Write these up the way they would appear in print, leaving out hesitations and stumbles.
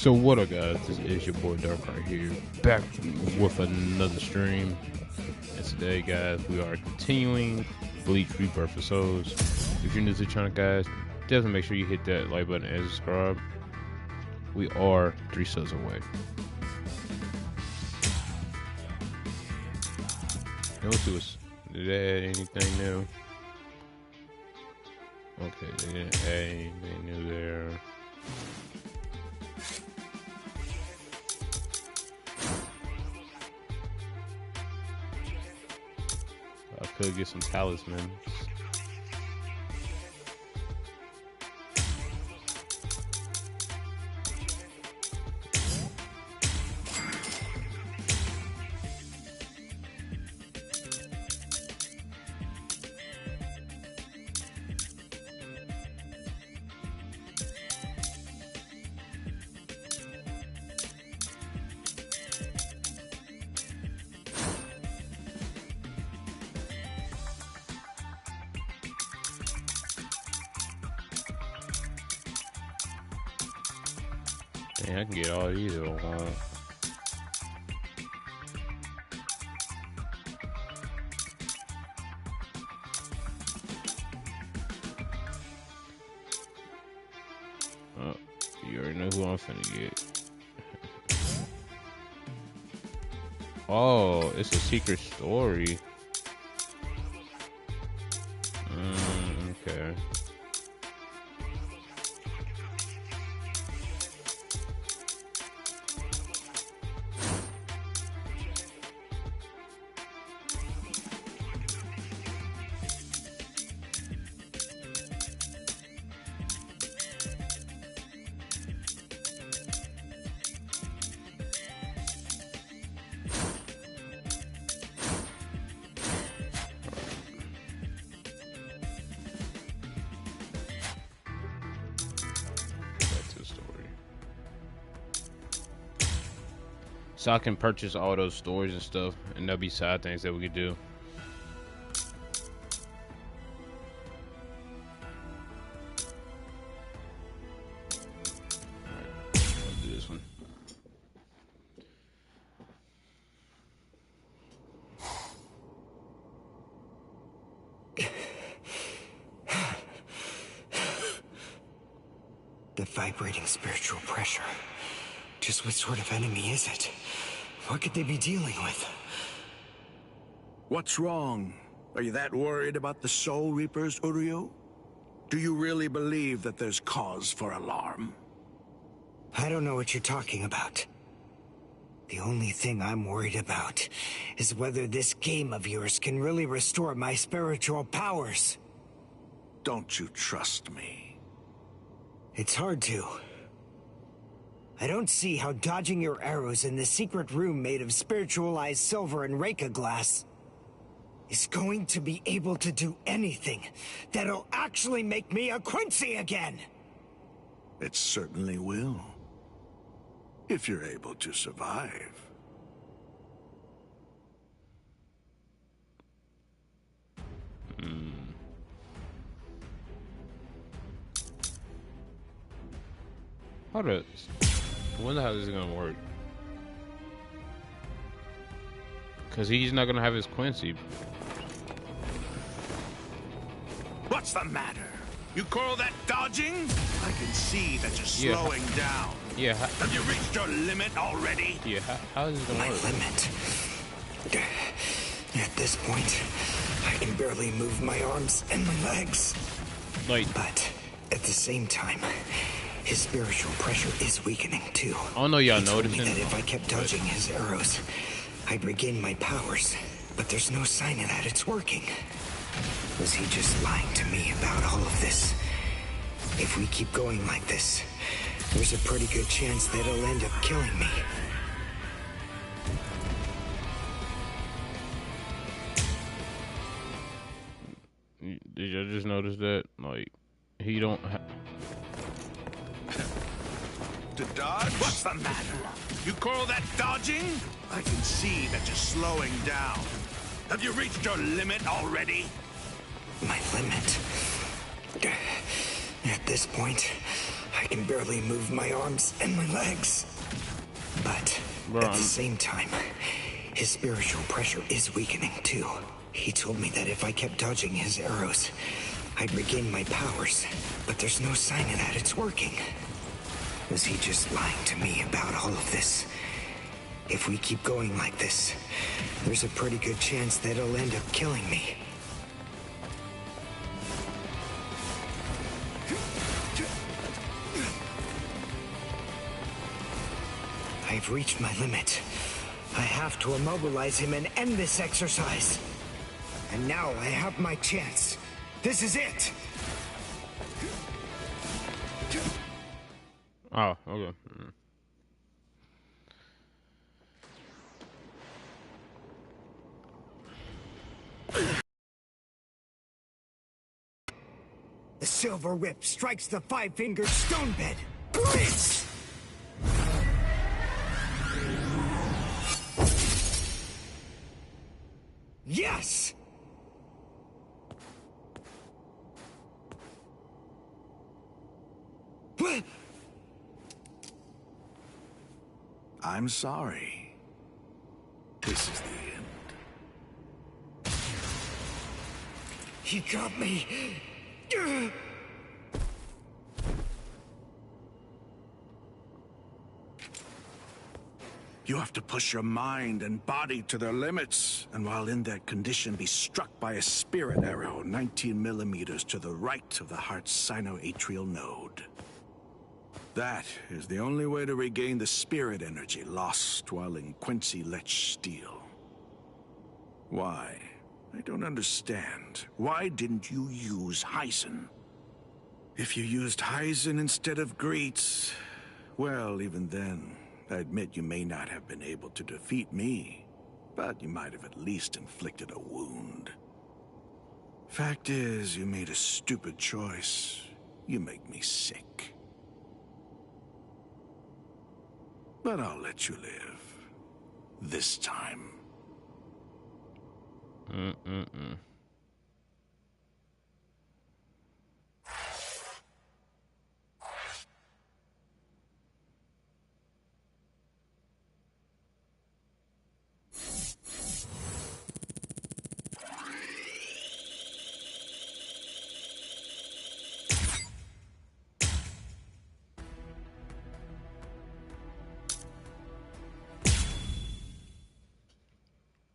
So what up, guys? This is your boy Dark right here, back with another stream. And today, guys, we are continuing Bleach Rebirth episodes. If you're new to the channel, guys, definitely make sure you hit that like button and subscribe. We are 3 subs away. Now let's do this. Did they add anything new? Okay, they didn't add anything new there. I could get some talismans. Dang, I can get all these at once. Oh, you already know who I'm finna get. Oh, it's a secret story. Okay. So I can purchase all those stores and stuff, and there'll be side things that we could do. Alright, let's do this one. The vibrating spiritual pressure. Just what sort of enemy is it? What could they be dealing with? What's wrong? Are you that worried about the Soul Reapers, Uryu? Do you really believe that there's cause for alarm? I don't know what you're talking about. The only thing I'm worried about is whether this game of yours can really restore my spiritual powers. Don't you trust me? It's hard to. I don't see how dodging your arrows in the secret room made of spiritualized silver and Reika glass is going to be able to do anything that'll actually make me a Quincy again! It certainly will. If you're able to survive. Hold up. I wonder how this is gonna work. Cause he's not gonna have his Quincy. What's the matter? You call that dodging? I can see that you're slowing down. Yeah. Have you reached your limit already? Yeah. How is this gonna My work? limit. At this point, I can barely move my arms and my legs. Like, But at the same time, his spiritual pressure is weakening too. I don't know y'all He told me noticing. that if I kept dodging his arrows, I'd regain my powers. But there's no sign of that it's working. Was he just lying to me about all of this? If we keep going like this, there's a pretty good chance that he'll end up killing me. Did y'all just notice that? Like, he don't. To dodge? What's the matter? You call that dodging? I can see that you're slowing down. Have you reached your limit already? My limit? At this point, I can barely move my arms and my legs. But at the same time, his spiritual pressure is weakening too. He told me that if I kept dodging his arrows, I'd regain my powers. But there's no sign of that it's working. Was he just lying to me about all of this? If we keep going like this, there's a pretty good chance that he'll end up killing me. I've reached my limit. I have to immobilize him and end this exercise. And now I have my chance. This is it! Oh, okay. The silver whip strikes the five-fingered stone bed. Blitz! Yes! What? I'm sorry. This is the end. He got me. You have to push your mind and body to their limits, and while in that condition, be struck by a spirit arrow 19 millimeters to the right of the heart's sinoatrial node. That is the only way to regain the spirit energy lost while in Quincy Lech Steel. Why? I don't understand. Why didn't you use Heisen? If you used Heisen instead of Greets, well, even then, I admit you may not have been able to defeat me, but you might have at least inflicted a wound. Fact is, you made a stupid choice. You make me sick. But I'll let you live. This time.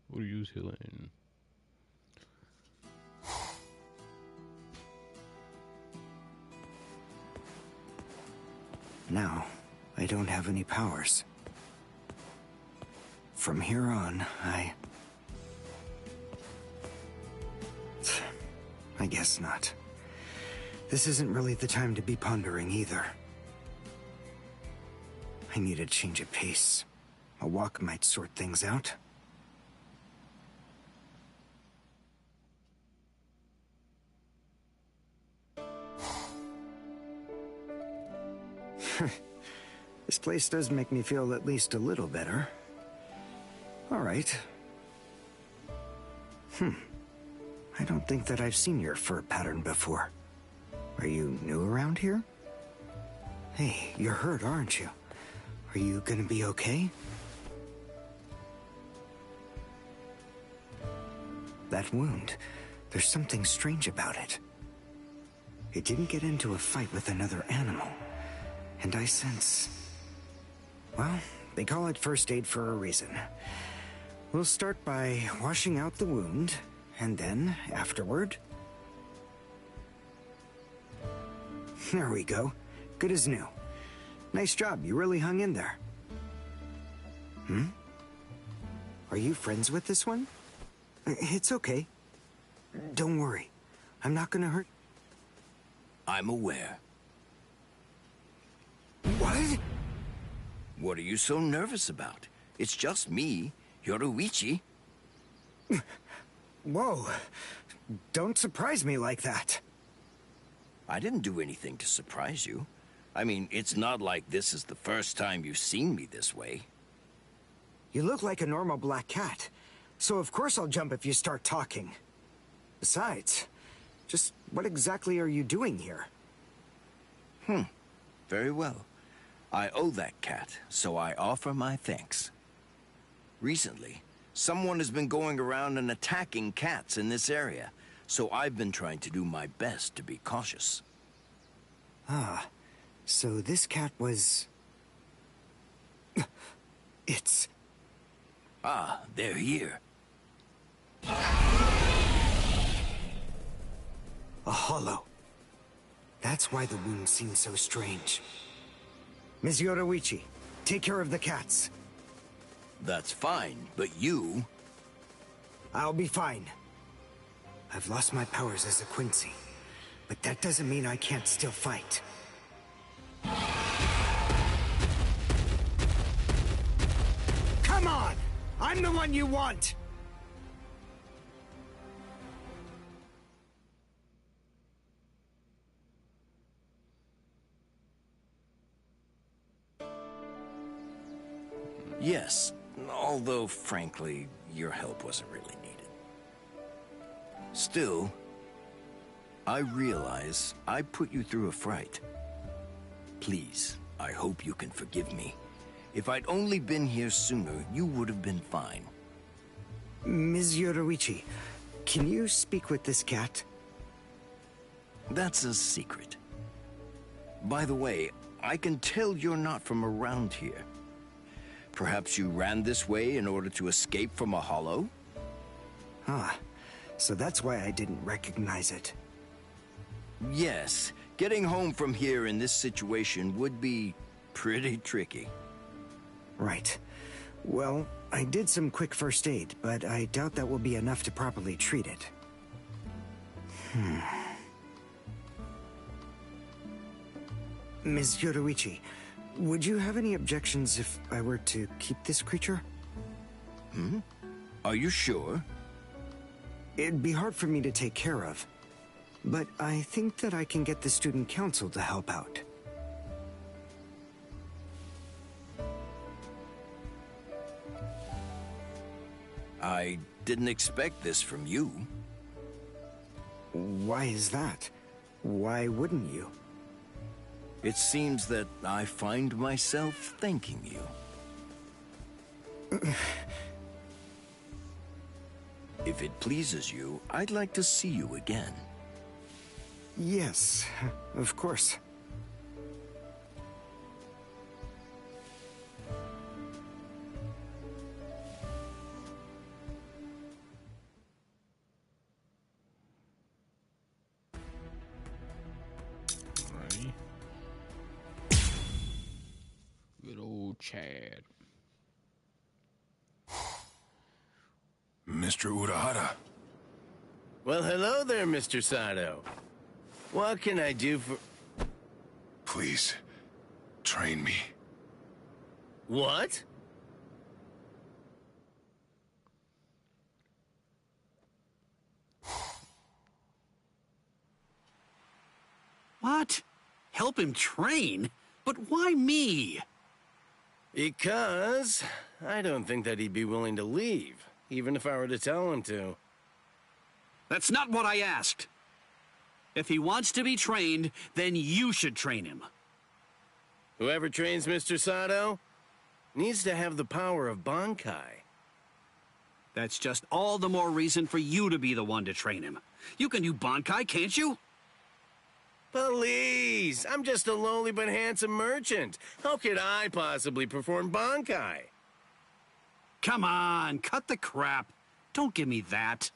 What do you use healing? Now, I don't have any powers. From here on, I guess not. This isn't really the time to be pondering either. I need a change of pace. A walk might sort things out. This place does make me feel at least a little better. All right. I don't think that I've seen your fur pattern before. Are you new around here? Hey, you're hurt, aren't you? Are you gonna be okay? That wound, there's something strange about it. It didn't get into a fight with another animal. And I sense... Well, they call it first aid for a reason. We'll start by washing out the wound, and then, afterward... There we go. Good as new. Nice job, you really hung in there. Are you friends with this one? It's okay. Don't worry. I'm not gonna hurt... I'm aware. What? What are you so nervous about? It's just me, Yoruichi. Whoa. Don't surprise me like that. I didn't do anything to surprise you. I mean, it's not like this is the first time you've seen me this way. You look like a normal black cat, so of course I'll jump if you start talking. Besides, just what exactly are you doing here? Very well. I owe that cat, so I offer my thanks. Recently, someone has been going around and attacking cats in this area, so I've been trying to do my best to be cautious. Ah, so this cat was... It's... Ah, they're here. a hollow. That's why the wound seems so strange. Ms. Yoruichi, take care of the cats. That's fine, but you... I'll be fine. I've lost my powers as a Quincy, but that doesn't mean I can't still fight. Come on! I'm the one you want! Yes, although, frankly, your help wasn't really needed. Still, I realize I put you through a fright. Please, I hope you can forgive me. If I'd only been here sooner, you would have been fine. Ms. Yoruichi, can you speak with this cat? That's a secret. By the way, I can tell you're not from around here. Perhaps you ran this way in order to escape from a hollow? Ah, so that's why I didn't recognize it. Yes, getting home from here in this situation would be pretty tricky. Right. Well, I did some quick first aid, but I doubt that will be enough to properly treat it. Ms. Yoruichi, would you have any objections if I were to keep this creature? Are you sure? It'd be hard for me to take care of, but I think that I can get the student council to help out. I didn't expect this from you. Why is that? Why wouldn't you? It seems that I find myself thanking you. If it pleases you, I'd like to see you again. Yes, of course. Alrighty. Good old Chad. Mr. Urahara. Well, hello there, Mr. Sato. What can I do for... Please, train me. What? What? Help him train? But why me? Because I don't think that he'd be willing to leave, even if I were to tell him to. That's not what I asked. If he wants to be trained, then you should train him. Whoever trains Mr. Sato needs to have the power of Bankai. That's just all the more reason for you to be the one to train him. You can do Bankai, can't you? Please, I'm just a lowly but handsome merchant. How could I possibly perform Bankai? Come on, cut the crap. Don't give me that.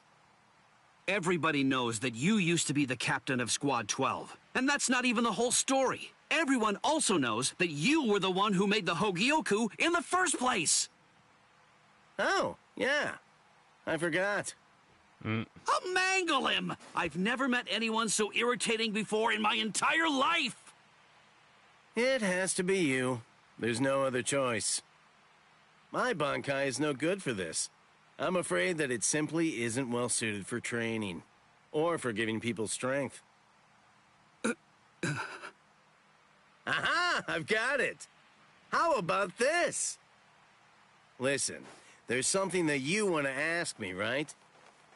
Everybody knows that you used to be the captain of Squad 12. And that's not even the whole story. Everyone also knows that you were the one who made the Hogyoku in the first place. Oh, yeah. I forgot. I'll mangle him! I've never met anyone so irritating before in my entire life! It has to be you. There's no other choice. My Bankai is no good for this. I'm afraid that it simply isn't well suited for training, or for giving people strength. Aha! I've got it! How about this? Listen, there's something that you want to ask me, right?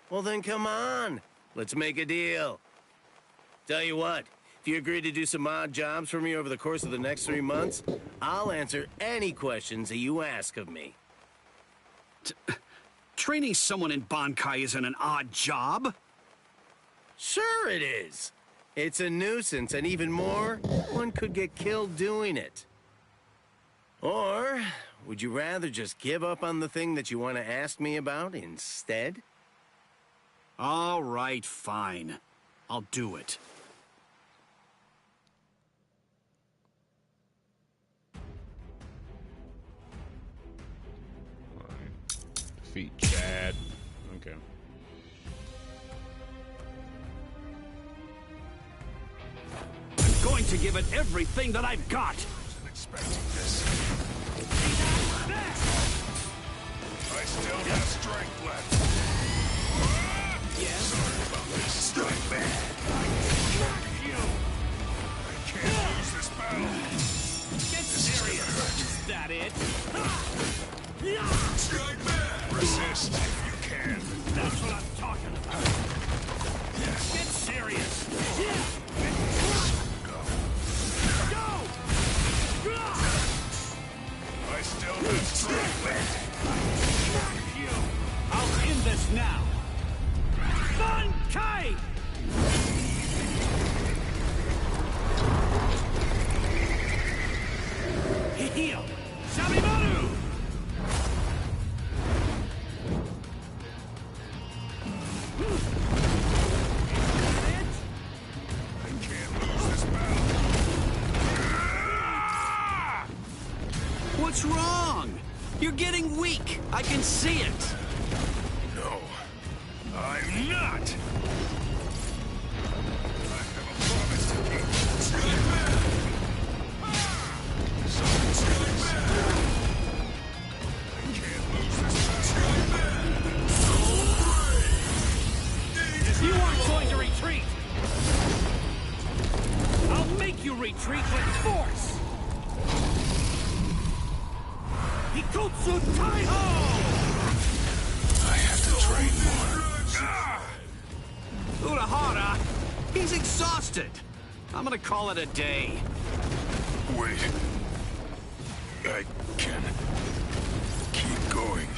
Well then come on, let's make a deal. Tell you what, If you agree to do some odd jobs for me over the course of the next 3 months, I'll answer any questions that you ask of me. Training someone in Bankai isn't an odd job. Sure it is. It's a nuisance, and even more, one could get killed doing it. Or, would you rather just give up on the thing that you want to ask me about instead? All right, fine. I'll do it. Defeat Chad. Okay. I'm going to give it everything that I've got. Wasn't expecting this. I still have strength left. Yes. Sorry about this. Strike back. I can't lose this battle. Get serious. Is that it? Strike back. Resist if you can. That's what I'm talking about. Get serious. Go. Go! I still have strength left. I'll end this now. Bankai! Heal! Sabimaru! I can't lose this battle. What's wrong? You're getting weak. I can see it. No, I'm not. I have a promise to keep. Strike back. Strike back. I can't lose this battle. Strike back. You aren't going to retreat. I'll make you retreat with force. Hikotsu Taiho! I have to train more. Urahara, he's exhausted. I'm gonna call it a day. Wait. I can keep going.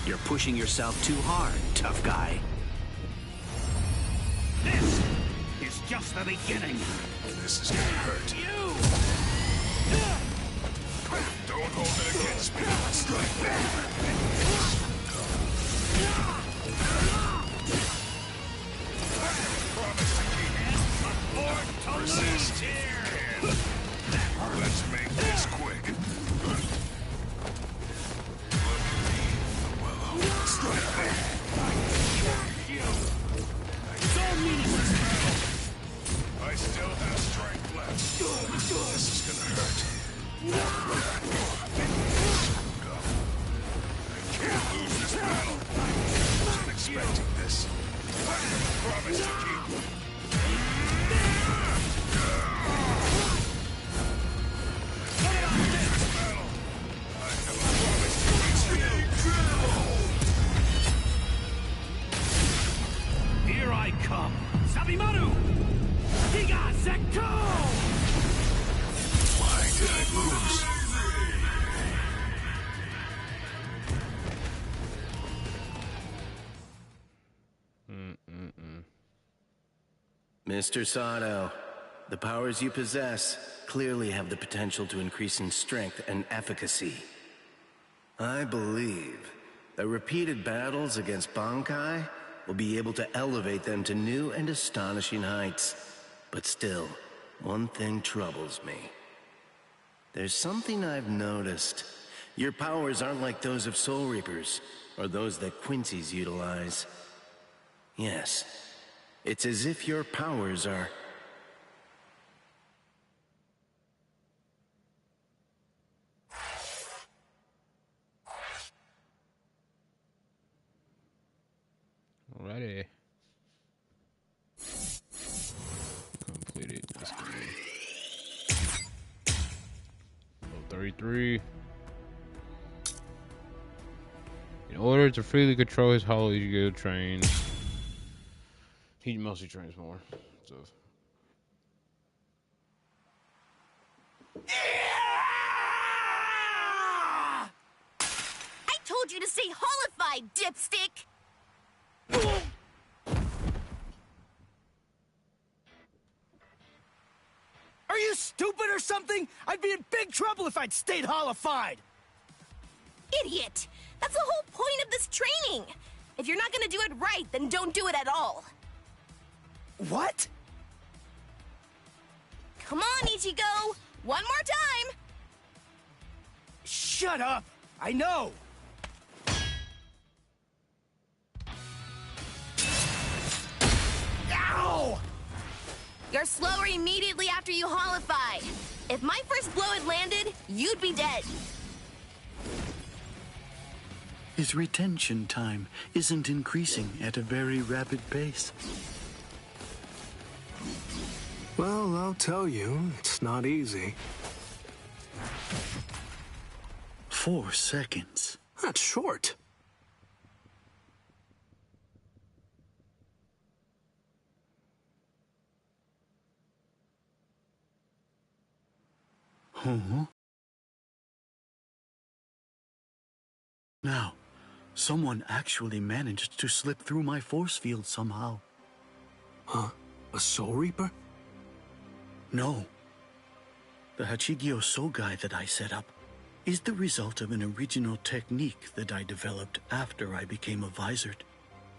You're pushing yourself too hard, tough guy. This is just the beginning. This is gonna hurt. You! Don't hold it against me. Strike back. Promise to keep. Afford to lose here! Let's make this quick. Strike back. Don't mean it. I still have strength left. This is gonna hurt. I can't lose this battle. Wasn't expecting this. I have a promise to keep. Here I come. Sabimaru! Higa Sekto! Why did I lose? Mr. Sato, the powers you possess clearly have the potential to increase in strength and efficacy. I believe that repeated battles against Bankai will be able to elevate them to new and astonishing heights. But still, one thing troubles me. There's something I've noticed. Your powers aren't like those of Soul Reapers, or those that Quincy's utilize. Yes, it's as if your powers are... Alrighty. Completed this game. Level 33. In order to freely control his hollow, Ichigo trains. He mostly trains more. So I told you to stay holified, dipstick! Are you stupid or something? I'd be in big trouble if I'd stayed holified! Idiot! That's the whole point of this training! If you're not gonna do it right, then don't do it at all. What? Come on, Ichigo! One more time! Shut up! I know! Ow! You're slower immediately after you holify. If my first blow had landed, you'd be dead. His retention time isn't increasing at a very rapid pace. Well, I'll tell you, it's not easy. 4 seconds. That's short. Huh? Now, someone actually managed to slip through my force field somehow. Huh? A Soul Reaper? No. The Ichigo Sogai that I set up is the result of an original technique that I developed after I became a Visored.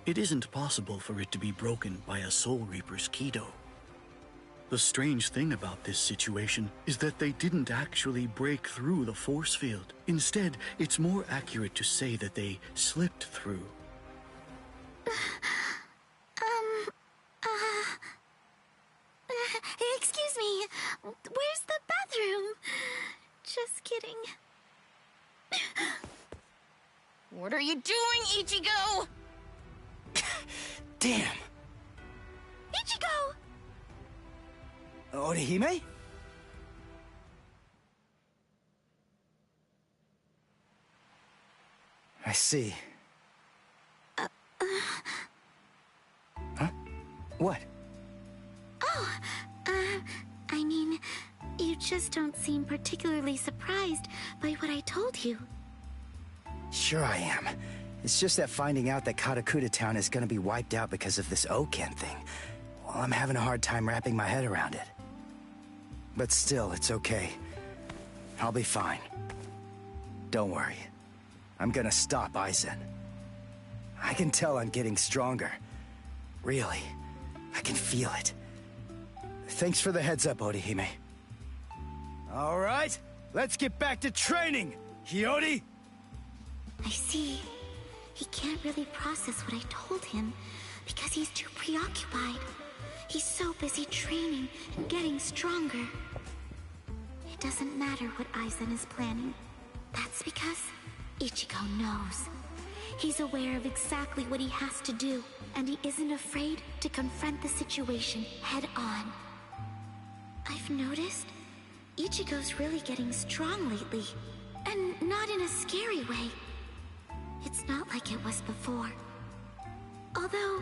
It isn't possible for it to be broken by a Soul Reaper's Kido. The strange thing about this situation is that they didn't actually break through the force field. Instead, it's more accurate to say that they slipped through. Excuse me, where's the bathroom? Just kidding. What are you doing, Ichigo? Damn! Ichigo! Orihime? I see. Huh? What? Oh, I mean, you just don't seem particularly surprised by what I told you. Sure I am. It's just that finding out that Katakuta Town is gonna be wiped out because of this Oken thing, well, I'm having a hard time wrapping my head around it. But still, it's okay. I'll be fine. Don't worry. I'm gonna stop Aizen. I can tell I'm getting stronger. Really. I can feel it. Thanks for the heads up, Orihime. All right, let's get back to training, Hiyori! I see. He can't really process what I told him because he's too preoccupied. He's so busy training and getting stronger. It doesn't matter what Aizen is planning. That's because Ichigo knows. He's aware of exactly what he has to do, and he isn't afraid to confront the situation head on. I've noticed Ichigo's really getting strong lately, and not in a scary way. It's not like it was before. Although,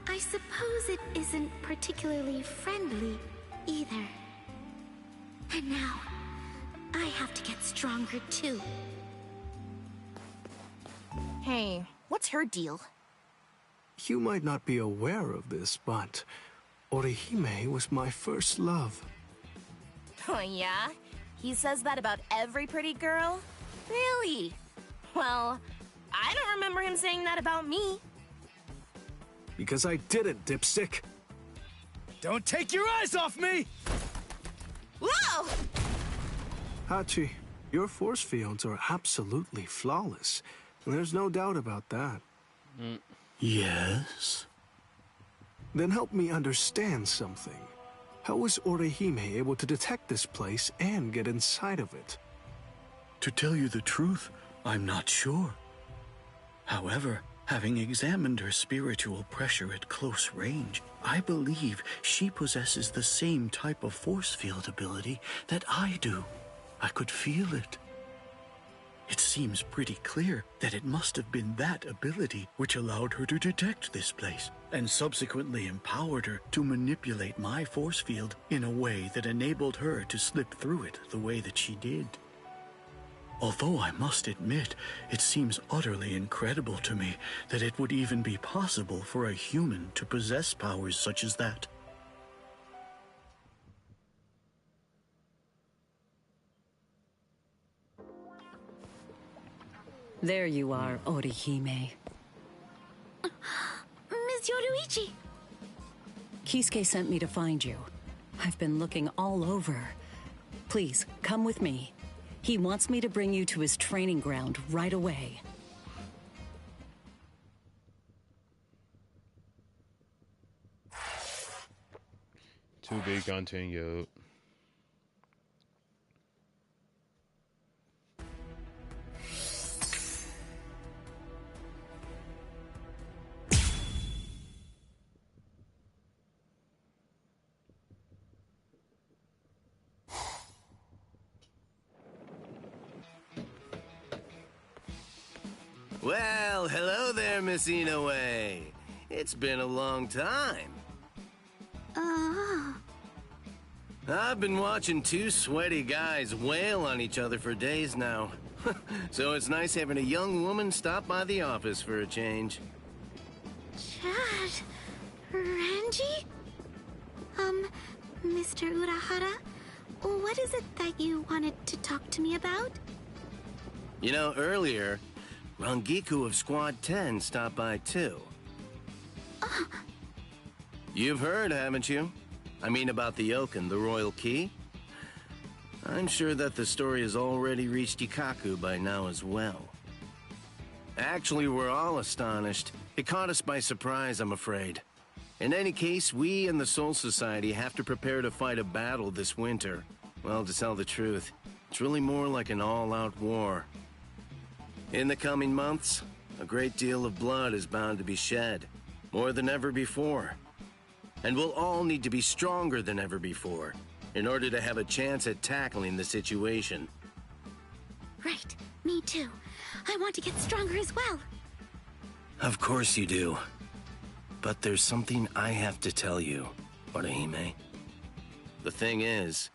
I suppose it isn't particularly friendly either. And now, I have to get stronger too. Hey, what's her deal? You might not be aware of this, but Orihime was my first love. Oh, yeah? He says that about every pretty girl? Really? Well, I don't remember him saying that about me. Because I didn't, dipstick. Don't take your eyes off me! Whoa! Hachi, your force fields are absolutely flawless. There's no doubt about that. Yes? Then help me understand something. How was Orihime able to detect this place and get inside of it? To tell you the truth, I'm not sure. However, having examined her spiritual pressure at close range, I believe she possesses the same type of force field ability that I do. I could feel it. It seems pretty clear that it must have been that ability which allowed her to detect this place, and subsequently empowered her to manipulate my force field in a way that enabled her to slip through it the way that she did. Although I must admit, it seems utterly incredible to me that it would even be possible for a human to possess powers such as that. There you are, Orihime. Miss Yoruichi! Kisuke sent me to find you. I've been looking all over. Please, come with me. He wants me to bring you to his training ground right away. To be continued. Well, hello there, Miss Inoue. It's been a long time. I've been watching two sweaty guys wail on each other for days now. So it's nice having a young woman stop by the office for a change. Chad... Renji? Mr. Urahara, what is it that you wanted to talk to me about? You know, earlier, Rangiku of Squad 10 stopped by too. You've heard, haven't you? I mean about the Oaken, the Royal Key? I'm sure that the story has already reached Ikaku by now as well. Actually, we're all astonished. It caught us by surprise, I'm afraid. In any case, we and the Soul Society have to prepare to fight a battle this winter. Well, to tell the truth, it's really more like an all-out war. In the coming months, a great deal of blood is bound to be shed, more than ever before. And we'll all need to be stronger than ever before, in order to have a chance at tackling the situation. Right, me too. I want to get stronger as well. Of course you do. But there's something I have to tell you, Orihime. The thing is,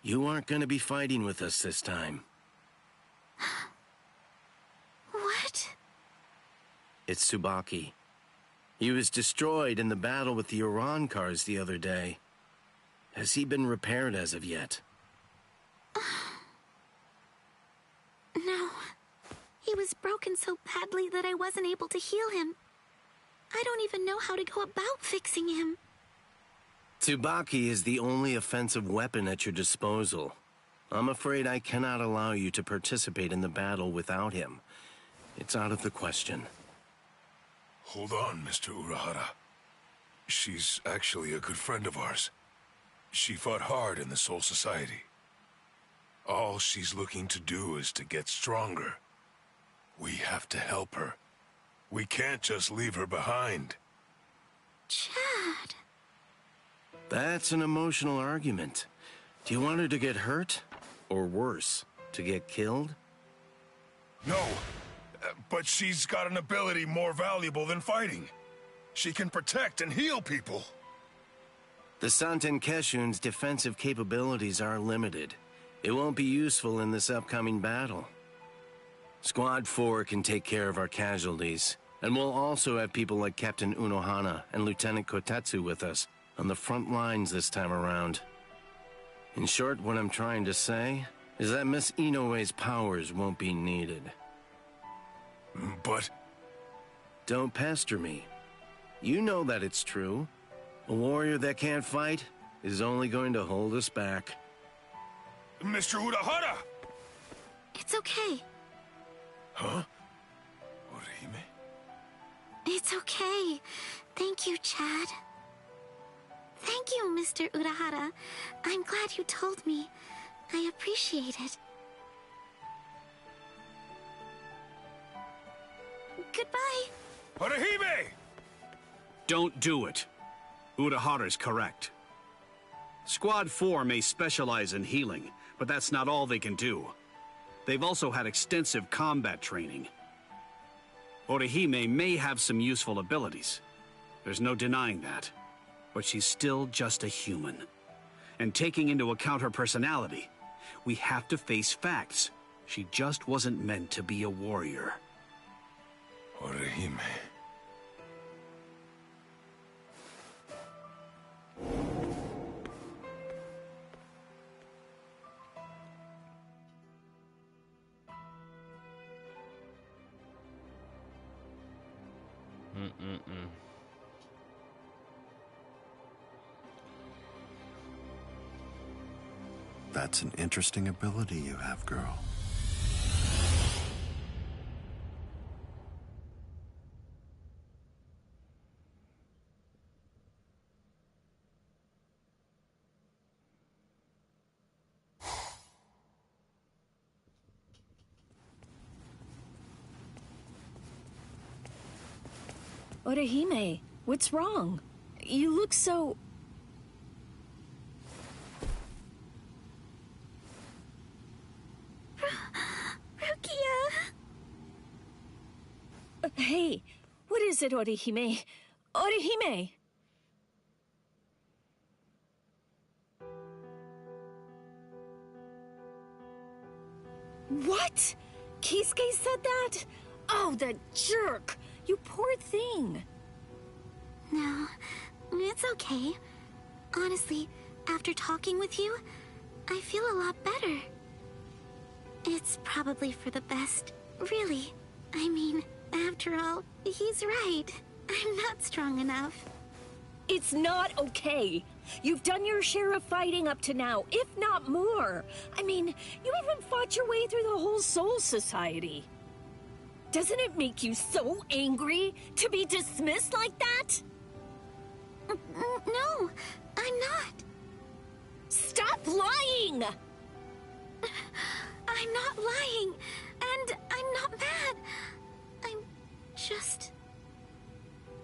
you aren't going to be fighting with us this time. What? It's Tsubaki. He was destroyed in the battle with the Iran cars the other day. Has he been repaired as of yet? No. He was broken so badly that I wasn't able to heal him. I don't even know how to go about fixing him. Tsubaki is the only offensive weapon at your disposal. I'm afraid I cannot allow you to participate in the battle without him. It's out of the question. Hold on, Mr. Urahara. She's actually a good friend of ours. She fought hard in the Soul Society. All she's looking to do is to get stronger. We have to help her. We can't just leave her behind. Chad. That's an emotional argument. Do you want her to get hurt? Or worse, to get killed? No, but she's got an ability more valuable than fighting. She can protect and heal people. The Santen Keshun's defensive capabilities are limited. It won't be useful in this upcoming battle. Squad 4 can take care of our casualties, and we'll also have people like Captain Unohana and Lieutenant Kotetsu with us on the front lines this time around. In short, what I'm trying to say is that Miss Inoue's powers won't be needed. But... Don't pester me. You know that it's true. A warrior that can't fight is only going to hold us back. Mr. Urahara! It's okay. Huh? Orihime? It's okay. Thank you, Chad. Thank you, Mr. Urahara. I'm glad you told me. I appreciate it. Goodbye. Orihime! Don't do it. Urahara's correct. Squad 4 may specialize in healing, but that's not all they can do. They've also had extensive combat training. Orihime may have some useful abilities. There's no denying that. But she's still just a human. And taking into account her personality, we have to face facts. She just wasn't meant to be a warrior. Orihime. That's an interesting ability you have, girl. Orihime, what's wrong? You look so... Hey, what is it, Orihime? Orihime! What? Kisuke said that? Oh, the jerk! You poor thing. No, it's okay. Honestly, after talking with you, I feel a lot better. It's probably for the best, really. I mean, after all, he's right. I'm not strong enough. It's not okay. You've done your share of fighting up to now, if not more. I mean, you even fought your way through the whole Soul Society. Doesn't it make you so angry to be dismissed like that? No, I'm not. Stop lying! I'm not lying, and I'm not mad. I'm just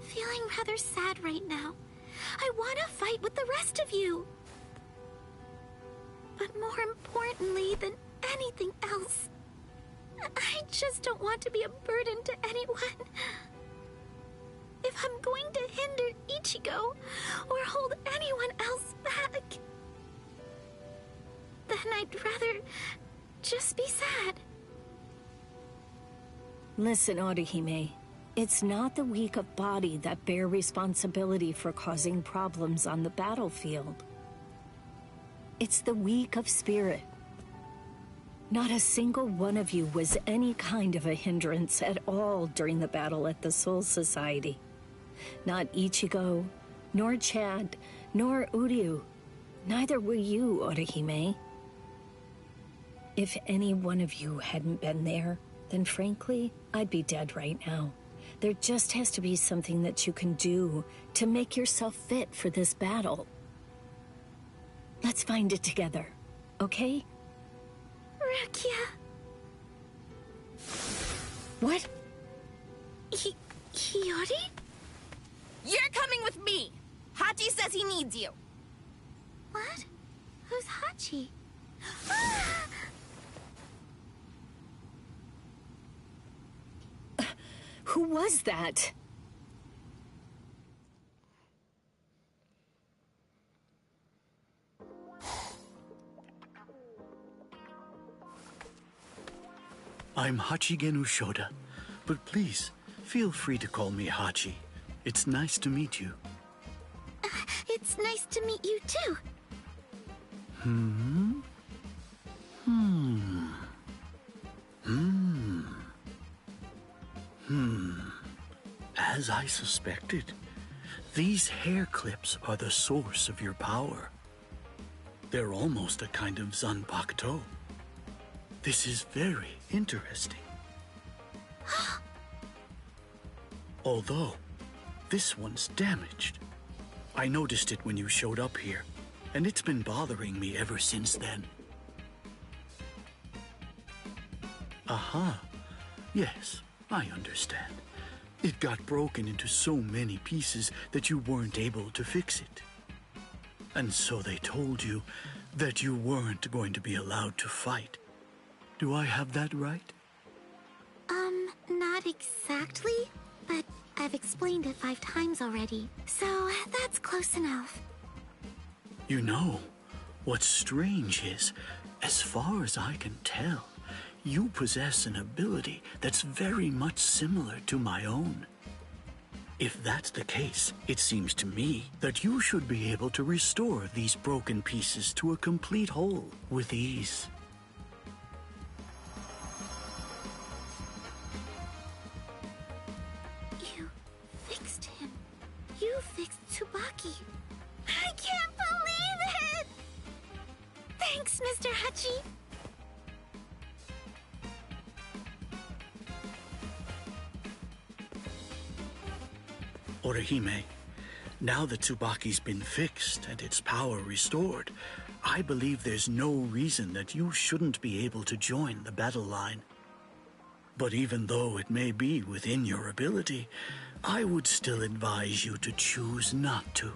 feeling rather sad right now. I want to fight with the rest of you. But more importantly than anything else, I just don't want to be a burden to anyone. If I'm going to hinder Ichigo or hold anyone else back, then I'd rather just be sad. Listen, Orihime. It's not the weak of body that bear responsibility for causing problems on the battlefield. It's the weak of spirit. Not a single one of you was any kind of a hindrance at all during the battle at the Soul Society. Not Ichigo, nor Chad, nor Uryu. Neither were you, Orihime. If any one of you hadn't been there, then frankly, I'd be dead right now. There just has to be something that you can do to make yourself fit for this battle. Let's find it together, okay? Rukia. What? Hiyori? You're coming with me! Hachi says he needs you. What? Who's Hachi? Who was that? I'm Hachigen Ushoda, but please, feel free to call me Hachi. It's nice to meet you. It's nice to meet you too. As I suspected, these hair clips are the source of your power. They're almost a kind of zanpakuto. This is very interesting. Although, this one's damaged. I noticed it when you showed up here, and it's been bothering me ever since then. Aha. Yes, I understand. It got broken into so many pieces that you weren't able to fix it. And so they told you that you weren't going to be allowed to fight. Do I have that right? Not exactly, but I've explained it 5 times already, so that's close enough. You know, what's strange is, as far as I can tell, you possess an ability that's very much similar to my own. If that's the case, it seems to me that you should be able to restore these broken pieces to a complete whole with ease. You fixed him. You fixed Tsubaki. I can't believe it! Thanks, Mr. Hachi. Orihime, now that Tsubaki's been fixed and its power restored, I believe there's no reason that you shouldn't be able to join the battle line. But even though it may be within your ability, I would still advise you to choose not to.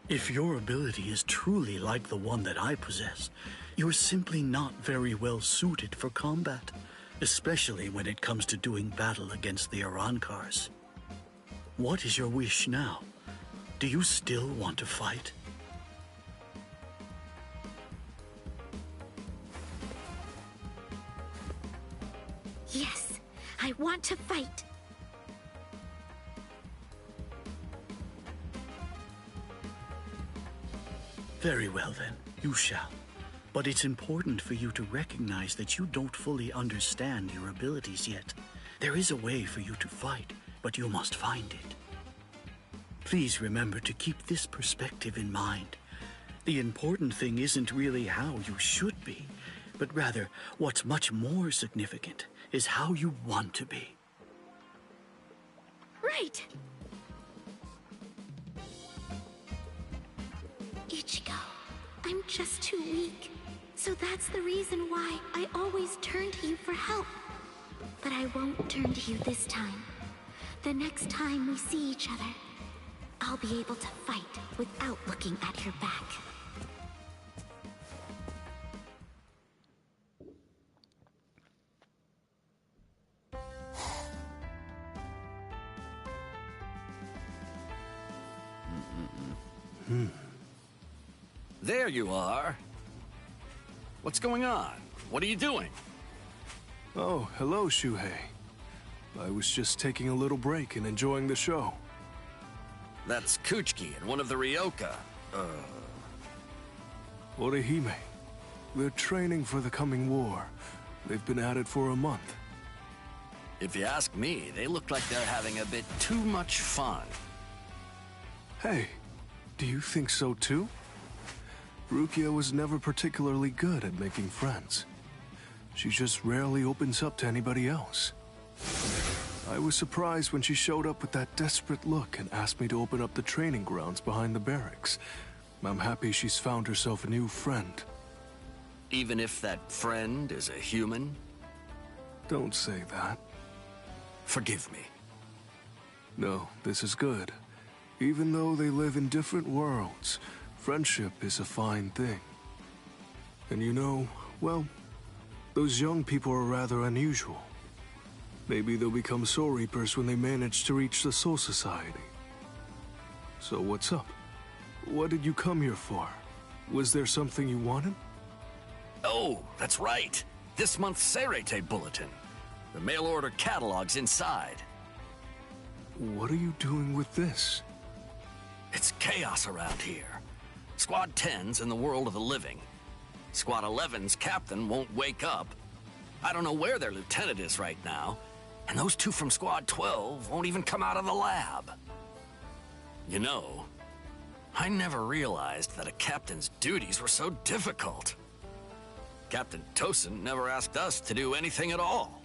If your ability is truly like the one that I possess, you're simply not very well suited for combat, especially when it comes to doing battle against the Arankars. What is your wish now? Do you still want to fight? Yes, I want to fight. Very well then, you shall. But it's important for you to recognize that you don't fully understand your abilities yet. There is a way for you to fight, but you must find it. Please remember to keep this perspective in mind. The important thing isn't really how you should be, but rather what's much more significant is how you want to be. Right. Ichigo, I'm just too weak. So that's the reason why I always turn to you for help. But I won't turn to you this time. The next time we see each other, I'll be able to fight without looking at your back. There you are. What's going on? What are you doing? Oh, hello, Shuhei. I was just taking a little break and enjoying the show. That's Kuchiki and one of the Ryoka. Orihime. They're training for the coming war. They've been at it for a month. If you ask me, they look like they're having a bit too much fun. Hey, do you think so too? Rukia was never particularly good at making friends. She just rarely opens up to anybody else. I was surprised when she showed up with that desperate look and asked me to open up the training grounds behind the barracks. I'm happy she's found herself a new friend. Even if that friend is a human? Don't say that. Forgive me. No, this is good. Even though they live in different worlds, friendship is a fine thing. And you know, well, those young people are rather unusual. Maybe they'll become Soul Reapers when they manage to reach the Soul Society. So what's up? What did you come here for? Was there something you wanted? Oh, that's right. This month's Seirete Bulletin. The mail-order catalog's inside. What are you doing with this? It's chaos around here. Squad 10's in the world of the living. Squad 11's captain won't wake up. I don't know where their lieutenant is right now. And those 2 from Squad 12 won't even come out of the lab. You know, I never realized that a captain's duties were so difficult. Captain Tosin never asked us to do anything at all.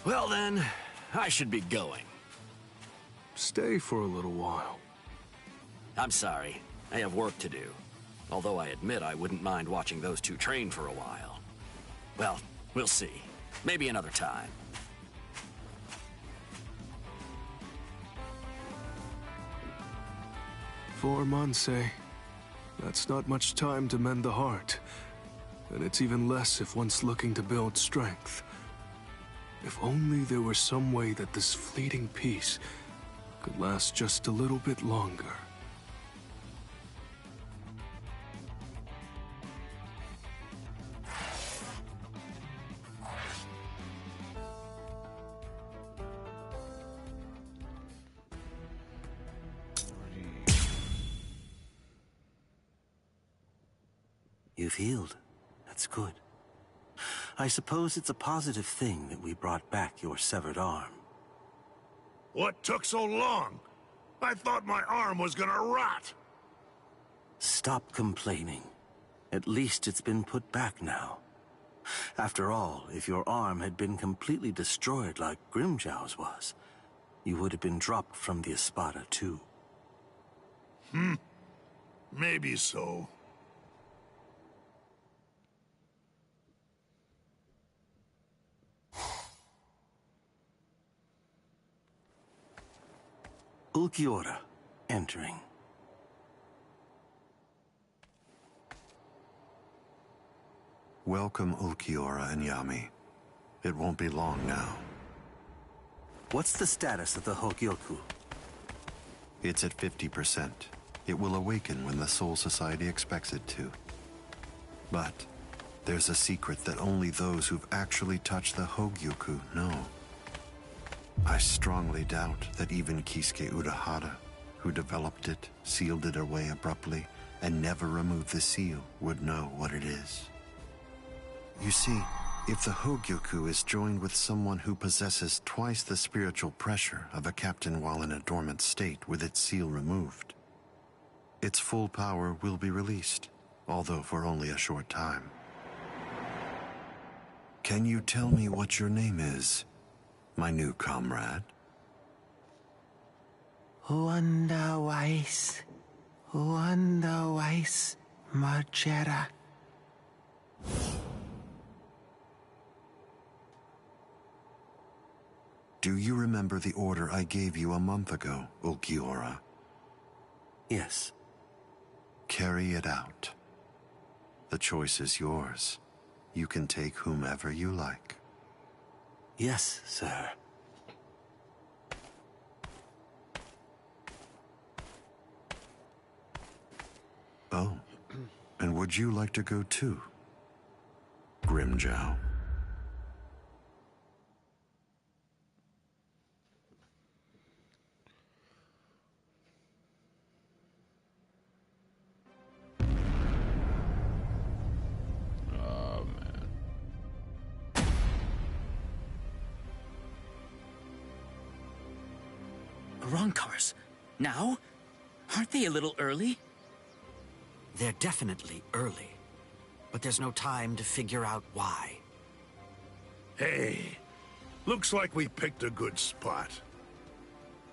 Well then, I should be going. Stay for a little while. I'm sorry. I have work to do. Although I admit I wouldn't mind watching those 2 train for a while. Well, we'll see. Maybe another time. 4 months, eh? That's not much time to mend the heart. And it's even less if one's looking to build strength. If only there were some way that this fleeting peace could last just a little bit longer. You've healed. That's good. I suppose it's a positive thing that we brought back your severed arm. What took so long? I thought my arm was gonna rot. Stop complaining. At least it's been put back now. After all, if your arm had been completely destroyed like Grimjow's was, you would have been dropped from the Espada too. Maybe so. Ulquiorra, entering. Welcome, Ulquiorra and Yami. It won't be long now. What's the status of the Hogyoku? It's at 50%. It will awaken when the Soul Society expects it to. But there's a secret that only those who've actually touched the Hogyoku know. I strongly doubt that even Kisuke Urahara, who developed it, sealed it away abruptly, and never removed the seal, would know what it is. You see, if the Hogyoku is joined with someone who possesses twice the spiritual pressure of a captain while in a dormant state with its seal removed, its full power will be released, although for only a short time. Can you tell me what your name is, my new comrade? Wonder Weiss, Margera. Do you remember the order I gave you a month ago, Ulquiorra? Yes. Carry it out. The choice is yours. You can take whomever you like. Yes, sir. Oh, and would you like to go too, Grimjow? Oh, man. Wrong cars. Now? Aren't they a little early? They're definitely early, but there's no time to figure out why. Hey, looks like we picked a good spot.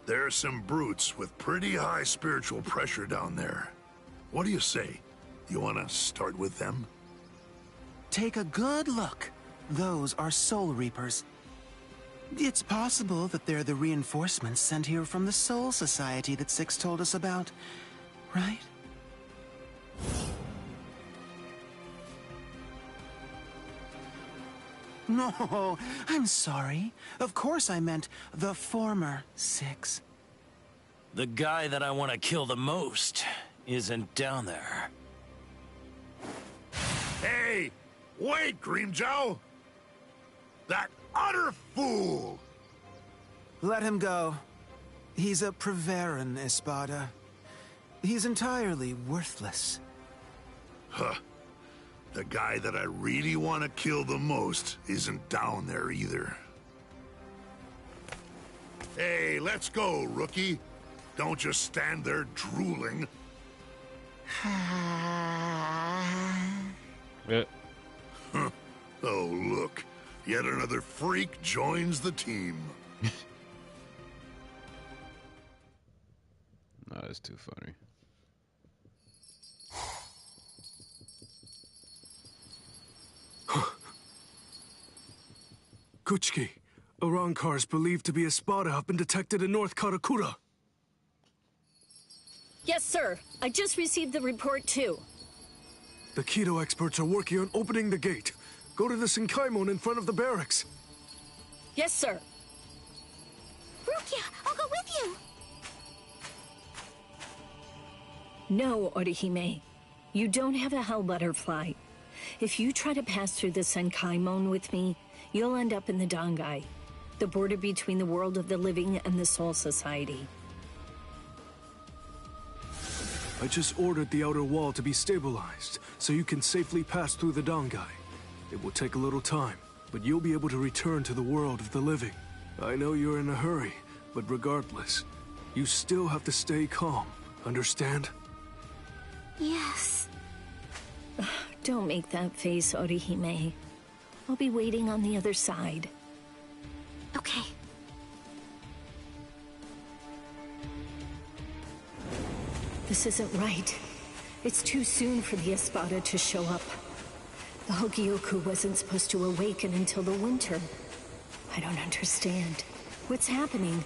There are some brutes with pretty high spiritual pressure down there. What do you say? You want to start with them? Take a good look. Those are Soul Reapers. It's possible that they're the reinforcements sent here from the Soul Society that Six told us about, right? No, I'm sorry. Of course I meant the former Six. The guy that I want to kill the most isn't down there. Hey, wait, Grimjow! That utter fool! Let him go. He's a Preveran, Espada. He's entirely worthless. Huh. The guy that I really want to kill the most isn't down there either. Hey, let's go, rookie. Don't just stand there drooling. Yeah. Huh. Oh, look. Yet another freak joins the team. No, that's too funny. Kuchiki, Arankars believed to be Espada have been detected in North Karakura. Yes, sir. I just received the report, too. The Keto experts are working on opening the gate. Go to the Senkaimon in front of the barracks. Yes, sir. Rukia, I'll go with you. No, Orihime. You don't have a Hell Butterfly. If you try to pass through the Senkaimon with me, you'll end up in the Dangai, the border between the world of the living and the Soul Society. I just ordered the outer wall to be stabilized, so you can safely pass through the Dangai. It will take a little time, but you'll be able to return to the world of the living. I know you're in a hurry, but regardless, you still have to stay calm, understand? Yes. Don't make that face, Orihime. I'll be waiting on the other side. Okay. This isn't right. It's too soon for the Espada to show up. The Hogyoku wasn't supposed to awaken until the winter. I don't understand. What's happening?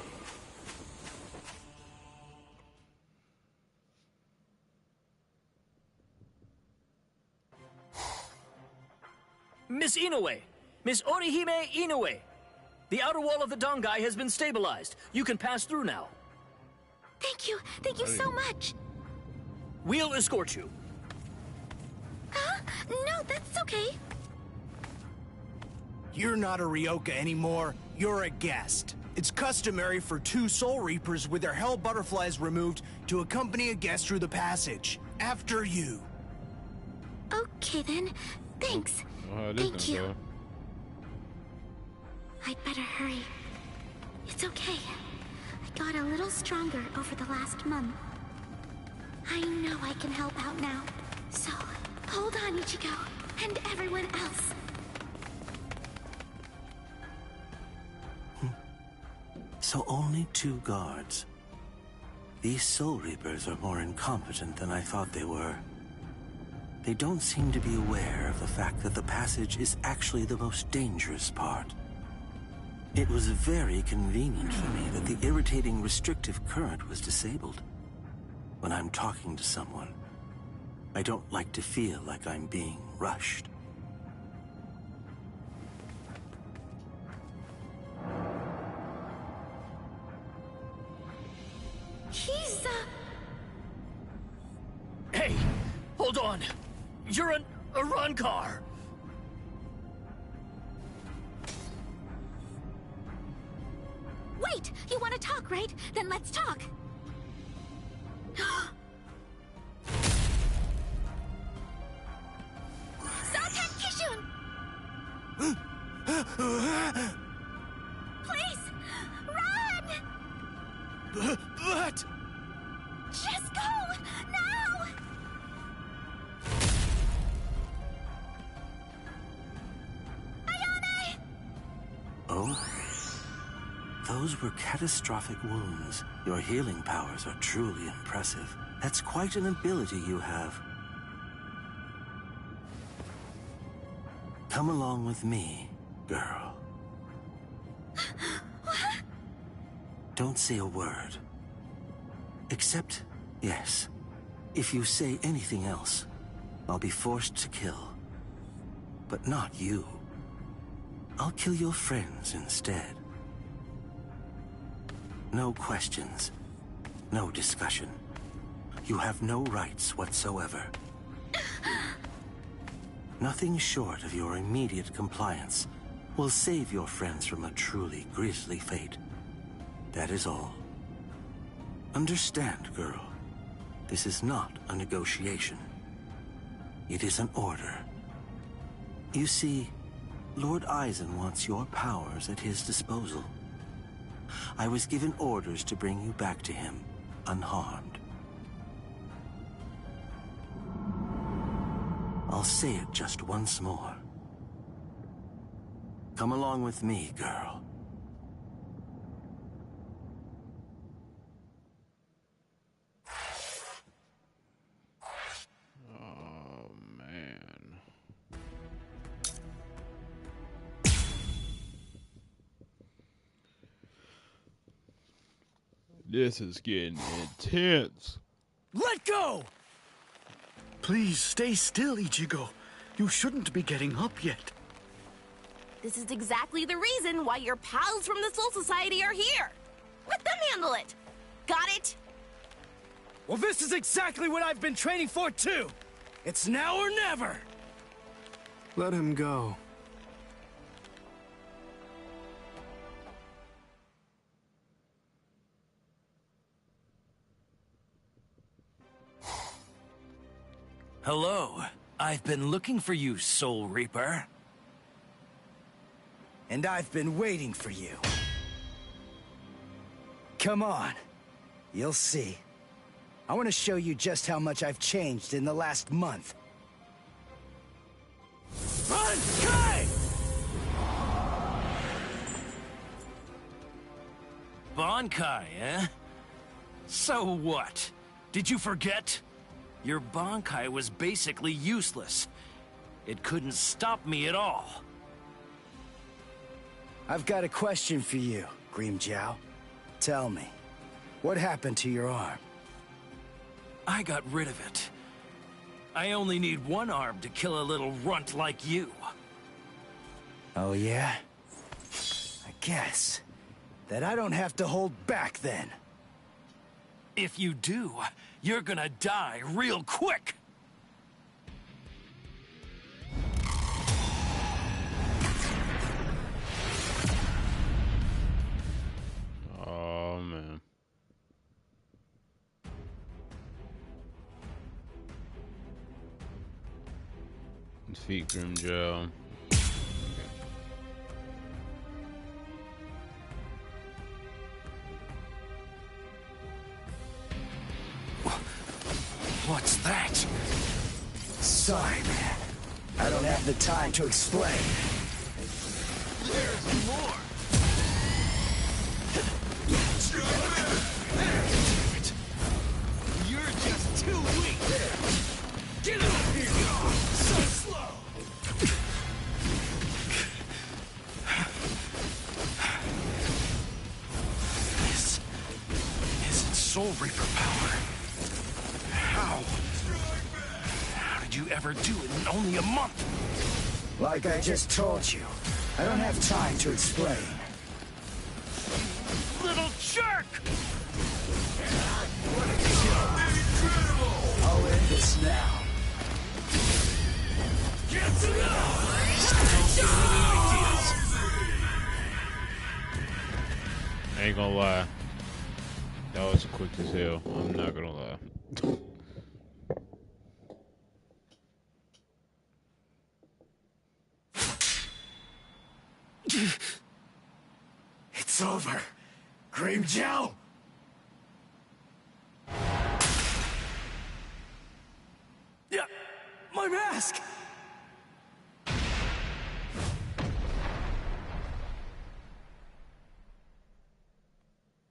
Miss Inoue! Miss Orihime Inoue! The outer wall of the Dangai has been stabilized. You can pass through now. Thank you. Thank you so much. We'll escort you. Huh? No, that's okay. You're not a Ryoka anymore. You're a guest. It's customary for 2 Soul Reapers with their Hell Butterflies removed to accompany a guest through the passage. After you. Okay then. Thanks. Thank you. Go. I'd better hurry. It's okay. I got a little stronger over the last month. I know I can help out now. So, hold on, Ichigo, and everyone else. So only 2 guards. These Soul Reapers are more incompetent than I thought they were. They don't seem to be aware of the fact that the passage is actually the most dangerous part. It was very convenient for me that the irritating restrictive current was disabled. When I'm talking to someone, I don't like to feel like I'm being rushed. He's, Hey! Hold on! You're an Arankar! Wait! You want to talk, right? Then let's talk! Zaten Kishun! Please! Run! But... Just go! Now! Ayane! Oh? Those were catastrophic wounds. Your healing powers are truly impressive. That's quite an ability you have. Come along with me, girl. What? Don't say a word. Except, yes, if you say anything else, I'll be forced to kill. But not you. I'll kill your friends instead. No questions. No discussion. You have no rights whatsoever. Nothing short of your immediate compliance will save your friends from a truly grisly fate. That is all. Understand, girl. This is not a negotiation. It is an order. You see, Lord Aizen wants your powers at his disposal. I was given orders to bring you back to him, unharmed. I'll say it just once more. Come along with me, girl. Oh, man. This is getting intense. Let go! Please stay still, Ichigo. You shouldn't be getting up yet. This is exactly the reason why your pals from the Soul Society are here. Let them handle it. Got it? Well, this is exactly what I've been training for, too. It's now or never. Let him go. Hello. I've been looking for you, Soul Reaper. And I've been waiting for you. Come on. You'll see. I want to show you just how much I've changed in the last month. Bankai! Bankai, eh? So what? Did you forget? Your Bankai was basically useless. It couldn't stop me at all. I've got a question for you, Grimmjow. Tell me, what happened to your arm? I got rid of it. I only need one arm to kill a little runt like you. Oh, yeah? I guess that I don't have to hold back then. If you do, you're gonna die real quick. Oh, man. Defeat Grimmjow. What's that? Sorry, man. I don't have the time to explain. There's more! You're just too weak! Get over here! So slow! This isn't Soul Reaper power. How did you ever do it in only a month? Like I just told you, I don't have time to explain. Little jerk! I'll end this now. Get to I ain't gonna lie. That was quick as hell. I'm not gonna lie. It's over. Grimmjow! Yeah, my mask!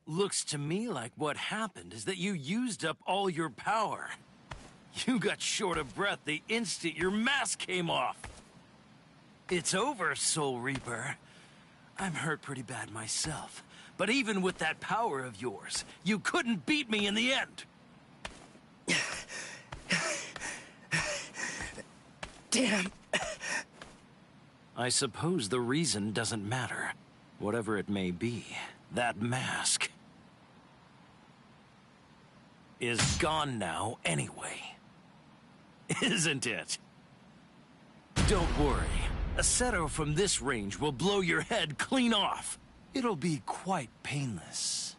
Looks to me like what happened is that you used up all your power. You got short of breath the instant your mask came off. It's over, Soul Reaper. I'm hurt pretty bad myself. But even with that power of yours, you couldn't beat me in the end. Damn. I suppose the reason doesn't matter. Whatever it may be, that mask is gone now anyway. Isn't it? Don't worry. A setter from this range will blow your head clean off. It'll be quite painless.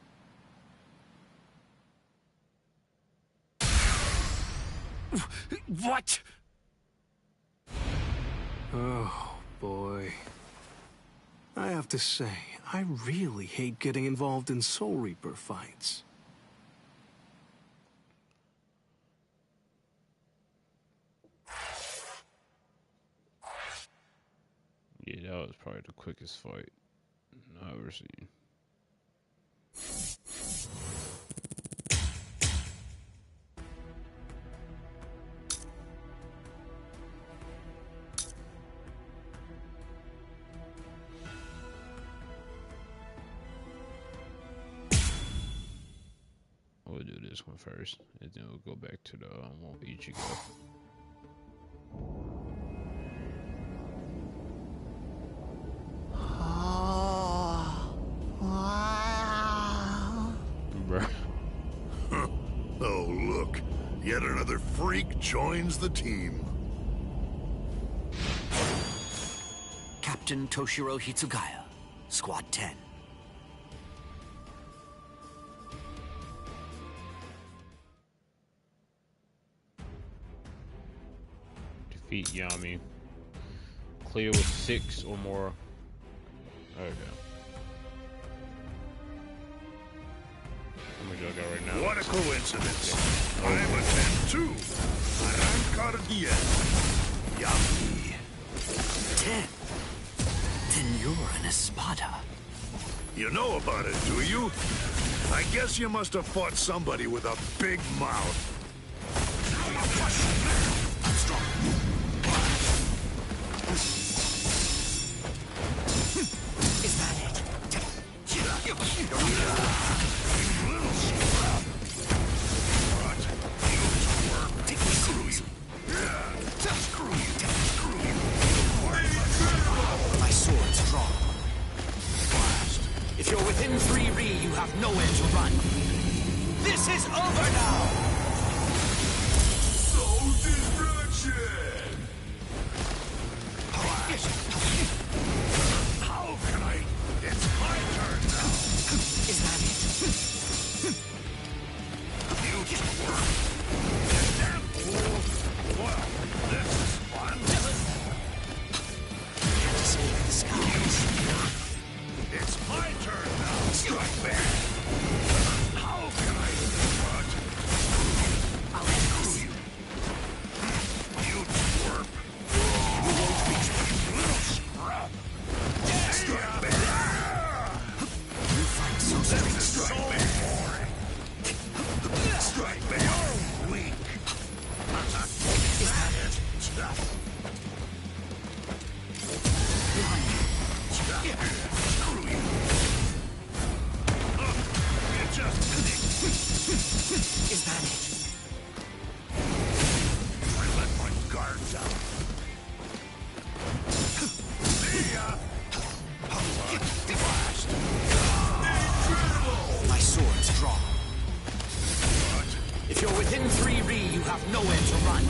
What? Oh, boy. I have to say, I really hate getting involved in Soul Reaper fights. Yeah, that was probably the quickest fight I've ever seen. We'll do this one first, and then we'll go back to the Ichigo. bro. Oh, look. Yet another freak joins the team. Captain Toshiro Hitsugaya, Squad 10. Defeat Yami. Clear with 6 or more. There we go. How much do I got right now? What a coincidence. I'm a 10 too. Arrancar 10. Yummy. 10? Then you're an Espada. You know about it, do you? I guess you must have fought somebody with a big mouth. I'm strong. Is that it? Little scrub. What? You twerp. Take me seriously. Screw you. My sword's drawn. Blast. If you're within 3 Ri, you have nowhere to run. This is over now! Soul destruction! How can I? It's my turn now. Is that it? You twerp. You damn fool. Well, this is fun. Can't escape the skies. It's my turn now. Strike back. How can I? What? I'll end this. You twerp. You won't reach me. Little scrub. Strike back. You fight so strange. Strike back. Strike back. You're weak. Is that it? Screw you. You just Is that it? I let my guard down. See ya. Blast. My sword's drawn. If you're within 3 Ri, you have nowhere to run.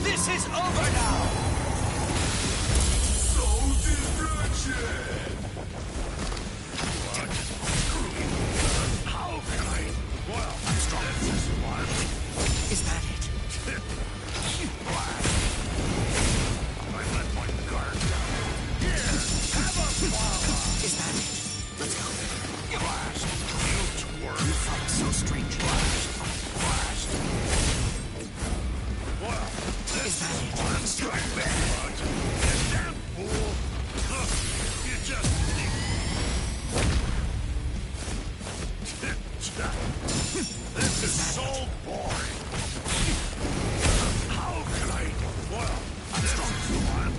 This is over now! Soul destruction. What? Screw you. How can I? Well, I'm strong. this is fun. Is that it? Blast. I let my guard down. Here, have a swallow. Is that it? Let's go. Blast. You twerp. You fight so strange. Blast. Well, Is that it? one strike back. You damn fool. You just This is so boring. How can I? Well, I'm strong. One.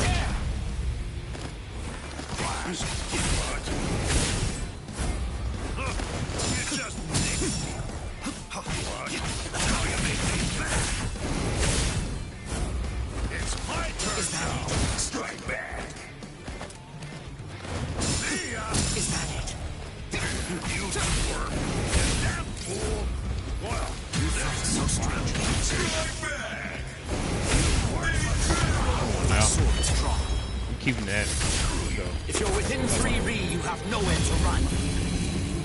Yeah. Blast. What? You just nicked me. What? Now you make me mad. It's my turn now. Strike back. See ya. Is that it? You twerp. You damn fool. Well, You fight so strange. strike back. My sword's drawn. I'm keeping that. So, If you're within 3 Ri, you have nowhere to run.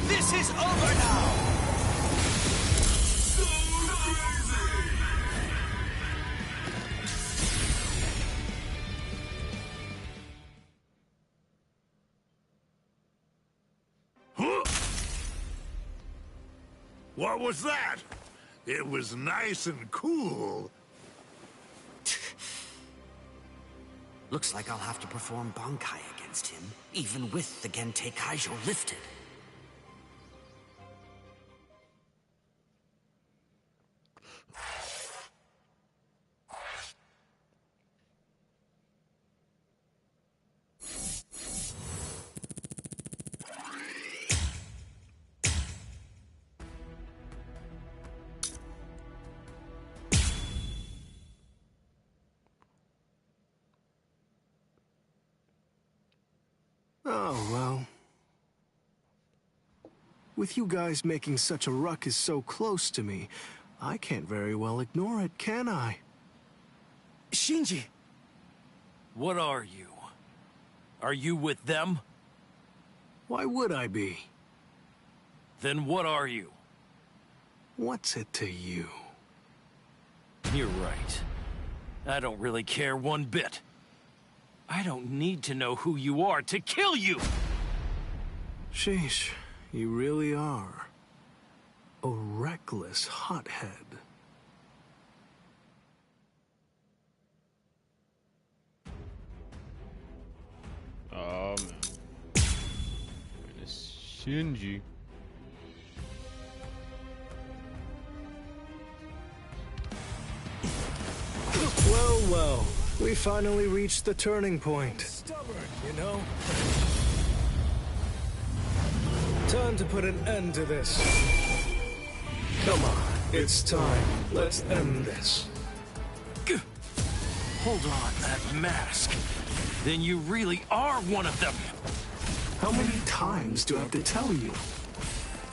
This is over now! Huh? What was that? It was nice and cool. Looks like I'll have to perform Bankai against him, even with the Gentei Kaijo lifted. Oh, well. With you guys making such a ruckus so close to me, I can't very well ignore it, can I? Shinji! What are you? Are you with them? Why would I be? Then what are you? What's it to you? You're right. I don't really care one bit. I don't need to know who you are to kill you! Sheesh, you really are a reckless hothead. Oh man. It's Shinji. Well, well, we finally reached the turning point. Stubborn, you know? Time to put an end to this. Come on, it's time. Let's end this. Hold on, that mask. Then you really are one of them. How many times do I have to tell you?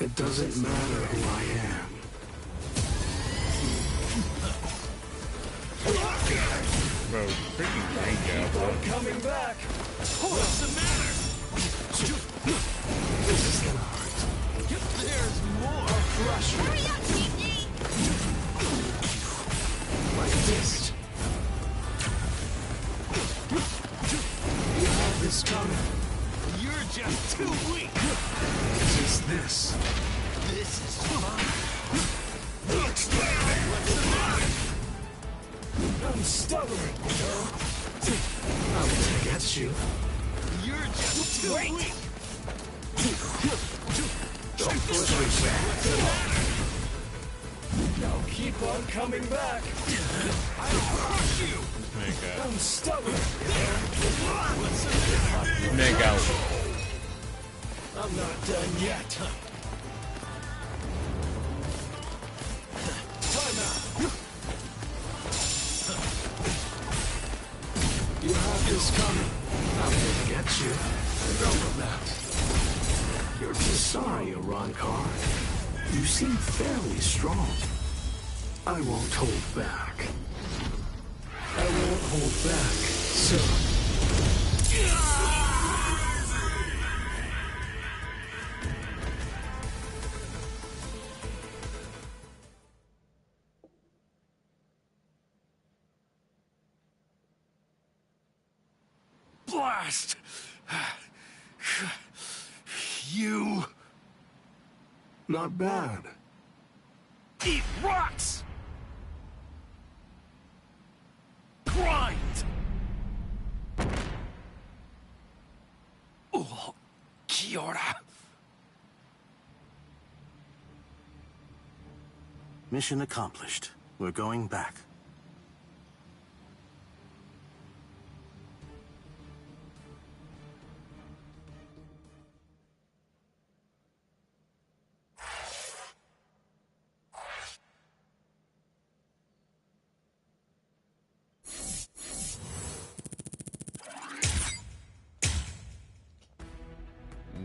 It doesn't matter who I am. Bro, freaking green guy, bro. I'm coming back! What's the matter? This is gonna hurt. There's more! I'll crush you. Hurry up, Gigi! Like this. You have this coming. You're just too weak! Just this. This is fun! What's the matter? I'm stubborn, you know? I'll take at you. You're just too weak! Don't push me back. Now keep on coming back! I'll crush you! I'm stubborn! Neck out. I'm not done yet. Time out! You have this coming. I'll get you. Enough of that. You're too sorry, Arankar. You seem fairly strong. I won't hold back. I won't hold back, so... Blast! You... Not bad. Eat rocks! Grind! Oh, Kiora. Mission accomplished. We're going back.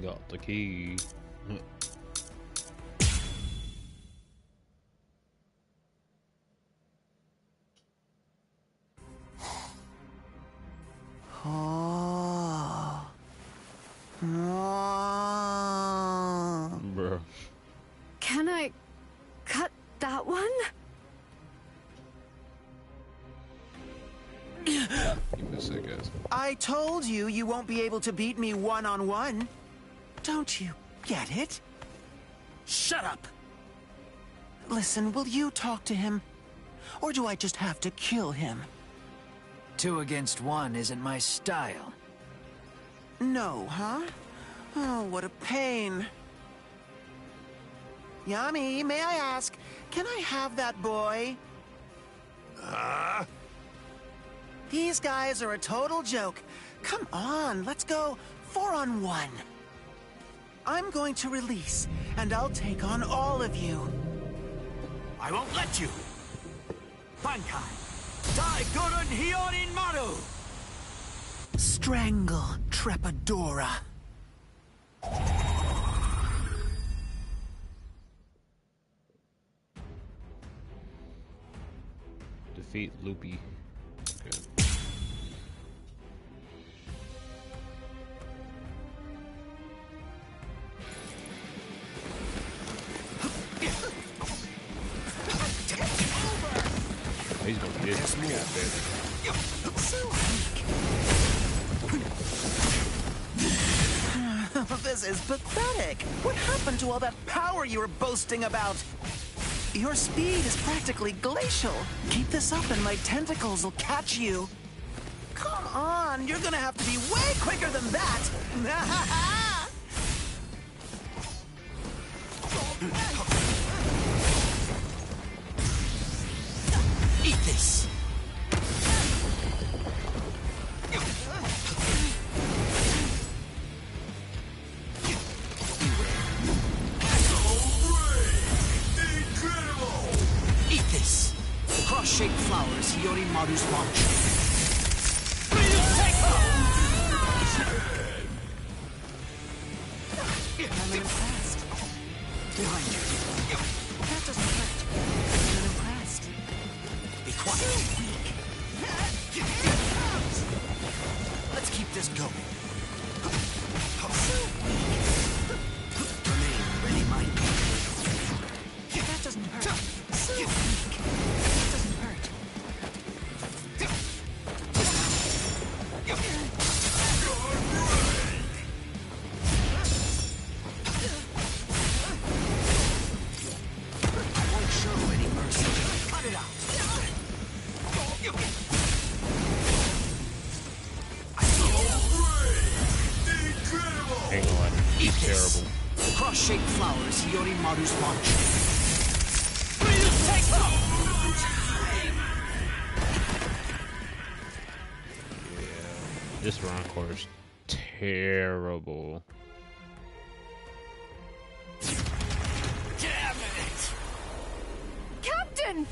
Got the key. Oh. Bro. Can I cut that one? Give me a sec, guys. I told you you won't be able to beat me one-on-one. Don't you get it? Shut up! Listen, will you talk to him? Or do I just have to kill him? 2 against 1 isn't my style. No, huh? Oh, what a pain. Yami, may I ask, can I have that boy? These guys are a total joke. Come on, let's go 4-on-1. I'm going to release, and I'll take on all of you. I won't let you! Bankai! Dai Gurun Hyorin Maru! Strangle Trepadora. Defeat Loopy. Okay. He's gonna get this guy, This is pathetic. What happened to all that power you were boasting about? Your speed is practically glacial. Keep this up and my tentacles will catch you. Come on, you're gonna have to be way quicker than that. Eat this! Eat this! Cross-shaped flowers, Yorimaru's launch. I'm impressed. Behind you. That doesn't hurt. I'm impressed. Be quiet. Let's keep this going. Remain ready-minded. That doesn't hurt. That doesn't hurt. I won't show any mercy. Cut it out. Ain't gonna lie, he's terrible. Cross-shaped flowers, Yorimaru's launch. This round course terrible. Damn it! Captain!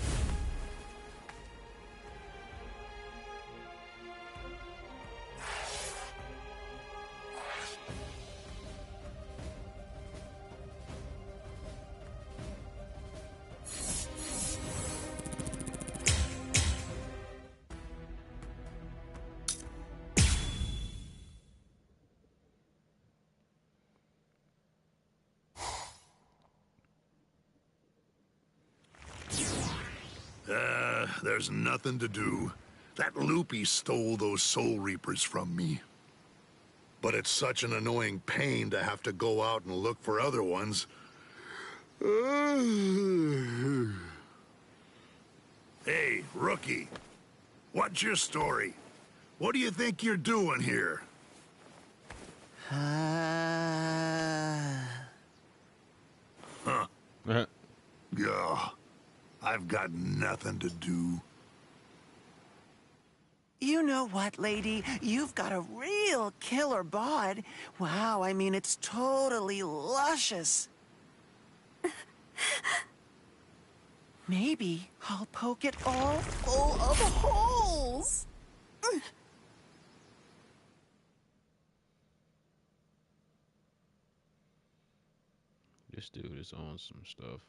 There's nothing to do. That Loopy stole those Soul Reapers from me. But it's such an annoying pain to have to go out and look for other ones. Hey, rookie. What's your story? What do you think you're doing here? Huh. Yeah. I've got nothing to do. You know what, lady? You've got a real killer bod. Wow, I mean, it's totally luscious. Maybe I'll poke it all full of holes. This dude is on some stuff.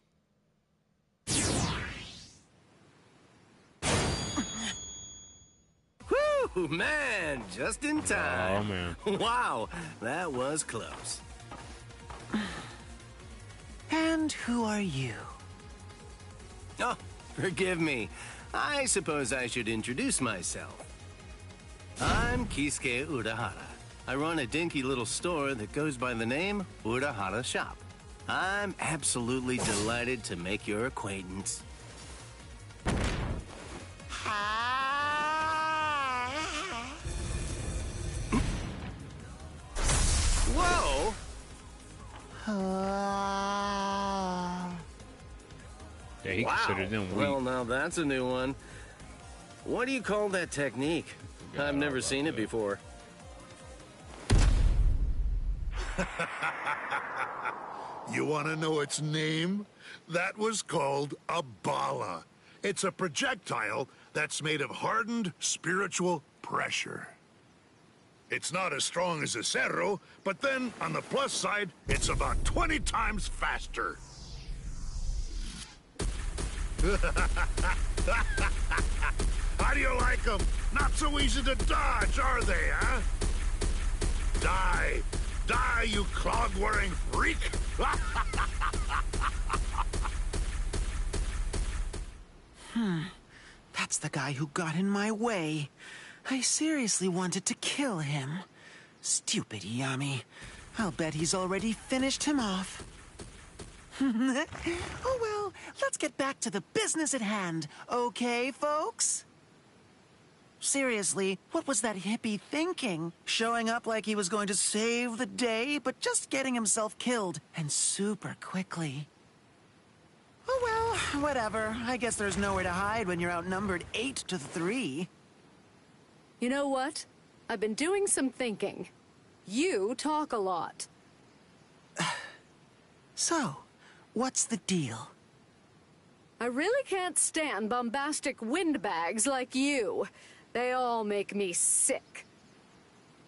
Whew, man, just in time. Oh, man. Wow, that was close. And who are you? Oh, forgive me. I suppose I should introduce myself. I'm Kisuke Urahara. I run a dinky little store that goes by the name Urahara Shop. I'm absolutely delighted to make your acquaintance. Whoa! Yeah, he Wow. considered them weak. Well, now that's a new one. What do you call that technique? I've never seen it before. You want to know its name? That was called a bala. It's a projectile that's made of hardened spiritual pressure. It's not as strong as a cerro, but then, on the plus side, it's about 20 times faster. How do you like them? Not so easy to dodge, are they, huh? Die! Die, you clog-wearing freak! That's the guy who got in my way. I seriously wanted to kill him. Stupid Yami. I'll bet he's already finished him off. Oh well, let's get back to the business at hand, okay, folks? Seriously, what was that hippie thinking? Showing up like he was going to save the day, but just getting himself killed, and super quickly. Oh well, whatever. I guess there's nowhere to hide when you're outnumbered 8-3. You know what? I've been doing some thinking. You talk a lot. So, what's the deal? I really can't stand bombastic windbags like you. They all make me sick.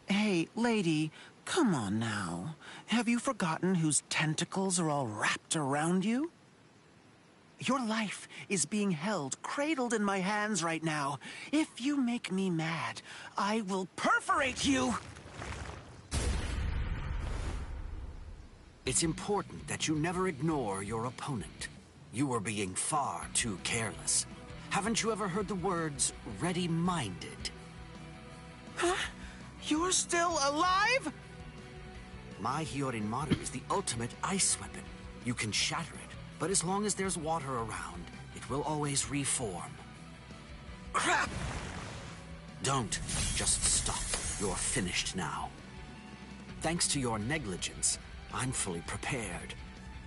Hey, lady, come on now. Have you forgotten whose tentacles are all wrapped around you? Your life is being held, cradled in my hands right now. If you make me mad, I will perforate you! It's important that you never ignore your opponent. You are being far too careless. Haven't you ever heard the words, ready-minded? Huh? You're still alive? My Hyorin-Maru is the ultimate ice weapon. You can shatter it, but as long as there's water around, it will always reform. Crap! Don't. Just stop. You're finished now. Thanks to your negligence, I'm fully prepared.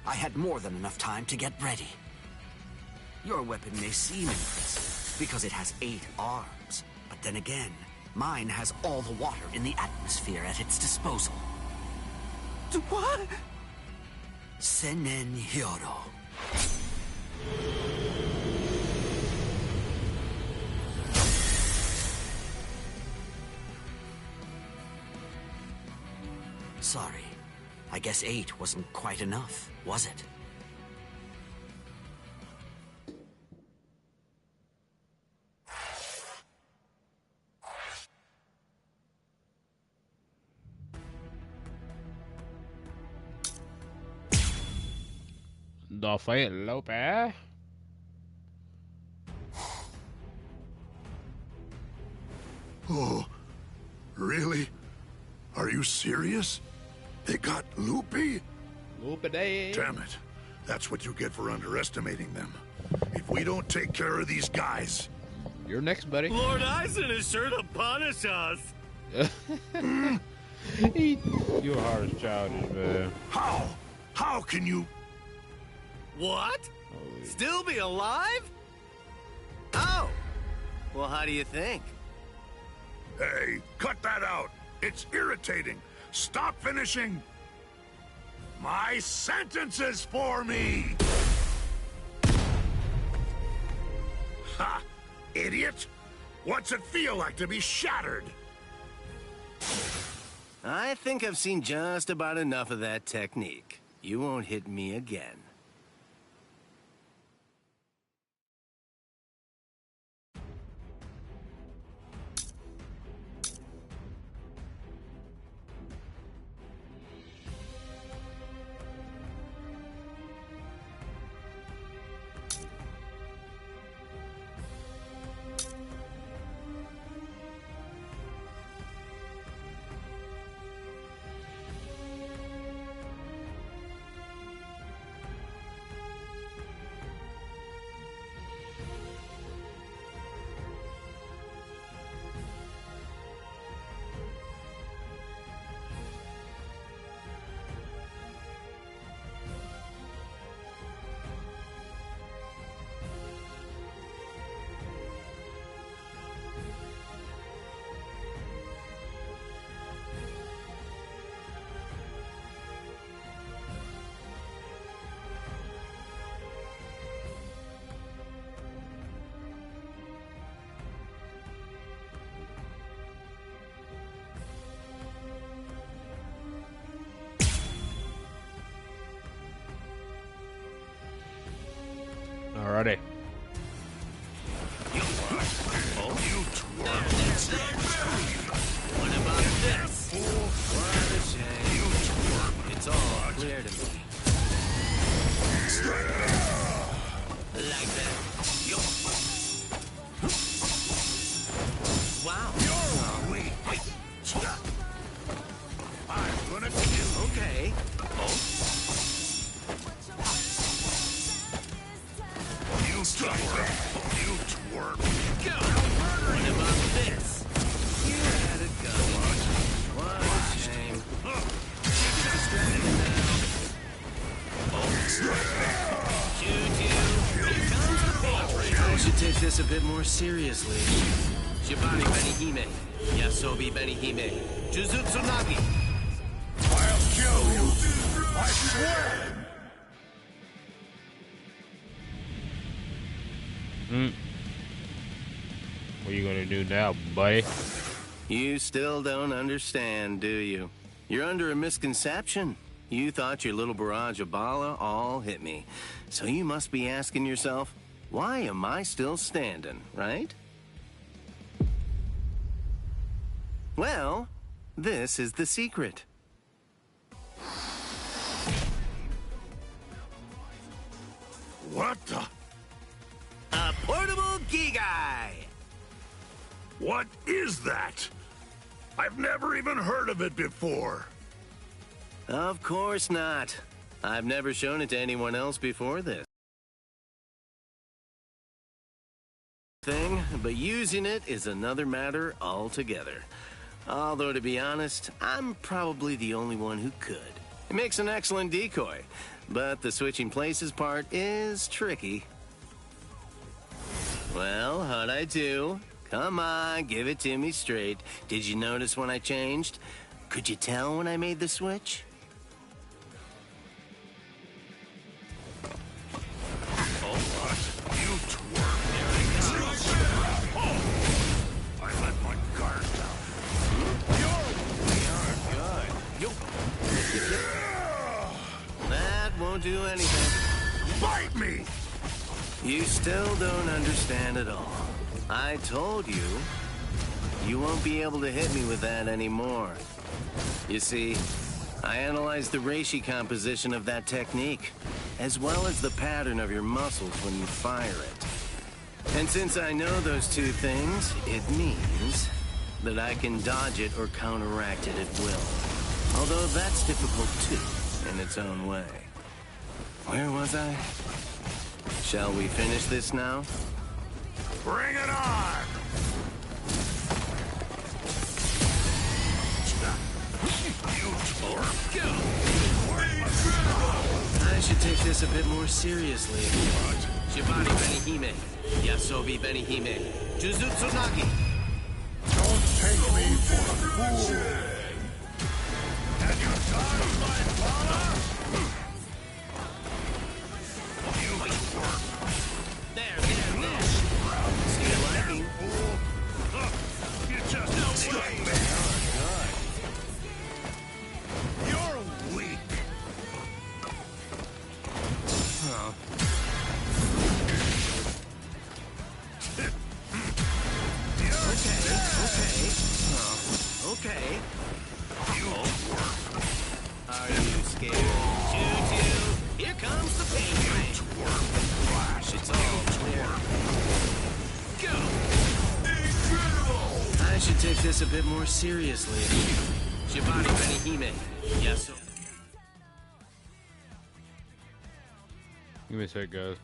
I had more than enough time to get ready. Your weapon may seem impressive, because it has 8 arms. But then again, mine has all the water in the atmosphere at its disposal. What? Senen Hyoro. Sorry. I guess 8 wasn't quite enough, was it? Rafael Lopez. Oh, really? Are you serious? They got Loopy? Loopy day. Damn it. That's what you get for underestimating them. If we don't take care of these guys... You're next, buddy. Lord Eisen is sure to punish us. You're hard as childish, man. How? How can you... What? Still be alive? Oh. Well, how do you think? Hey, cut that out. It's irritating. Stop finishing my sentences for me! Ha! Idiot! What's it feel like to be shattered? I think I've seen just about enough of that technique. You won't hit me again. Alrighty. What about this? What a shame. It's all clear to me. Like that. Yo. Wow. I'm gonna kill. Okay. Oh. You twerp. You twerp. Go. What about this? You had it going. What a shame. Get distracted now. Oh. Choo-choo. Here comes the paint. I should take this a bit more seriously. Shibari Benihime. Yasobi Benihime. Jujutsu Nagi. I'll kill you. I swear. What are you gonna do now, buddy? You still don't understand, do you? You're under a misconception. You thought your little barrage of bala all hit me. So you must be asking yourself, why am I still standing, right? Well, this is the secret. What the? A portable Gigai! What is that? I've never even heard of it before. Of course not. I've never shown it to anyone else before this thing, but using it is another matter altogether. Although, to be honest, I'm probably the only one who could. It makes an excellent decoy, but the switching places part is tricky. Well, how'd I do? Come on, give it to me straight. Did you notice when I changed? Could you tell when I made the switch? Oh, what? You twerp. Oh, I let my guard down. You're good. That won't do anything. Bite me! You still don't understand at all. I told you, you won't be able to hit me with that anymore. You see, I analyzed the reishi composition of that technique, as well as the pattern of your muscles when you fire it. And since I know those two things, it means that I can dodge it or counteract it at will. Although that's difficult too, in its own way. Where was I? Shall we finish this now? Bring it on! You twerp. Go! I should take this a bit more seriously. Shibari Benihime. Yasobi Benihime. Jujutsu Nagi. Don't take me for a fool! Have you done my father? You twerp. There. See you liking. You just no way. You're weak. Oh. Okay. You twerp. Are you scared? Choo-choo. Here comes the pain train. Twerp. Flash. It's all clear. Go. Incredible. I should take this a bit more seriously. Shibari Benihime. Yes. Give me a sec, guys.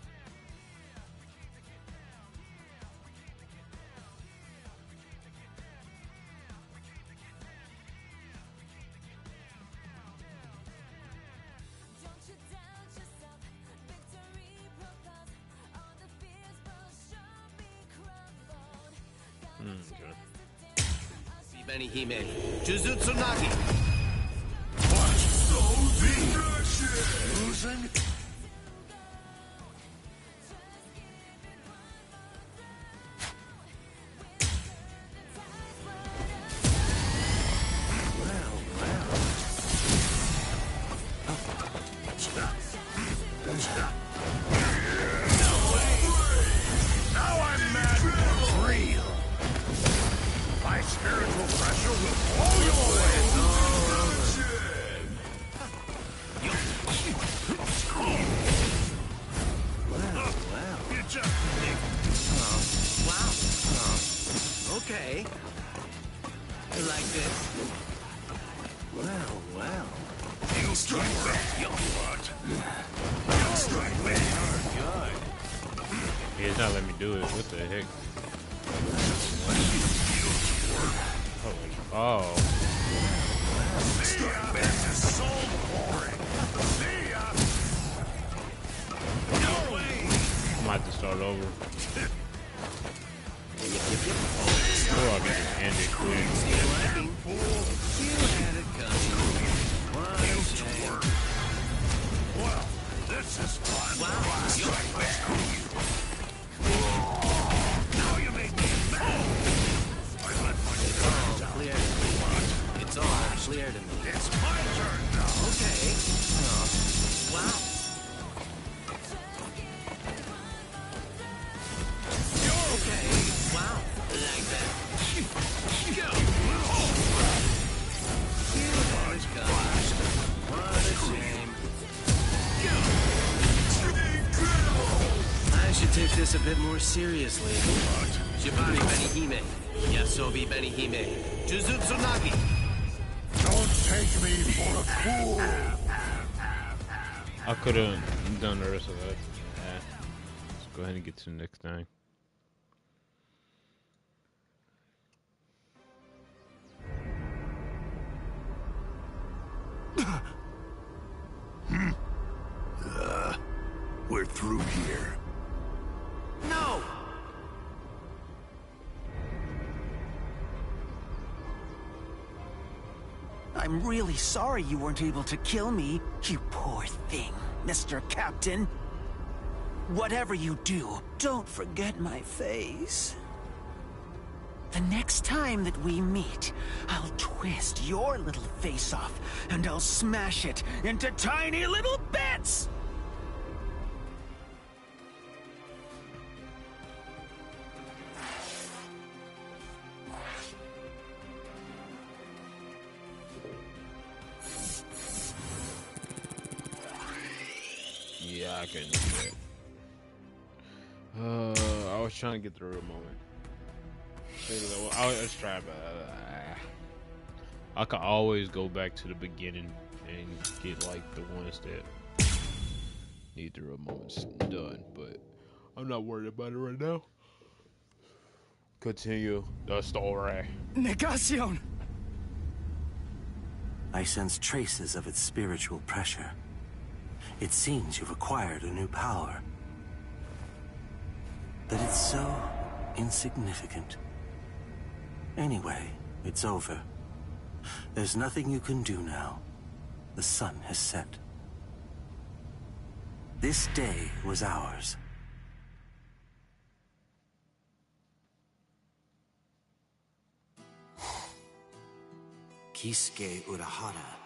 Okay. Benihime. Jujutsu Nagi. Watch those be losing. Now I'm mad for 3. spiritual pressure will blow you away. Wow. You just Wow. Okay. I like this. Wow. You strike back. What? You strike back. Good. He's not letting me do it. What the heck? Oh. Strike back is so boring. No way. I might have to start over. Oh, I got this ended quick. You had it coming. What a shame. Well, this is fun. Wow. Strike back. Now you make me mad. I let my guard down. Clear. It's all clear to me. It's my turn now. Okay. Wow. Okay. Wow. Like that. Go. You had it coming. What a shame. I should take this a bit more seriously. Shibari Benihime. Yasobi Benihime. Jujutsu Nagi. Don't take me for a fool. I could have done the rest of that. Let's go ahead and get to the next thing. We're through here. No! I'm really sorry you weren't able to kill me, you poor thing, Mr. Captain. Whatever you do, don't forget my face. The next time that we meet, I'll twist your little face off, and I'll smash it into tiny little bits! Yeah, I couldn't do that. I was trying to get the real moment. I was trying, but I could always go back to the beginning and get like the ones that need the real moments done, but I'm not worried about it right now. Continue the story. Negacion! I sense traces of its spiritual pressure. It seems you've acquired a new power. But it's so insignificant. Anyway, it's over. There's nothing you can do now. The sun has set. This day was ours. Kisuke Urahara.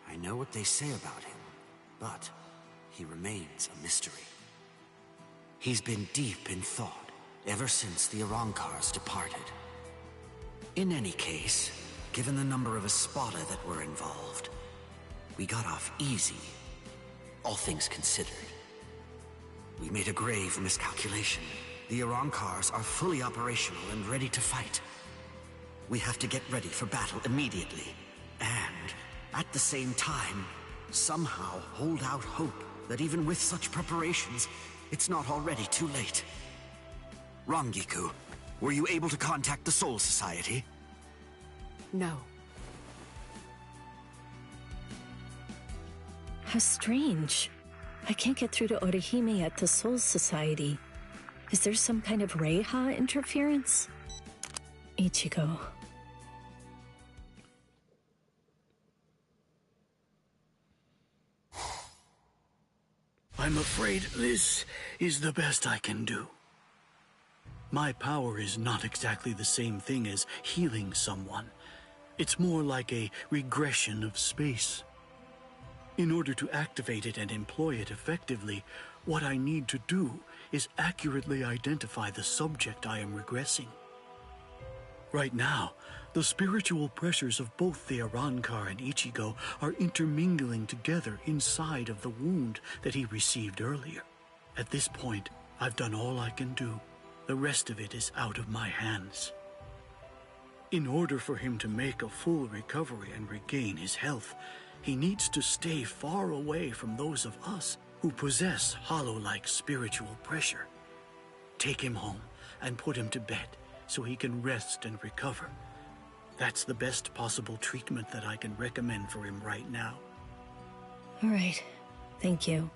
I know what they say about him, but he remains a mystery. He's been deep in thought ever since the Arankars departed. In any case, given the number of Espada that were involved, we got off easy, all things considered. We made a grave miscalculation. The Arankars are fully operational and ready to fight. We have to get ready for battle immediately, and at the same time, somehow hold out hope that even with such preparations, it's not already too late. Rangiku, were you able to contact the Soul Society? No. How strange. I can't get through to Orihime at the Soul Society. Is there some kind of Reiha interference? Ichigo. I'm afraid this is the best I can do. My power is not exactly the same thing as healing someone. It's more like a regression of space. In order to activate it and employ it effectively, what I need to do is accurately identify the subject I am regressing. Right now, The spiritual pressures of both the Arrancar and Ichigo are intermingling together inside of the wound that he received earlier. At this point, I've done all I can do. The rest of it is out of my hands. In order for him to make a full recovery and regain his health, he needs to stay far away from those of us who possess hollow-like spiritual pressure. Take him home and put him to bed so he can rest and recover. That's the best possible treatment that I can recommend for him right now. All right. Thank you.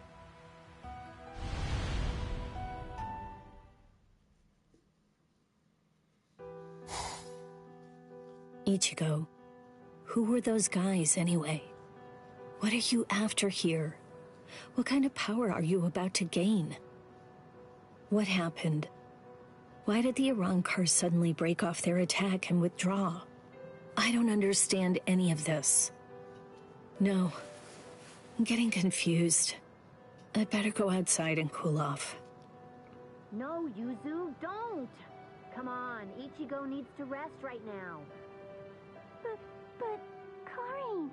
Ichigo, who were those guys anyway? What are you after here? What kind of power are you about to gain? What happened? Why did the Arrancar suddenly break off their attack and withdraw? I don't understand any of this. No, I'm getting confused. I'd better go outside and cool off. No, Yuzu, don't! Come on, Ichigo needs to rest right now. But, Karin...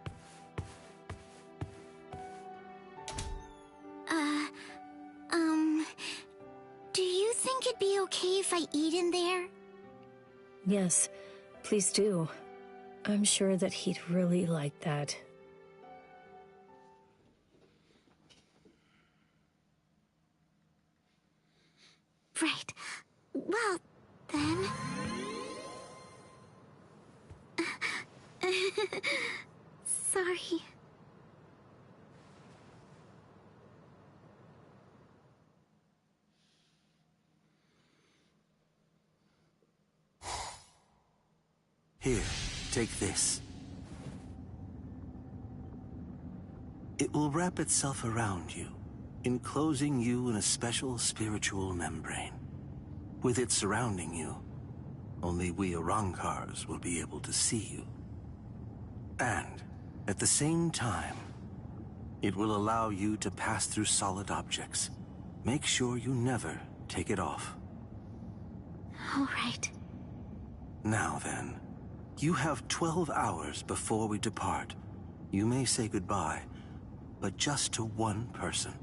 Do you think it'd be okay if I eat in there? Yes, please do. I'm sure that he'd really like that. Right. Well, then... Sorry. Here, take this. It will wrap itself around you, enclosing you in a special spiritual membrane. With it surrounding you, only we Arrancars will be able to see you. And, at the same time, it will allow you to pass through solid objects. Make sure you never take it off. All right. Now then, you have 12 hours before we depart. You may say goodbye, but just to one person.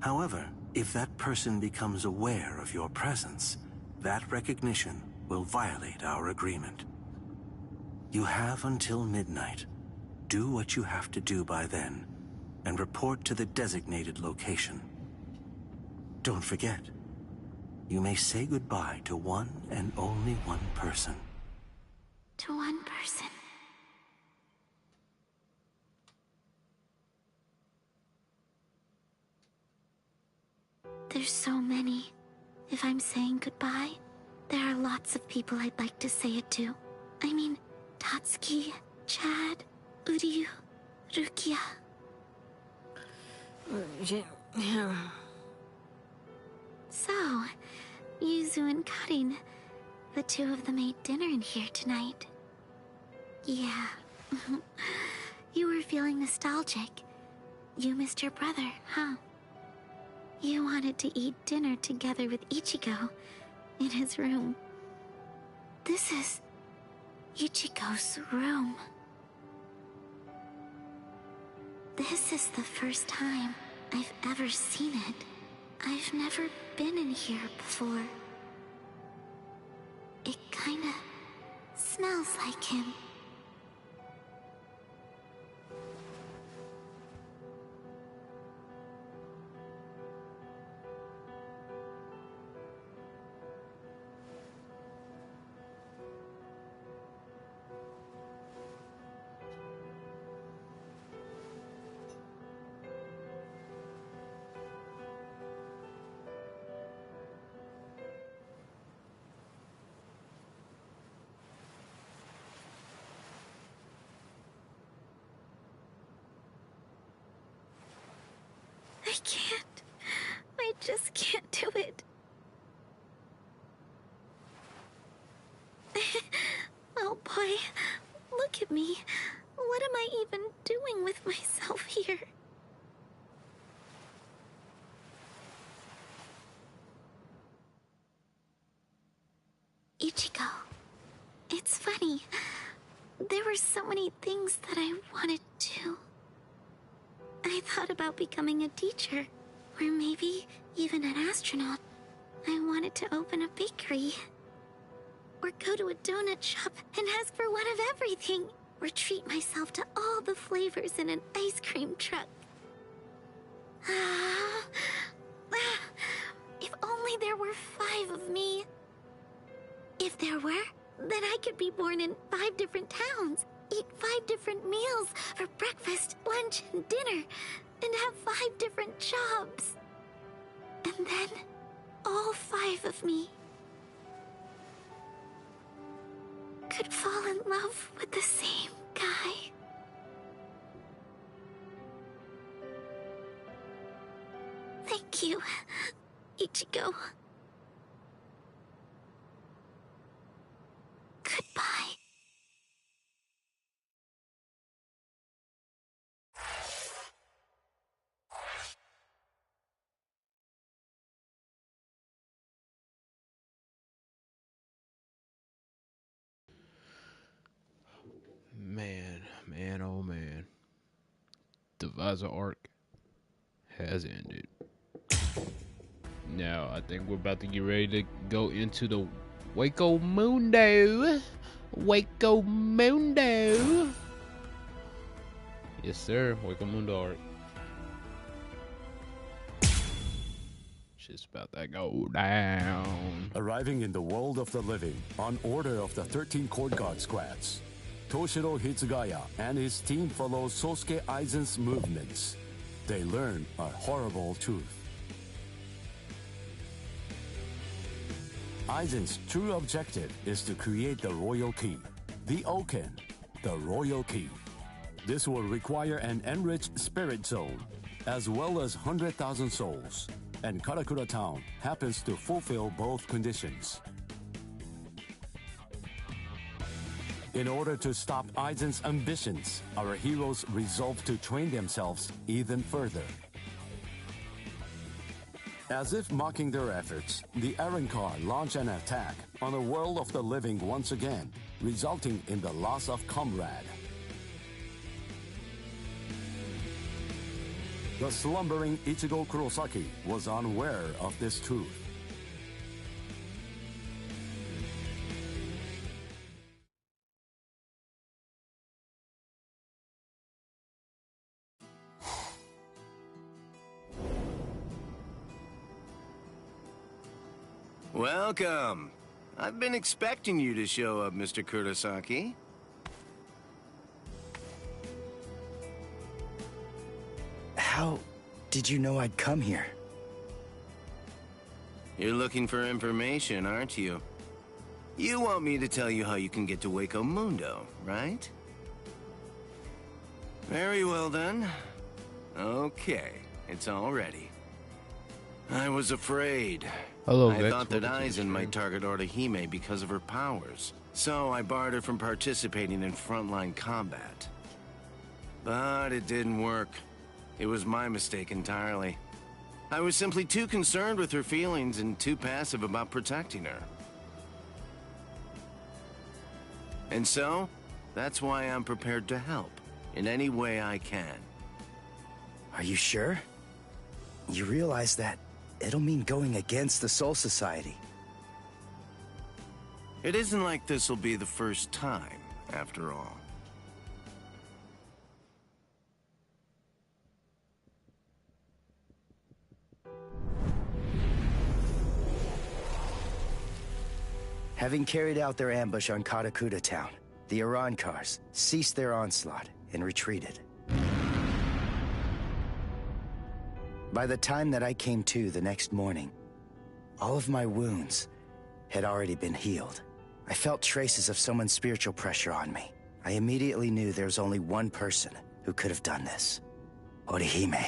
However, if that person becomes aware of your presence, that recognition will violate our agreement. You have until midnight. Do what you have to do by then, and report to the designated location. Don't forget, you may say goodbye to one and only one person. To one person. There's so many. If I'm saying goodbye, there are lots of people I'd like to say it to. I mean, Tatsuki, Chad, Uryu, Rukia. So, Yuzu and Karin, the two of them ate dinner in here tonight. Yeah. You were feeling nostalgic. You missed your brother, huh? You wanted to eat dinner together with Ichigo in his room. This is Ichigo's room. This is the first time I've ever seen it. I've never been in here before. It kinda smells like him. I can't. I just can't do it. Oh boy, look at me. What am I even doing with myself here? Ichigo, It's funny. There were so many things that I wanted to. I thought about becoming a teacher, or maybe even an astronaut. I wanted to open a bakery, or go to a donut shop and ask for one of everything, or treat myself to all the flavors in an ice cream truck. If only there were 5 of me. If there were, then I could be born in 5 different towns, eat 5 different meals for breakfast, lunch, and dinner, and have 5 different jobs. And then, all 5 of me could fall in love with the same guy. Thank you, Ichigo. Goodbye. Man, oh man. The Visor arc has ended. Now, I think we're about to get ready to go into the Waco Mundo. Waco Mundo. Yes, sir. Waco Mundo arc. Just about to go down. Arriving in the world of the living on order of the 13 Court Guard squads, Toshiro Hitsugaya and his team follow Sosuke Aizen's movements. They learn a horrible truth. Aizen's true objective is to create the Royal Key, the Oken, the Royal Key. This will require an enriched spirit zone, as well as 100,000 souls, and Karakura Town happens to fulfill both conditions. In order to stop Aizen's ambitions, our heroes resolve to train themselves even further. As if mocking their efforts, the Arrancar launch an attack on the world of the living once again, resulting in the loss of comrade. The slumbering Ichigo Kurosaki was unaware of this truth. Welcome. I've been expecting you to show up, Mr. Kurosaki. How did you know I'd come here? You're looking for information, aren't you? You want me to tell you how you can get to Waco Mundo, right? Very well then. Okay, it's all ready. I was afraid. Hello, I Vex. thought that Welcome to the Aizen might target Orihime because of her powers, so I barred her from participating in frontline combat. But it didn't work. It was my mistake entirely. I was simply too concerned with her feelings and too passive about protecting her. And so, that's why I'm prepared to help, in any way I can. Are you sure? You realize that it'll mean going against the Soul Society. It isn't like this will be the first time, after all. Having carried out their ambush on Karakura Town, the Arancars ceased their onslaught and retreated. By the time that I came to the next morning, all of my wounds had already been healed. I felt traces of someone's spiritual pressure on me. I immediately knew there was only one person who could have done this. Orihime.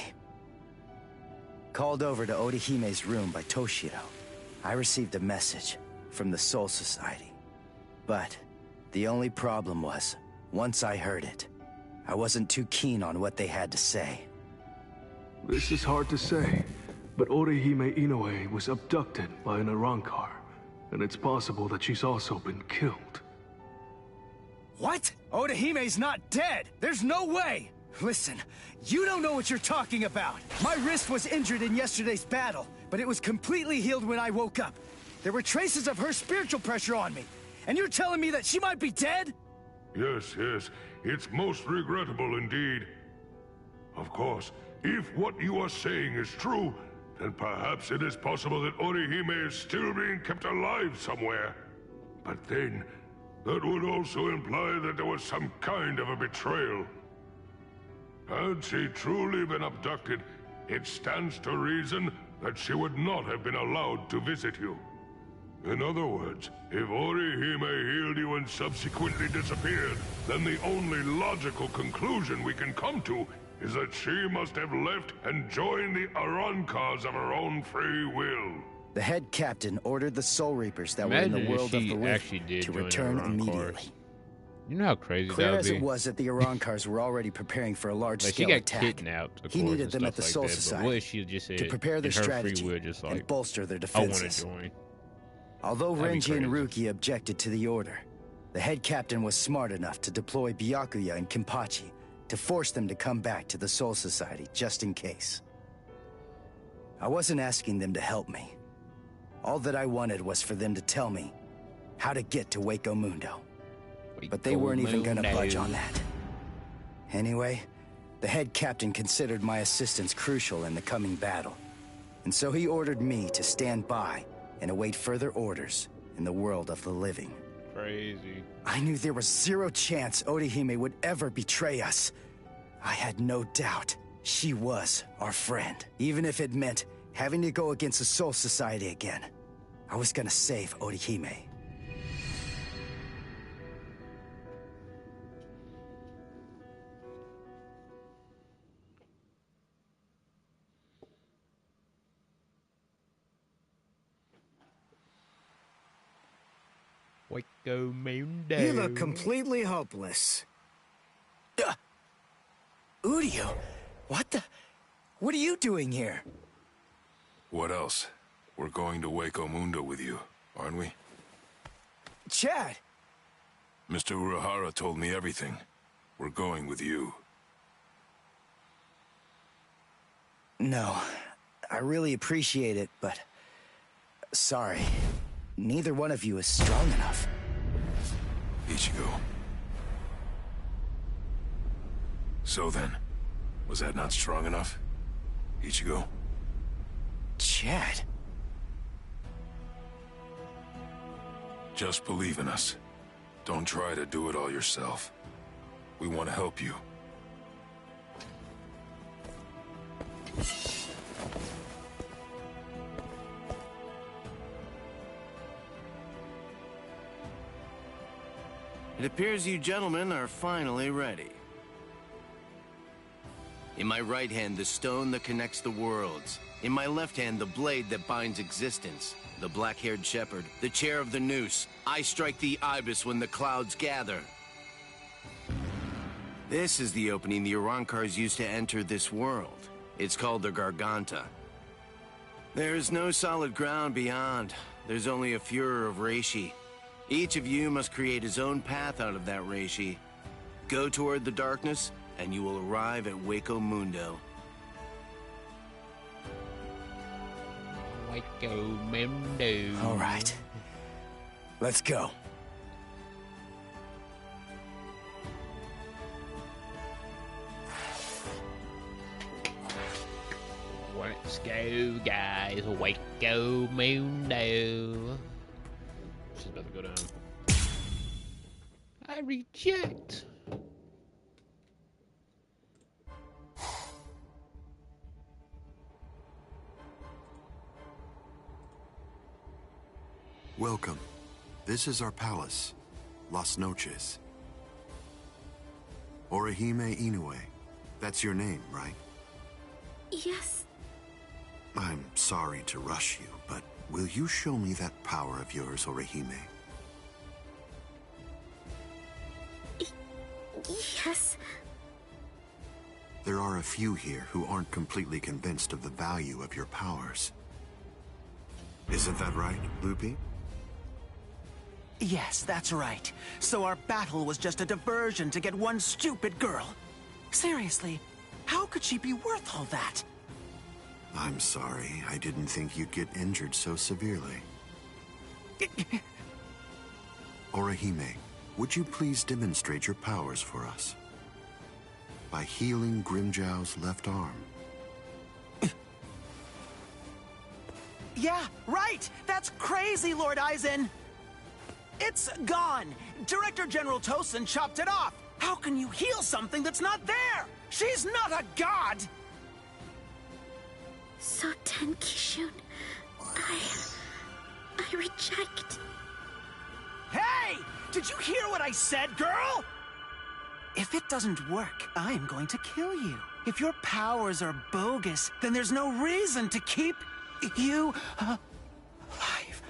Called over to Orihime's room by Toshiro, I received a message from the Soul Society. But the only problem was, once I heard it, I wasn't too keen on what they had to say. This is hard to say, but Orihime Inoue was abducted by an Arankar, and it's possible that she's also been killed. What? Odahime's not dead! There's no way! Listen, you don't know what you're talking about! My wrist was injured in yesterday's battle, but it was completely healed when I woke up. There were traces of her spiritual pressure on me. And you're telling me that she might be dead? Yes, yes. It's most regrettable indeed. Of course, if what you are saying is true, then perhaps it is possible that Orihime is still being kept alive somewhere. But then, that would also imply that there was some kind of a betrayal. Had she truly been abducted, it stands to reason that she would not have been allowed to visit you. In other words, if Orihime healed you and subsequently disappeared, then the only logical conclusion we can come to is that she must have left and joined the Arancars of her own free will. The head captain ordered the Soul Reapers that were in the world of the living to return immediately. You know how crazy Clear that would as be? it was that the Arancars were already preparing for a large-scale attack. She got kidnapped, He needed them at the Soul Society to prepare their strategy and bolster their defenses. Although Renji and Ruki objected to the order, the head captain was smart enough to deploy Byakuya and Kenpachi to force them to come back to the Soul Society just in case. I wasn't asking them to help me. All that I wanted was for them to tell me how to get to Waco Mundo. But they weren't even gonna budge on that. Anyway, the head captain considered my assistance crucial in the coming battle. And so he ordered me to stand by and await further orders in the world of the living. Crazy. I knew there was zero chance Orihime would ever betray us. I had no doubt she was our friend. Even if it meant having to go against the Soul Society again, I was gonna save Orihime. Waco Mundo. You look completely hopeless. Udio, what are you doing here? What else? We're going to Waco Mundo with you, aren't we? Chad! Mr. Urahara told me everything. We're going with you. No, I really appreciate it, but... sorry. Neither one of you is strong enough. Ichigo. So then, was that not strong enough? Ichigo? Chad. Just believe in us. Don't try to do it all yourself. We want to help you. It appears you gentlemen are finally ready. In my right hand, the stone that connects the worlds. In my left hand, the blade that binds existence. The black-haired shepherd, the chair of the noose. I strike the ibis when the clouds gather. This is the opening the Arancars used to enter this world. It's called the Garganta. There's no solid ground beyond. There's only a furor of reishi. Each of you must create his own path out of that reishi. Go toward the darkness, and you will arrive at Waco Mundo. Waco Mundo. All right. Let's go. Let's go, guys. Waco Mundo. She's about to go down. I reject. Welcome. This is our palace, Las Noches. Orihime Inoue. That's your name, right? Yes. I'm sorry to rush you, but will you show me that power of yours, Orihime? Yes. There are a few here who aren't completely convinced of the value of your powers. Isn't that right, Lupi? Yes, that's right. So our battle was just a diversion to get one stupid girl. Seriously, how could she be worth all that? I'm sorry. I didn't think you'd get injured so severely. Orihime, would you please demonstrate your powers for us? By healing Grimjow's left arm. Yeah, right! That's crazy, Lord Aizen! It's gone! Director General Tosin chopped it off! How can you heal something that's not there? She's not a god! So Tenkishun, I reject. Hey! Did you hear what I said, girl? If it doesn't work, I'm going to kill you. If your powers are bogus, then there's no reason to keep you alive.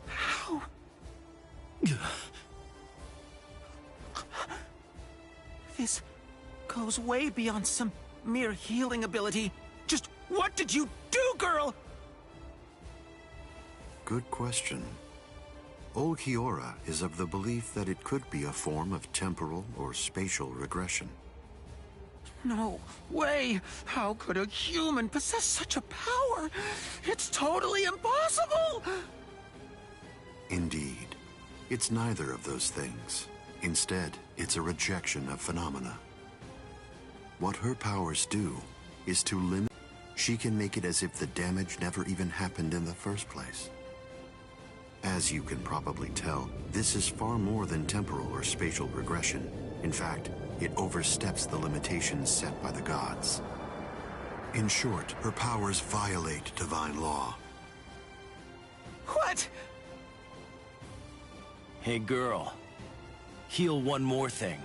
How? This goes way beyond some mere healing ability. Just what did you do, girl? Good question. Old Kiora is of the belief that it could be a form of temporal or spatial regression. No way! How could a human possess such a power? It's totally impossible! Indeed. It's neither of those things. Instead, it's a rejection of phenomena. What her powers do is to limit. She can make it as if the damage never even happened in the first place. As you can probably tell, this is far more than temporal or spatial regression. In fact, it oversteps the limitations set by the gods. In short, her powers violate divine law. What? Hey, girl. Heal one more thing.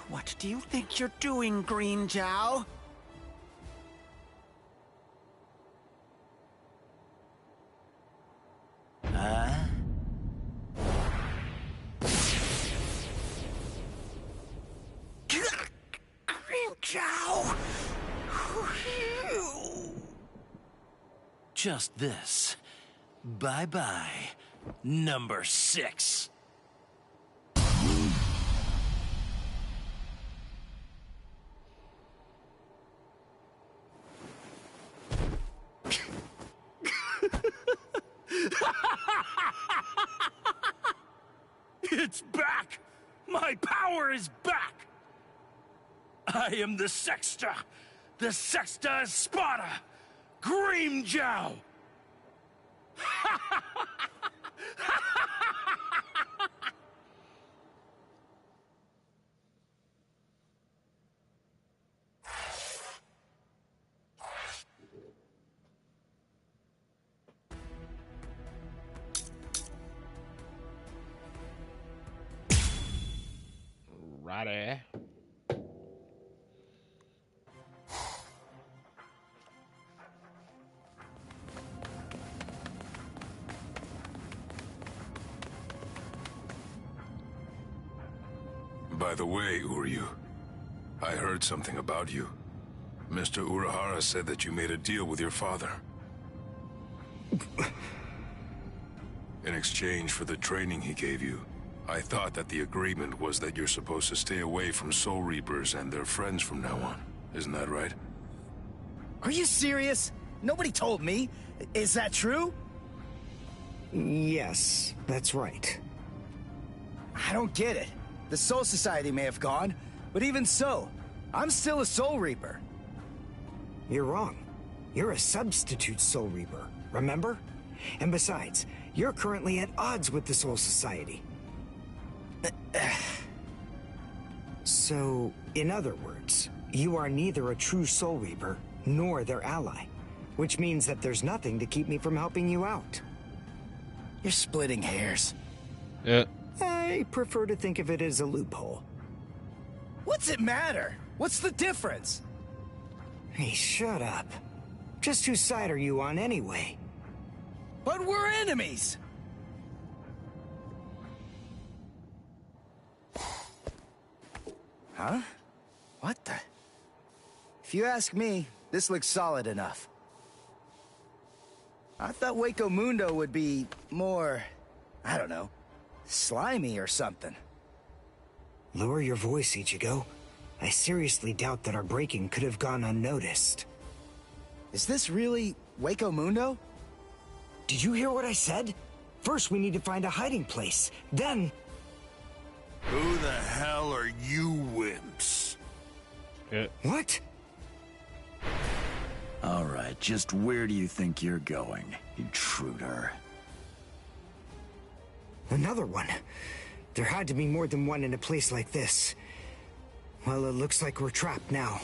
What do you think you're doing, Green Jow? Green Jow! Just this. Bye-bye, number 6. It's back! My power is back! I am the Sexta Espada, Grimjow! Righty. By the way, Uryu, I heard something about you. Mr. Urahara said that you made a deal with your father. In exchange for the training he gave you, I thought that the agreement was that you're supposed to stay away from Soul Reapers and their friends from now on. Isn't that right? Are you serious? Nobody told me. Is that true? Yes, that's right. I don't get it. The Soul Society may have gone, but even so, I'm still a Soul Reaper. You're wrong. You're a substitute Soul Reaper, remember? And besides, you're currently at odds with the Soul Society. So, in other words, you are neither a true Soul Reaper nor their ally, which means that there's nothing to keep me from helping you out. You're splitting hairs. I prefer to think of it as a loophole. What's it matter? What's the difference? Hey, shut up. Just whose side are you on anyway? But we're enemies! Huh? What the? If you ask me, this looks solid enough. I thought Waco Mundo would be more, I don't know, slimy or something. Lower your voice, Ichigo. I seriously doubt that our breaking could have gone unnoticed. Is this really Waco Mundo? Did you hear what I said? First, we need to find a hiding place. Then... Who the hell are you wimps? What? All right, just where do you think you're going, intruder? Another one. There had to be more than one in a place like this. Well, it looks like we're trapped now.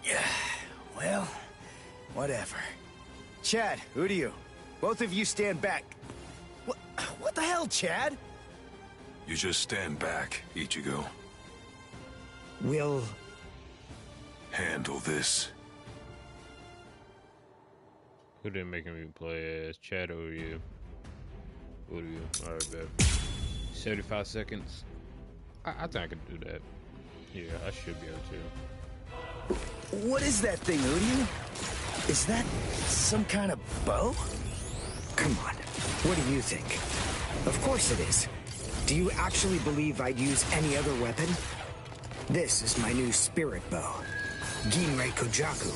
Yeah, well, whatever. Chad, who do you? Both of you stand back. What the hell, Chad? You just stand back, Ichigo. We'll... handle this. Who didn't make me play as Chad or you? Who do you? Alright, bet. 75 seconds. I think I could do that. Yeah, I should be able to. What is that thing, Uryu? Is that some kind of bow? Come on, what do you think? Of course it is. Do you actually believe I'd use any other weapon? This is my new spirit bow, Ginrei Kojaku.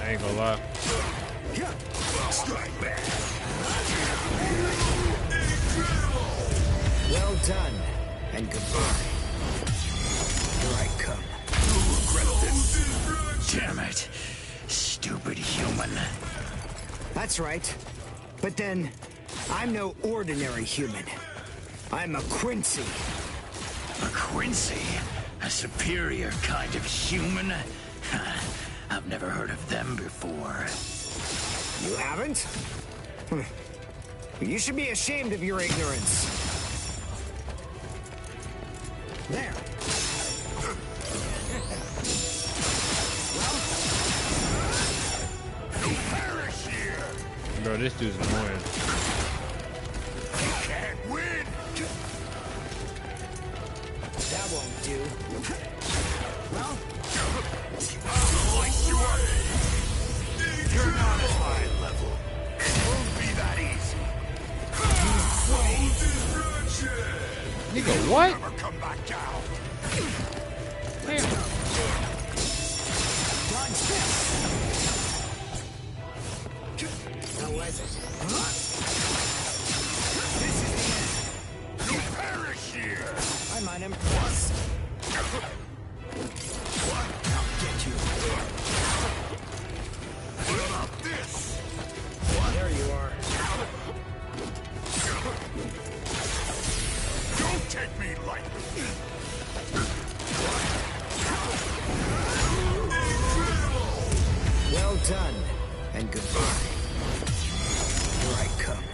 I ain't gonna lie. Well done, and goodbye. Here I come. Damn it. Stupid human. That's right. But then, I'm no ordinary human. I'm a Quincy. A Quincy? A superior kind of human? I've never heard of them before. You haven't? You should be ashamed of your ignorance. There. Bro, this dude's annoying. You can't win! That won't do. Well, you're not at my level. It won't be that easy. Nigga, what? Never come back down. Damn. dodge this. How was it? This is the end. You perish here. I'm unimpressed. What? I'll get you. What about this? There you are. Don't take me lightly. Well done, and goodbye. Here I come.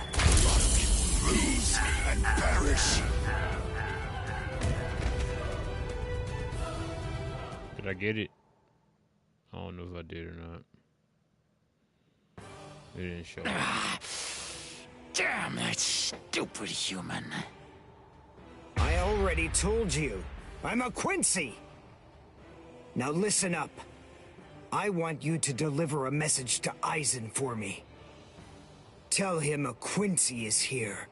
Lose and perish. Did I get it? I don't know if I did or not. It didn't show. Damn that stupid human. I already told you. I'm a Quincy. Now listen up. I want you to deliver a message to Aizen for me. Tell him a Quincy is here.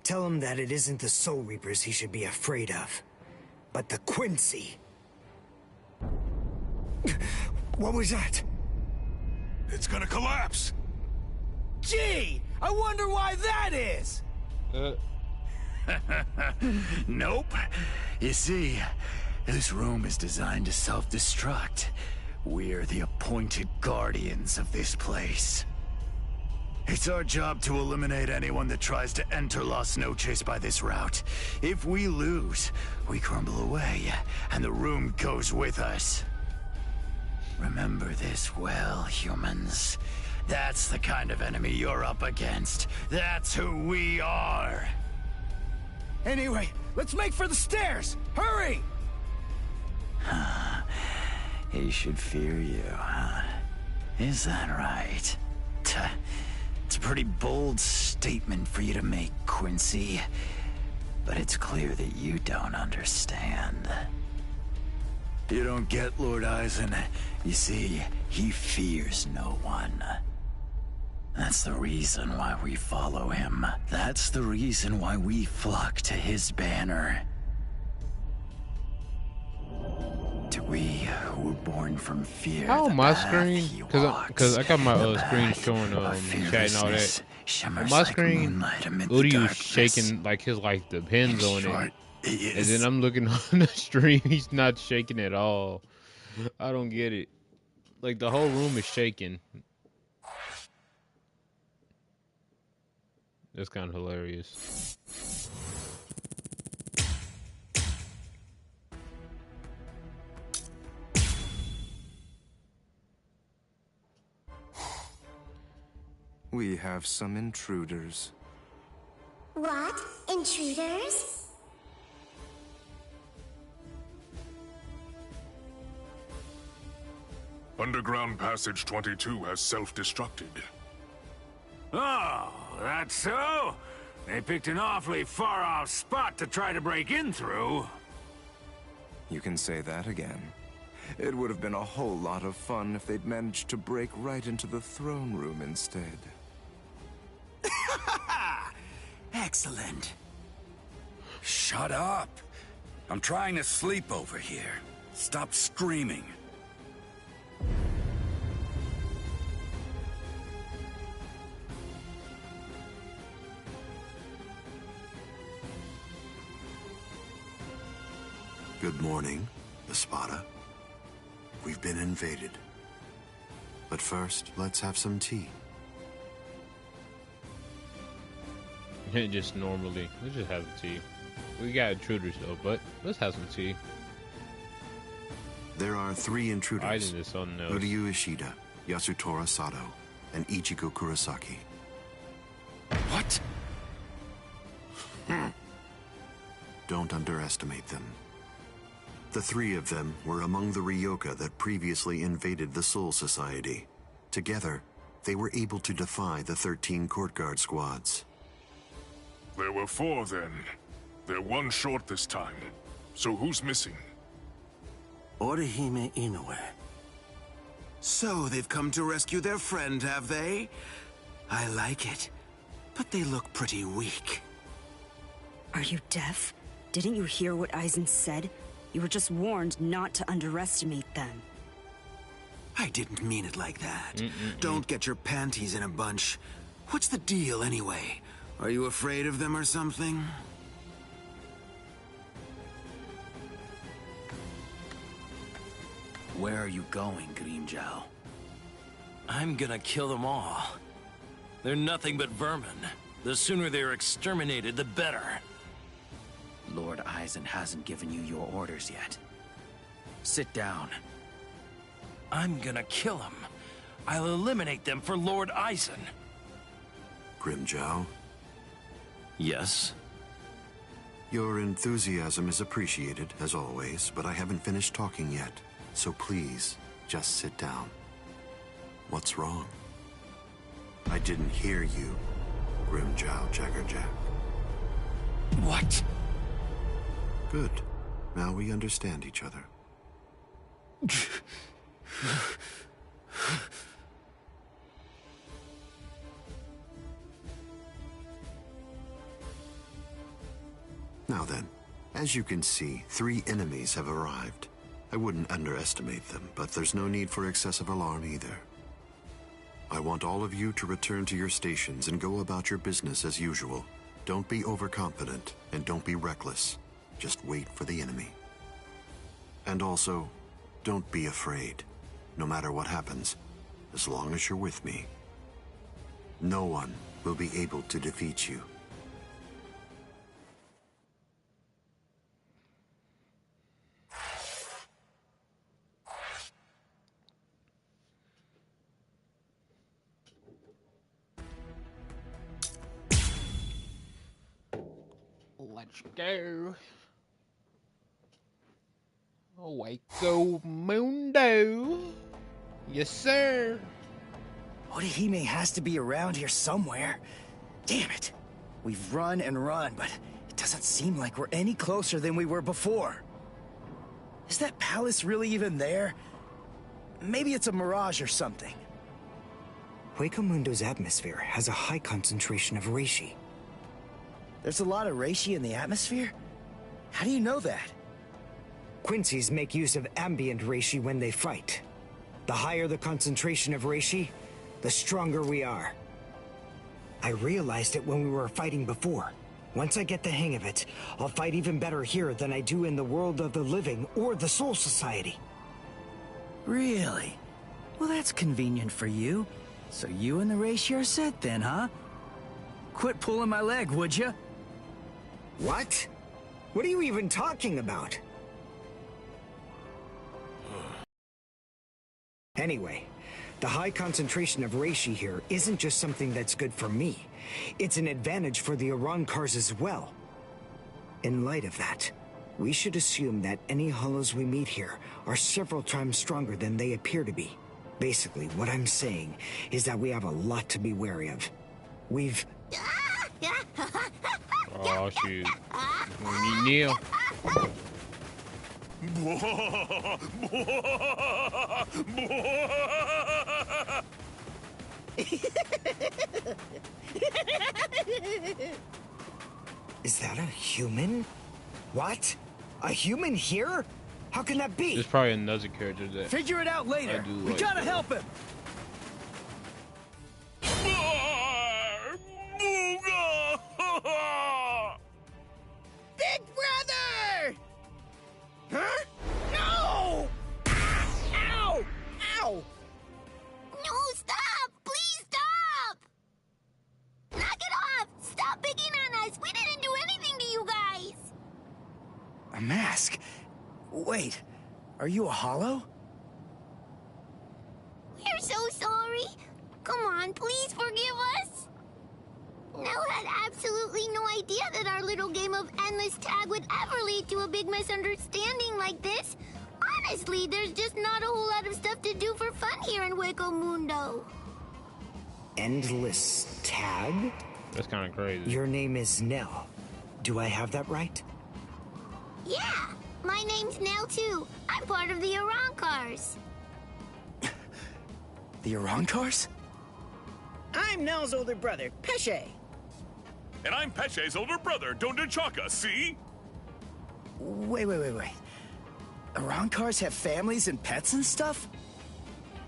Tell him that it isn't the Soul Reapers he should be afraid of, but the Quincy. What was that? It's gonna collapse. Gee, I wonder why that is! Nope. You see, this room is designed to self-destruct. We're the appointed guardians of this place. It's our job to eliminate anyone that tries to enter Las Noches by this route. If we lose, we crumble away, and the room goes with us. Remember this well, humans. That's the kind of enemy you're up against. That's who we are. Anyway, let's make for the stairs! Hurry! He should fear you, huh? Is that right? It's a pretty bold statement for you to make, Quincy. But it's clear that you don't understand. You don't get Lord Eisen. You see, he fears no one. That's the reason why we follow him. That's the reason why we flock to his banner. To we who were born from fear. How on my screen? Because I got my screen showing chat and all that. On my screen, Udio's shaking like the pins on it. And then I'm looking on the stream, he's not shaking at all. I don't get it. Like the whole room is shaking. That's kind of hilarious. We have some intruders. What? Intruders? Underground Passage 22 has self-destructed. Oh, that's so? They picked an awfully far-off spot to try to break in through. You can say that again. It would have been a whole lot of fun if they'd managed to break right into the throne room instead. Excellent. Shut up. I'm trying to sleep over here. Stop screaming. Good morning, Espada. We've been invaded. But first, let's have some tea. Just normally. Let's just have some tea. We got intruders though, but let's have some tea. There are 3 intruders. I did this on those. Uryu Ishida, Yasutora Sato, and Ichigo Kurosaki. What? Don't underestimate them. The 3 of them were among the Ryoka that previously invaded the Soul Society. Together, they were able to defy the 13 court guard squads. There were 4 then. They're 1 short this time. So who's missing? Orihime Inoue. So they've come to rescue their friend, have they? I like it. But they look pretty weak. Are you deaf? Didn't you hear what Eisen said? You were just warned not to underestimate them. I didn't mean it like that. Don't get your panties in a bunch. What's the deal anyway? Are you afraid of them or something? Where are you going, Grimmjow? I'm gonna kill them all. They're nothing but vermin. The sooner they're exterminated, the better. Lord Eisen hasn't given you your orders yet. Sit down. I'm gonna kill them. I'll eliminate them for Lord Eisen. Grimmjow? Yes? Your enthusiasm is appreciated, as always, but I haven't finished talking yet. So please, just sit down. What's wrong? I didn't hear you, Grimmjow Jaggerjack. What? Good. Now we understand each other. Now then, as you can see, 3 enemies have arrived. I wouldn't underestimate them, but there's no need for excessive alarm either. I want all of you to return to your stations and go about your business as usual. Don't be overconfident, and don't be reckless. Just wait for the enemy. And also, don't be afraid. No matter what happens, as long as you're with me, no one will be able to defeat you. Let's go. Waco Mundo. Yes, sir. Orihime has to be around here somewhere. Damn it. We've run and run, but it doesn't seem like we're any closer than we were before. Is that palace really even there? Maybe it's a mirage or something. Hueco Mundo's atmosphere has a high concentration of reishi. There's a lot of reishi in the atmosphere? How do you know that? Quincy's make use of ambient reishi when they fight. The higher the concentration of reishi, the stronger we are. I realized it when we were fighting before. Once I get the hang of it, I'll fight even better here than I do in the world of the living or the Soul Society. Really? Well, that's convenient for you. So you and the reishi are set then, huh? Quit pulling my leg, would you? What? What are you even talking about? Anyway, the high concentration of reishi here isn't just something that's good for me. It's an advantage for the Arankars as well. In light of that, we should assume that any hollows we meet here are several times stronger than they appear to be. Basically, what I'm saying is that we have a lot to be wary of. We've... Oh, shoot. We need Neil. Is that a human? What? A human here? How can that be? There's probably another character that... Figure it out later. We gotta help him. Big brother! Huh? No! Ow! Ow! No, stop! Please stop! Knock it off! Stop picking on us! We didn't do anything to you guys! A mask? Wait, are you a hollow? We're so sorry. Come on, please forgive us. Nell had absolutely no idea that our little game of endless tag would ever lead to a big misunderstanding like this. Honestly, there's just not a whole lot of stuff to do for fun here in Hueco Mundo. Endless tag? That's kind of crazy. Your name is Nell. Do I have that right? Yeah, my name's Nell too. I'm part of the Arankars. The Arankars? I'm Nell's older brother, Pesce. And I'm Pesce's older brother, Dondechaka, see? Wait. Arankars have families and pets and stuff?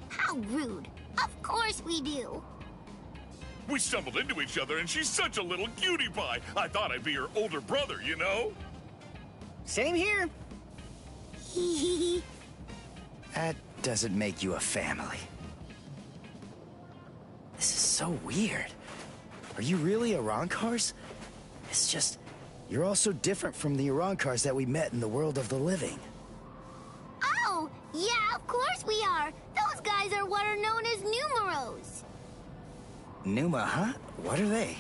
How rude. Of course we do. We stumbled into each other and she's such a little cutie pie. I thought I'd be her older brother, you know? Same here. That doesn't make you a family. This is so weird. Are you really Arankars? It's just, you're all so different from the Arankars that we met in the world of the living. Oh, yeah, of course we are. Those guys are what are known as numeros. Numa, huh? What are they?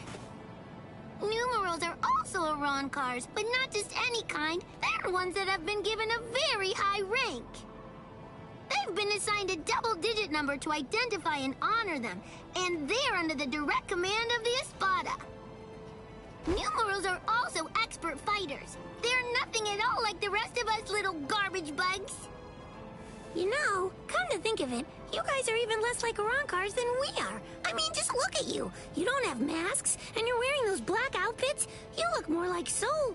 Numerals are also Arankars, but not just any kind. They're ones that have been given a very high rank. They've been assigned a double-digit number to identify and honor them, and they're under the direct command of the Espada. Numerals are also expert fighters. They're nothing at all like the rest of us little garbage bugs. You know, come to think of it, you guys are even less like Arankars than we are. I mean, just look at you. You don't have masks, and you're wearing those black outfits. You look more like Soul.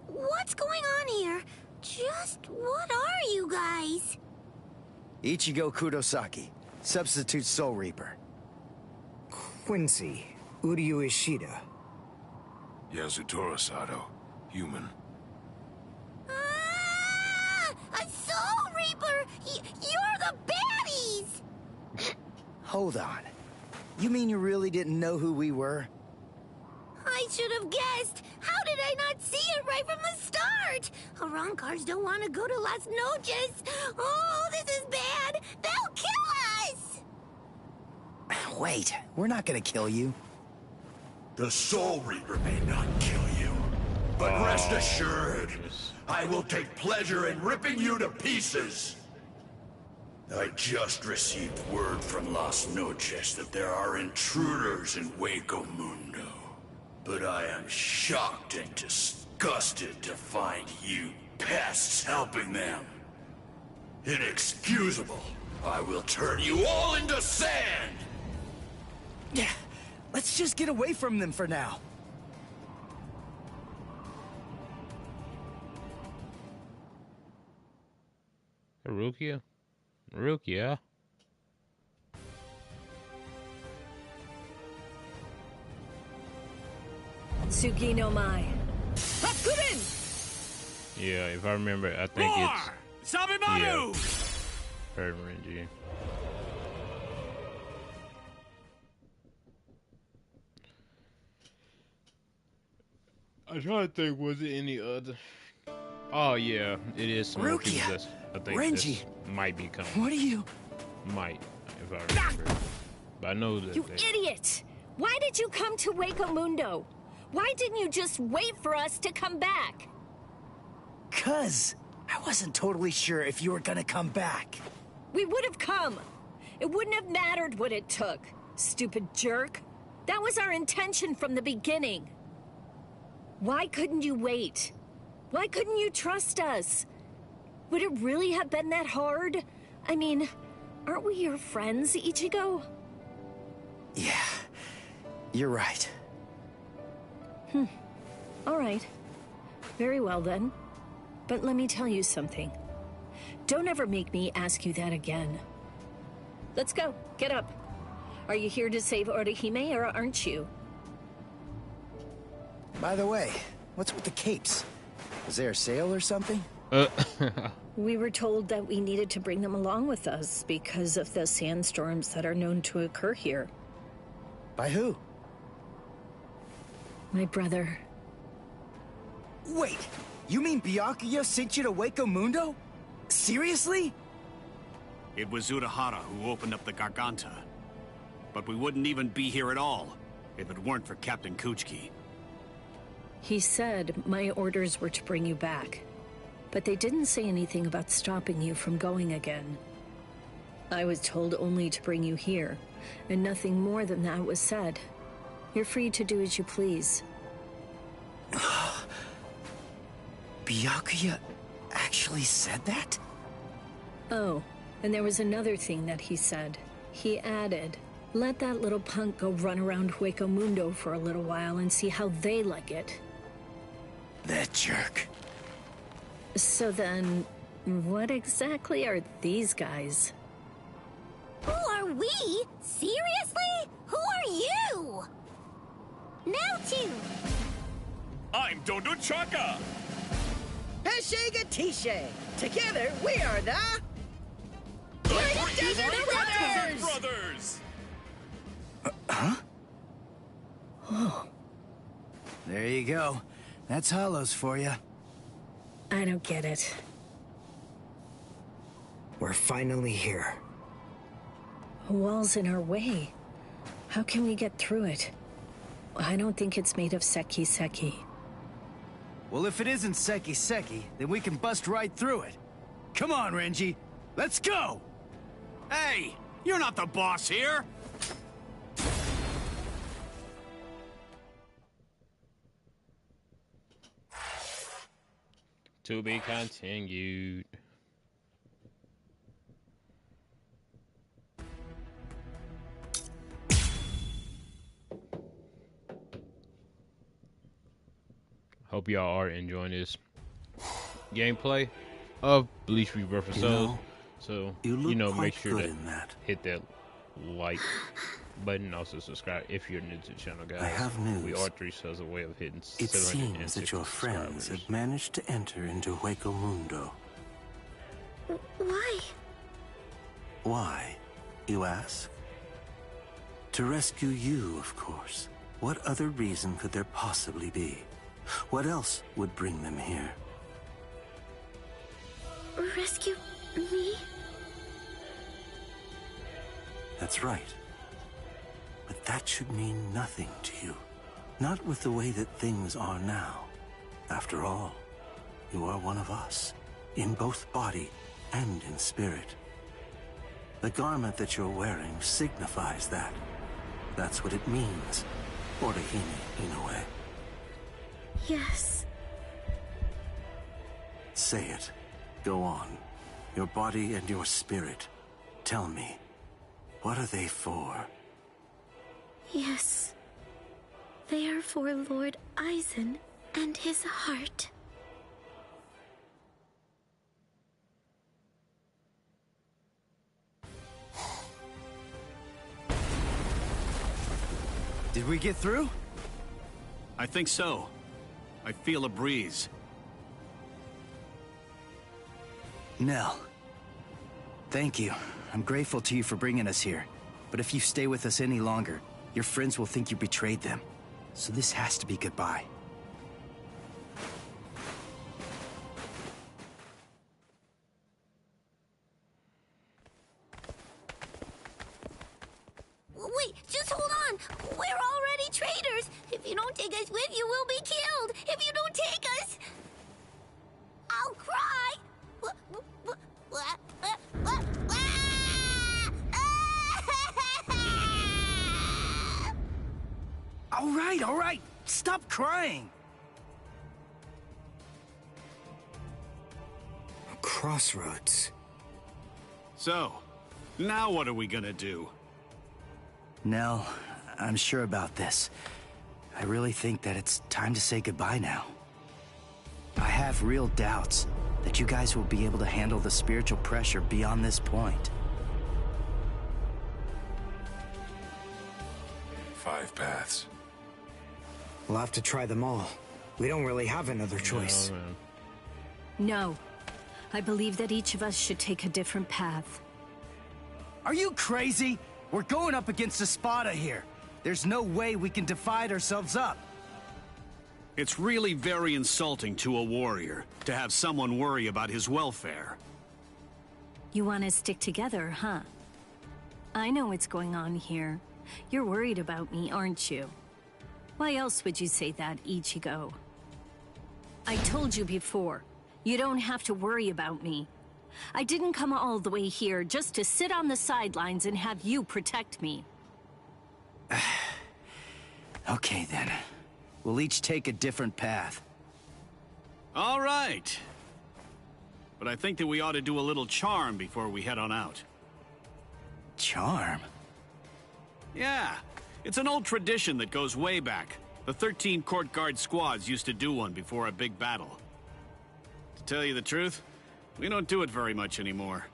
What's going on here? Just what are you guys? Ichigo Kurosaki, substitute Soul Reaper. Quincy, Uryu Ishida. Yasutora Sato, human. A Soul Reaper! You're the baddies! Hold on. You mean you really didn't know who we were? I should have guessed. How did I not see it right from the start? Arancars don't want to go to Las Noches. Oh, this is bad. They'll kill us! Wait, we're not gonna kill you. The Soul Reaper may not kill you, but rest assured, I will take pleasure in ripping you to pieces. I just received word from Las Noches that there are intruders in Hueco Mundo. But I am shocked and disgusted to find you pests helping them. Inexcusable. I will turn you all into sand! Yeah, let's just get away from them for now. Rukia? Rukia? Tsuki no Mai. Hakurin! Yeah, if I remember, I think it's... Sabimaru! Yeah. Heard Renji. I'm trying to think, was it any other? Oh yeah, it is some more people that's, I think Renji, this might be coming. What are you? Might, if I remember. But I know that You idiot! Why did you come to Hueco Mundo? Why didn't you just wait for us to come back? 'Cause I wasn't totally sure if you were gonna come back. We would have come. It wouldn't have mattered what it took, stupid jerk. That was our intention from the beginning. Why couldn't you wait? Why couldn't you trust us? Would it really have been that hard? I mean, aren't we your friends, Ichigo? Yeah, you're right. All right. Very well then. But let me tell you something. Don't ever make me ask you that again. Let's go. Get up. Are you here to save Orihime or aren't you? By the way, what's with the capes? Was there a sale or something? We were told that we needed to bring them along with us because of the sandstorms that are known to occur here. By who? My brother. Wait, you mean Byakuya sent you to Hueco Mundo? Seriously? It was Urahara who opened up the Garganta. But we wouldn't even be here at all if it weren't for Captain Kuchiki. He said my orders were to bring you back, but they didn't say anything about stopping you from going again. I was told only to bring you here, and nothing more than that was said. You're free to do as you please. Byakuya actually said that? Oh, and there was another thing that he said. He added, let that little punk go run around Hueco Mundo for a little while and see how they like it. That jerk. So then, what exactly are these guys? Who are we? Seriously? Who are you? Now to... I'm Dondo Chaka! Peshe Gatishe! Together, we are the... Desert Brothers! Brothers! Huh? Oh. There you go. That's Hollows for you. I don't get it. We're finally here. A wall's in our way. How can we get through it? I don't think it's made of seki. Well, if it isn't seki, then we can bust right through it. Come on, Renji. Let's go! Hey! You're not the boss here! To be continued. Hope y'all are enjoying this gameplay of Bleach Rebirth. So, You look make quite sure good to in that. hit that like button. Also subscribe if you're new to the channel, guys. I have news. We are 3 shows away of hitting It 760 seems that your friends subscribers. have managed to enter into Hueco Mundo. Why? Why, you ask? To rescue you, of course. What other reason could there possibly be? What else would bring them here? Rescue me? That's right. But that should mean nothing to you. Not with the way that things are now. After all, you are one of us, in both body and in spirit. The garment that you're wearing signifies that. That's what it means. Orihime, in a way. Yes. Say it. Go on. Your body and your spirit. Tell me, what are they for? Yes. They are for Lord Aizen and his heart. Did we get through? I think so. I feel a breeze. Nell. Thank you. I'm grateful to you for bringing us here. But if you stay with us any longer, your friends will think you betrayed them. So this has to be goodbye. Wait, just hold on. We're already traitors. If you don't take us with you, we'll be killed. If you don't take us, I'll cry. All right. Stop crying. Crossroads. So, now what are we gonna do? Nell, I'm sure about this. I really think that it's time to say goodbye now. I have real doubts that you guys will be able to handle the spiritual pressure beyond this point. 5 paths. We'll have to try them all. We don't really have another choice. No. I believe that each of us should take a different path. Are you crazy? We're going up against Espada here. There's no way we can divide ourselves up. It's really very insulting to a warrior to have someone worry about his welfare. You want to stick together, huh? I know what's going on here. You're worried about me, aren't you? Why else would you say that, Ichigo? I told you before, you don't have to worry about me. I didn't come all the way here just to sit on the sidelines and have you protect me. Okay then. We'll each take a different path. All right. But I think that we ought to do a little charm before we head on out. Charm? Yeah. It's an old tradition that goes way back. The 13 court guard squads used to do one before a big battle. To tell you the truth, we don't do it very much anymore.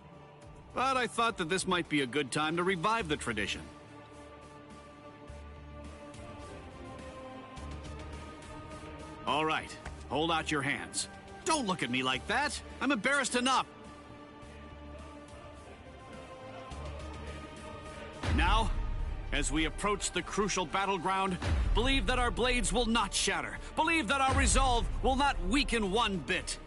But I thought that this might be a good time to revive the tradition. All right, hold out your hands. Don't look at me like that. I'm embarrassed enough. Now, as we approach the crucial battleground, believe that our blades will not shatter. Believe that our resolve will not weaken one bit.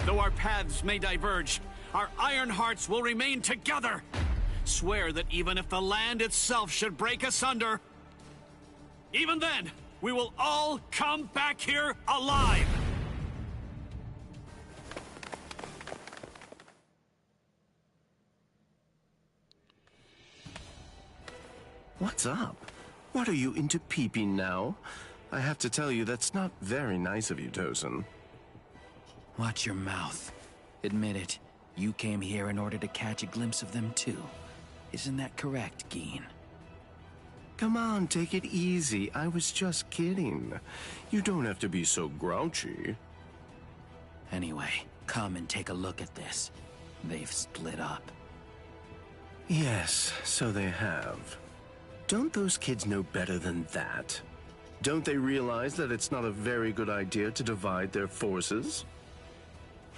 Though our paths may diverge, our iron hearts will remain together. Swear that even if the land itself should break asunder, even then, we will all come back here alive. What's up? What are you into peeping now? I have to tell you, that's not very nice of you, Tosin. Watch your mouth. Admit it. You came here in order to catch a glimpse of them too. Isn't that correct, Geen? Come on, take it easy. I was just kidding. You don't have to be so grouchy. Anyway, come and take a look at this. They've split up. Yes, so they have. Don't those kids know better than that? Don't they realize that it's not a very good idea to divide their forces?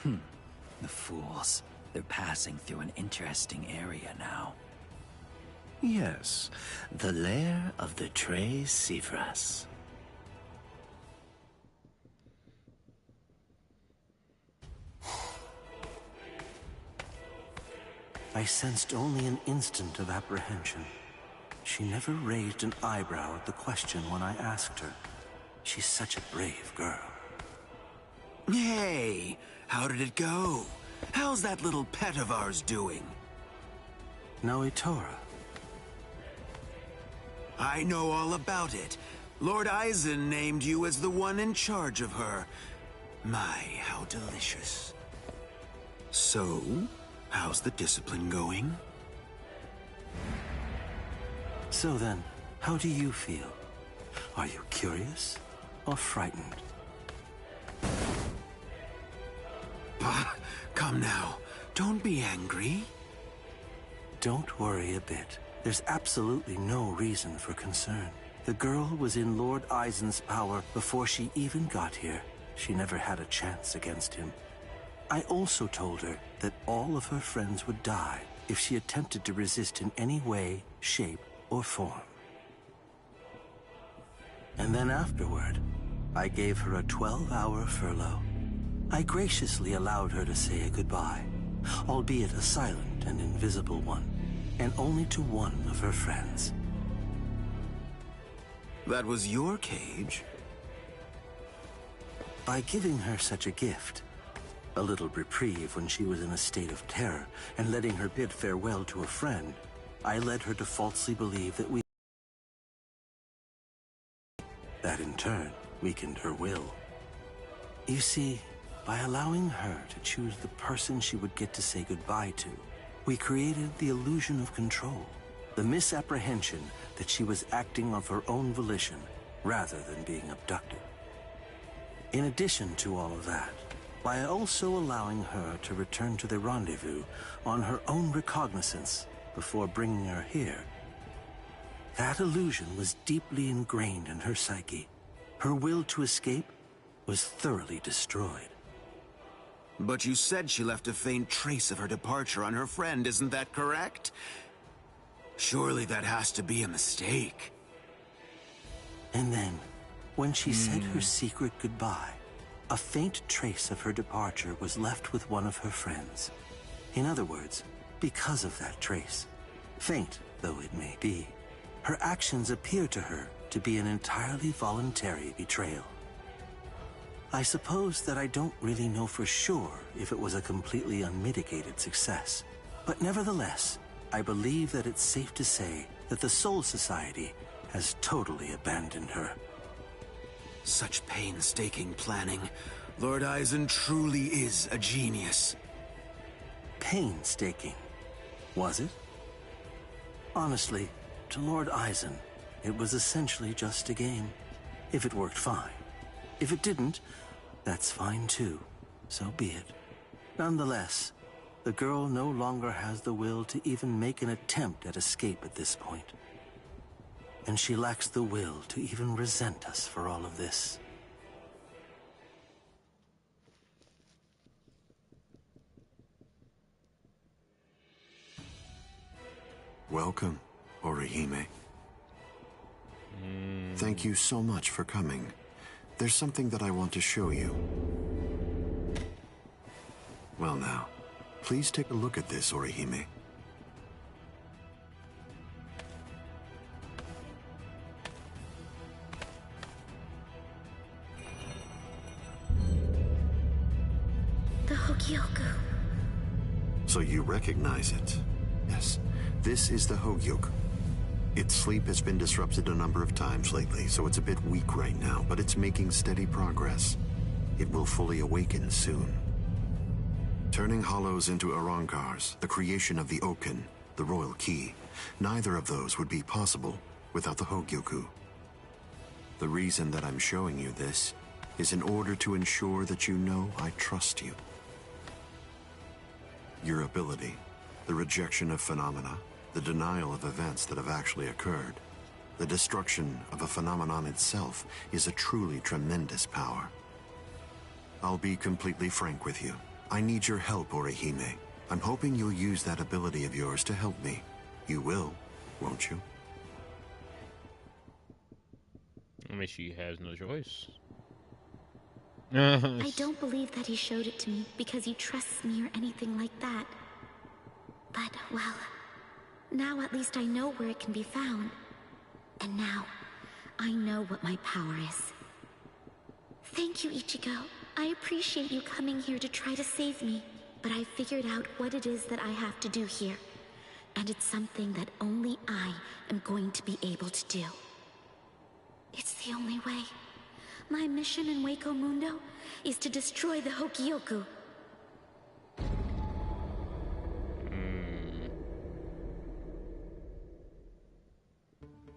The fools. They're passing through an interesting area now. Yes, the lair of the Tres Cifras. I sensed only an instant of apprehension. She never raised an eyebrow at the question when I asked her. She's such a brave girl. Hey, how did it go? How's that little pet of ours doing? Noitora. I know all about it. Lord Eisen named you as the one in charge of her. My, how delicious. So, how's the discipline going? So then, how do you feel? Are you curious or frightened? Come now, don't be angry. Don't worry a bit. There's absolutely no reason for concern. The girl was in Lord Eisen's power before she even got here. She never had a chance against him. I also told her that all of her friends would die if she attempted to resist in any way, shape, or form. And then afterward, I gave her a 12-hour furlough. I graciously allowed her to say a goodbye, albeit a silent and invisible one, and only to one of her friends. That was your cage? By giving her such a gift, a little reprieve when she was in a state of terror, and letting her bid farewell to a friend, I led her to falsely believe that we... That in turn weakened her will. You see, by allowing her to choose the person she would get to say goodbye to, we created the illusion of control, the misapprehension that she was acting of her own volition rather than being abducted. In addition to all of that, by also allowing her to return to the rendezvous on her own recognizance before bringing her here, that illusion was deeply ingrained in her psyche. Her will to escape was thoroughly destroyed. But you said she left a faint trace of her departure on her friend, isn't that correct? Surely that has to be a mistake. And then, when she said her secret goodbye, a faint trace of her departure was left with one of her friends. In other words, because of that trace, faint though it may be, her actions appear to her to be an entirely voluntary betrayal. I suppose that I don't really know for sure if it was a completely unmitigated success, but nevertheless, I believe that it's safe to say that the Soul Society has totally abandoned her. Such painstaking planning. Lord Eisen truly is a genius. Painstaking, was it? Honestly, to Lord Eisen, it was essentially just a game. If it worked, fine. If it didn't, that's fine too. So be it. Nonetheless, the girl no longer has the will to even make an attempt at escape at this point. And she lacks the will to even resent us for all of this. Welcome, Orihime. Thank you so much for coming. There's something that I want to show you. Well now, please take a look at this, Orihime. The Hogyoku. So you recognize it? Yes, this is the Hogyoku. Its sleep has been disrupted a number of times lately, so it's a bit weak right now, but it's making steady progress. It will fully awaken soon. Turning hollows into Arankars, the creation of the Oken, the royal key, neither of those would be possible without the Hogyoku. The reason that I'm showing you this is in order to ensure that you know I trust you. Your ability, the rejection of phenomena, the denial of events that have actually occurred, the destruction of a phenomenon itself is a truly tremendous power. I'll be completely frank with you. I need your help, Orihime. I'm hoping you'll use that ability of yours to help me. You will, won't you? I mean, she has no choice. I don't believe that he showed it to me because he trusts me or anything like that. But, well, now at least I know where it can be found. And now, I know what my power is. Thank you, Ichigo. I appreciate you coming here to try to save me, but I figured out what it is that I have to do here. And it's something that only I am going to be able to do. It's the only way. My mission in Hueco Mundo is to destroy the Hokioku.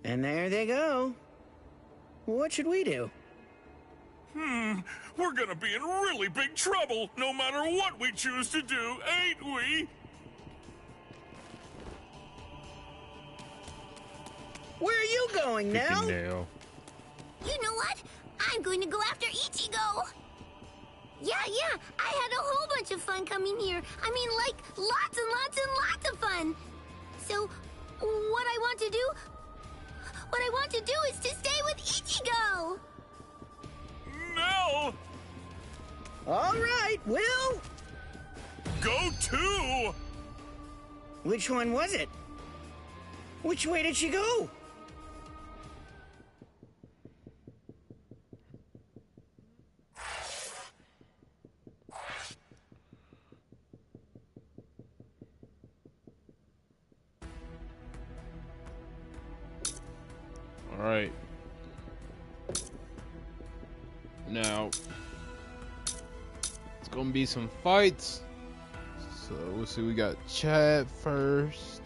And there they go. What should we do? We're gonna be in really big trouble, no matter what we choose to do, ain't we? Where are you going, Nell? You know what? I'm going to go after Ichigo! Yeah, I had a whole bunch of fun coming here. I mean, like, lots and lots and lots of fun. So, what I want to do is to stay with Ichigo! No! All right, Will! Go too! Which one was it? Which way did she go? All right. Now, it's gonna be some fights. So we'll see. We got Chad first,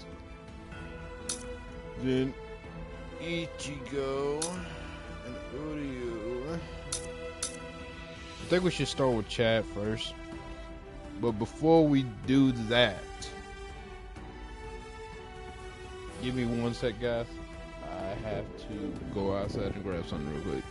then Ichigo and Uryu. I think we should start with Chad first. But before we do that, give me 1 sec, guys. I have to go outside and grab something real quick.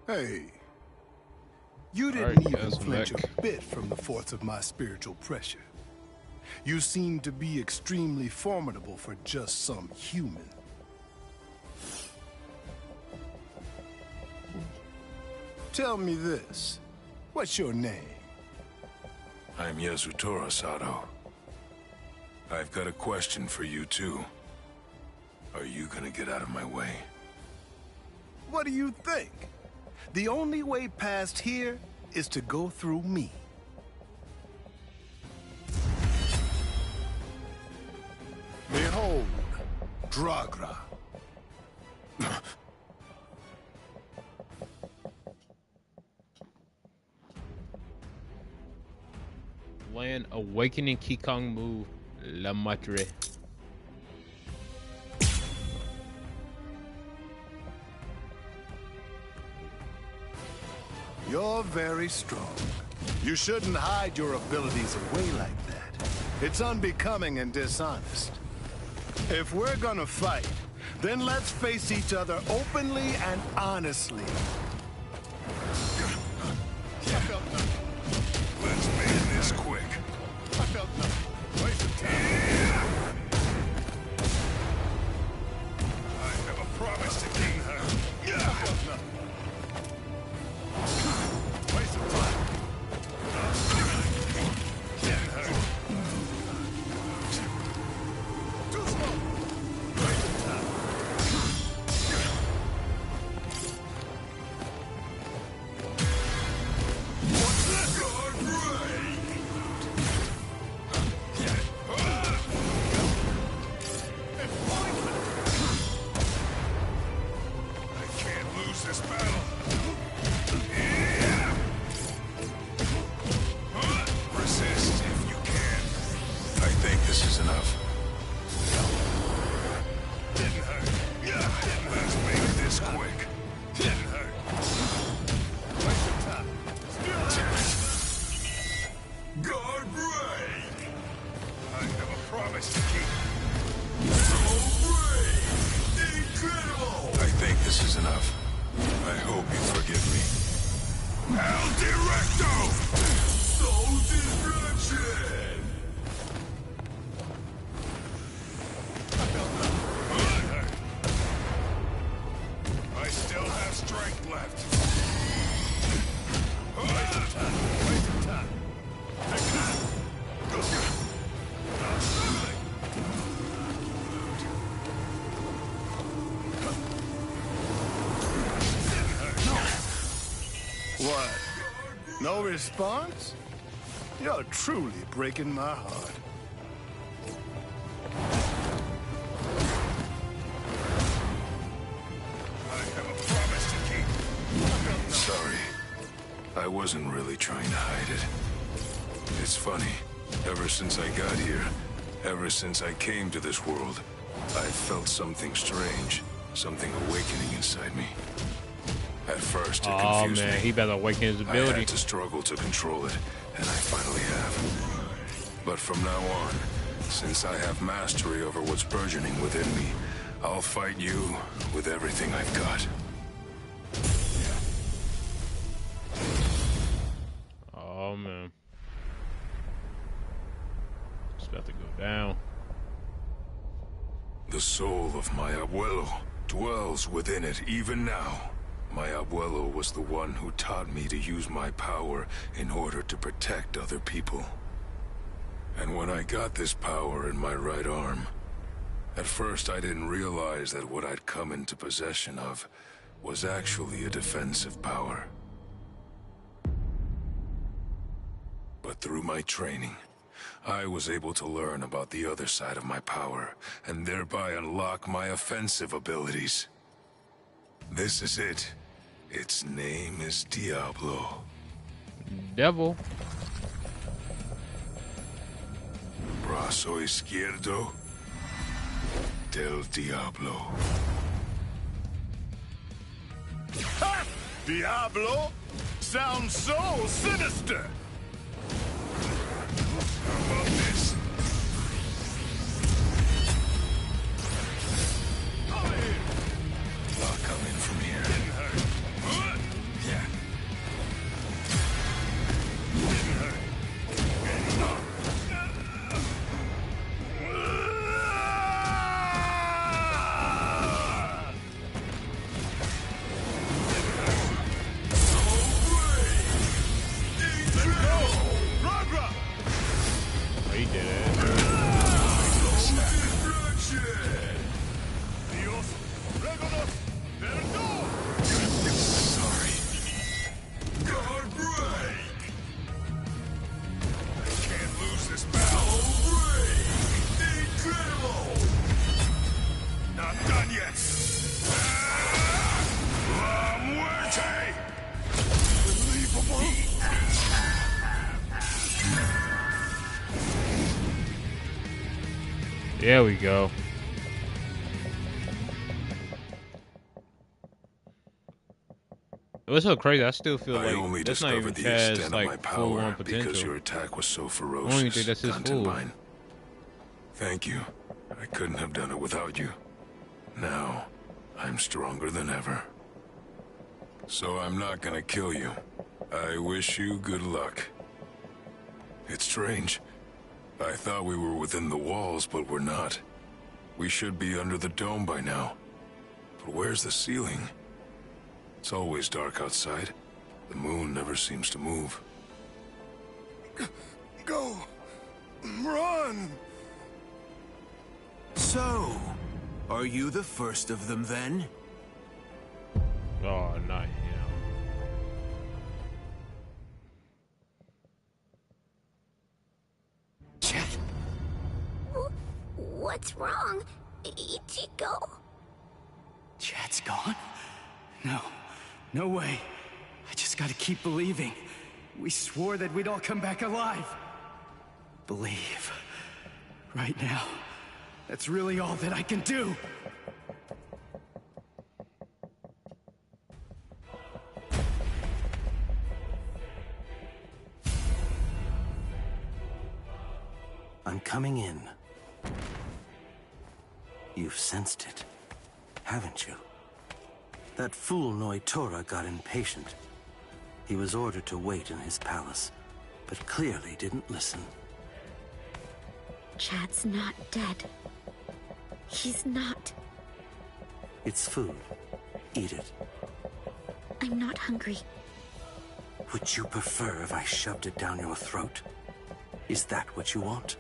Hey. You didn't Alright, even guys, flinch back. a bit from the force of my spiritual pressure. You seem to be extremely formidable for just some human. Tell me this. What's your name? I'm Yasutora Sato. I've got a question for you, too. Are you gonna get out of my way? What do you think? The only way past here is to go through me. Behold, Dragra. Land Awakening Kikong move, La Matre. You're very strong. You shouldn't hide your abilities away like that. It's unbecoming and dishonest. If we're gonna fight, then let's face each other openly and honestly. Let's make this quick. I felt nothing. Waste of time. I have a promise to keep her. I felt nothing. Waste of time. Too slow. Waste of time. What's that? Guard break! I can't lose this battle. Resist if you can. I think this is enough. Didn't hurt. Let's make this quick. Didn't hurt. Waste of time. Guard break! I have a promise to keep. Incredible! I think this is enough. I hope you forgive me. El Directo! Soul destruction! I still have strength left. Waste of time. Waste of time. Take that. What? No response? You're truly breaking my heart. I have a promise to keep. Sorry. I wasn't really trying to hide it. It's funny. Ever since I got here, ever since I came to this world, I felt something strange, something awakening inside me. At first, it Oh confused man, me. he better awaken his I ability. had to struggle to control it, and I finally have. But from now on, since I have mastery over what's burgeoning within me, I'll fight you with everything I've got. Oh man, it's about to go down. The soul of my abuelo dwells within it even now. My abuelo was the one who taught me to use my power in order to protect other people. And when I got this power in my right arm, at first I didn't realize that what I'd come into possession of was actually a defensive power. But through my training, I was able to learn about the other side of my power, and thereby unlock my offensive abilities. This is it. Its name is Diablo. Devil. Brazo izquierdo del Diablo. Ha! Diablo? Sounds so sinister! How about this? I'll come in from here. There we go. What's so crazy? I still feel I like only that's not even discovered the Chad's extent of my like full power on potential. because your attack was so I ferocious. don't even think that's his full. Content Thank you. I couldn't have done it without you. Now, I'm stronger than ever. So I'm not gonna kill you. I wish you good luck. It's strange. I thought we were within the walls, but we're not. We should be under the dome by now. But where's the ceiling? It's always dark outside. The moon never seems to move. Go! Run! So, are you the first of them then? Oh, not him. What's wrong, Ichigo? Chad's gone? No. No way. I just gotta keep believing. We swore that we'd all come back alive. Believe. Right now. That's really all that I can do. I'm coming in. You've sensed it, haven't you? That fool Noitora got impatient. He was ordered to wait in his palace, but clearly didn't listen. Chad's not dead. He's not. It's food. Eat it. I'm not hungry. Would you prefer if I shoved it down your throat? Is that what you want?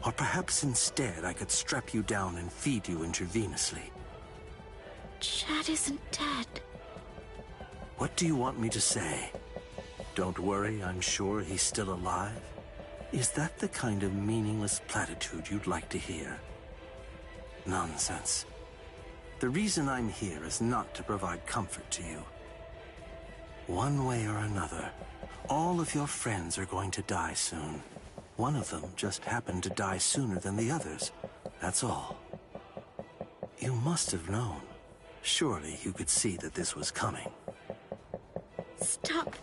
Or perhaps instead I could strap you down and feed you intravenously. Chad isn't dead. What do you want me to say? Don't worry, I'm sure he's still alive? Is that the kind of meaningless platitude you'd like to hear? Nonsense. The reason I'm here is not to provide comfort to you. One way or another, all of your friends are going to die soon. One of them just happened to die sooner than the others. That's all. You must have known. Surely you could see that this was coming. Stop.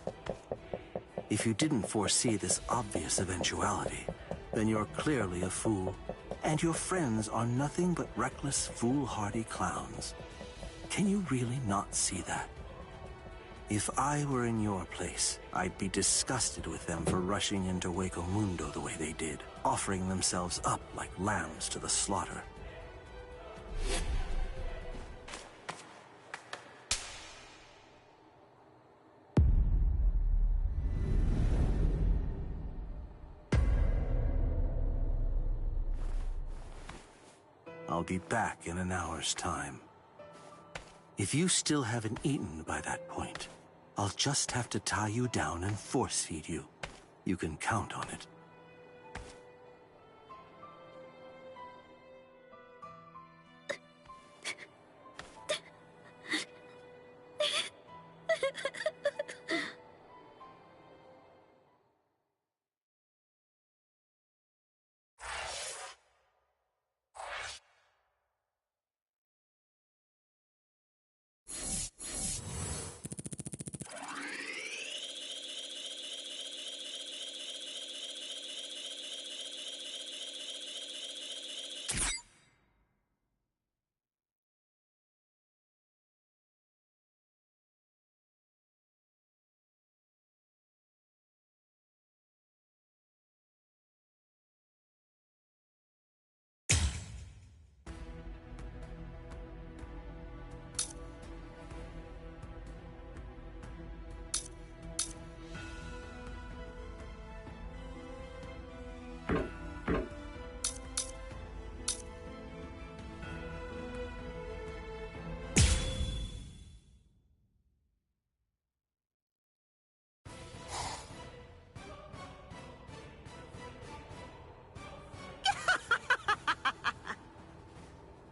If you didn't foresee this obvious eventuality, then you're clearly a fool, and your friends are nothing but reckless, foolhardy clowns. Can you really not see that? If I were in your place, I'd be disgusted with them for rushing into Hueco Mundo the way they did, offering themselves up like lambs to the slaughter. I'll be back in an hour's time. If you still haven't eaten by that point, I'll just have to tie you down and force feed you. You can count on it.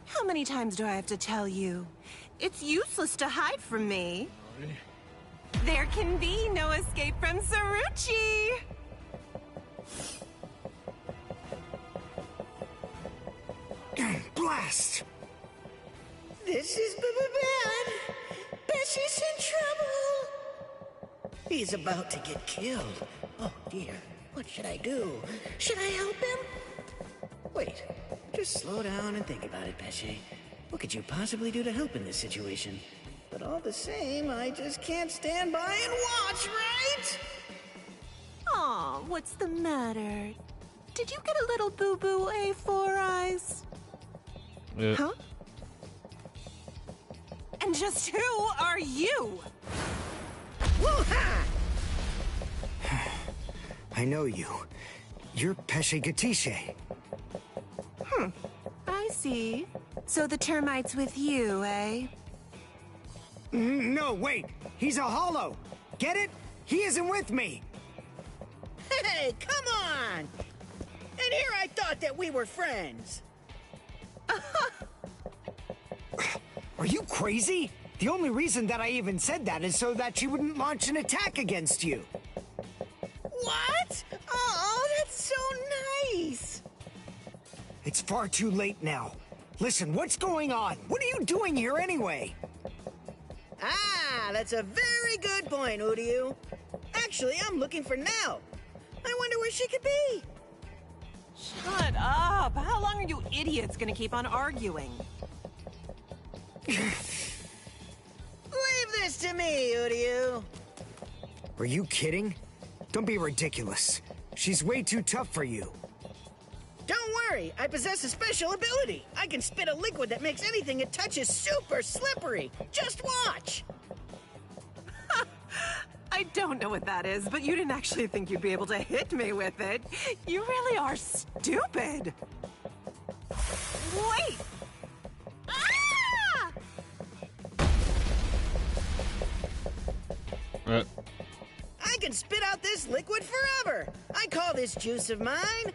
How many times do I have to tell you? It's useless to hide from me. There can be no escape from Saruchi! blast! This is bad. Bessie's in trouble. He's about to get killed. Oh dear, what should I do? Should I help him? Wait, just slow down and think about it, Bessie. What could you possibly do to help in this situation? But all the same, I just can't stand by and watch, right? Aw, what's the matter? Did you get a little boo-boo, A4 Eyes? Huh? And just who are you? Woo-ha! I know you. You're Pesce Gatisce. I see. So the termite's with you, eh? No, wait! He's a hollow! Get it? He isn't with me! Hey, come on! And here I thought that we were friends. Are you crazy? The only reason that I even said that is so that she wouldn't launch an attack against you. What? Oh, that's so nice! It's far too late now. Listen, what's going on? What are you doing here anyway? Ah, that's a very good point, Uryu. Actually, I'm looking for Nell. I wonder where she could be. Shut up! How long are you idiots gonna keep on arguing? Leave this to me, Uryu. Are you kidding? Don't be ridiculous. She's way too tough for you. Don't worry, I possess a special ability. I can spit a liquid that makes anything it touches super slippery. Just watch. I don't know what that is, but you didn't actually think you'd be able to hit me with it. You really are stupid. Wait! Ah! I can spit out this liquid forever. I call this juice of mine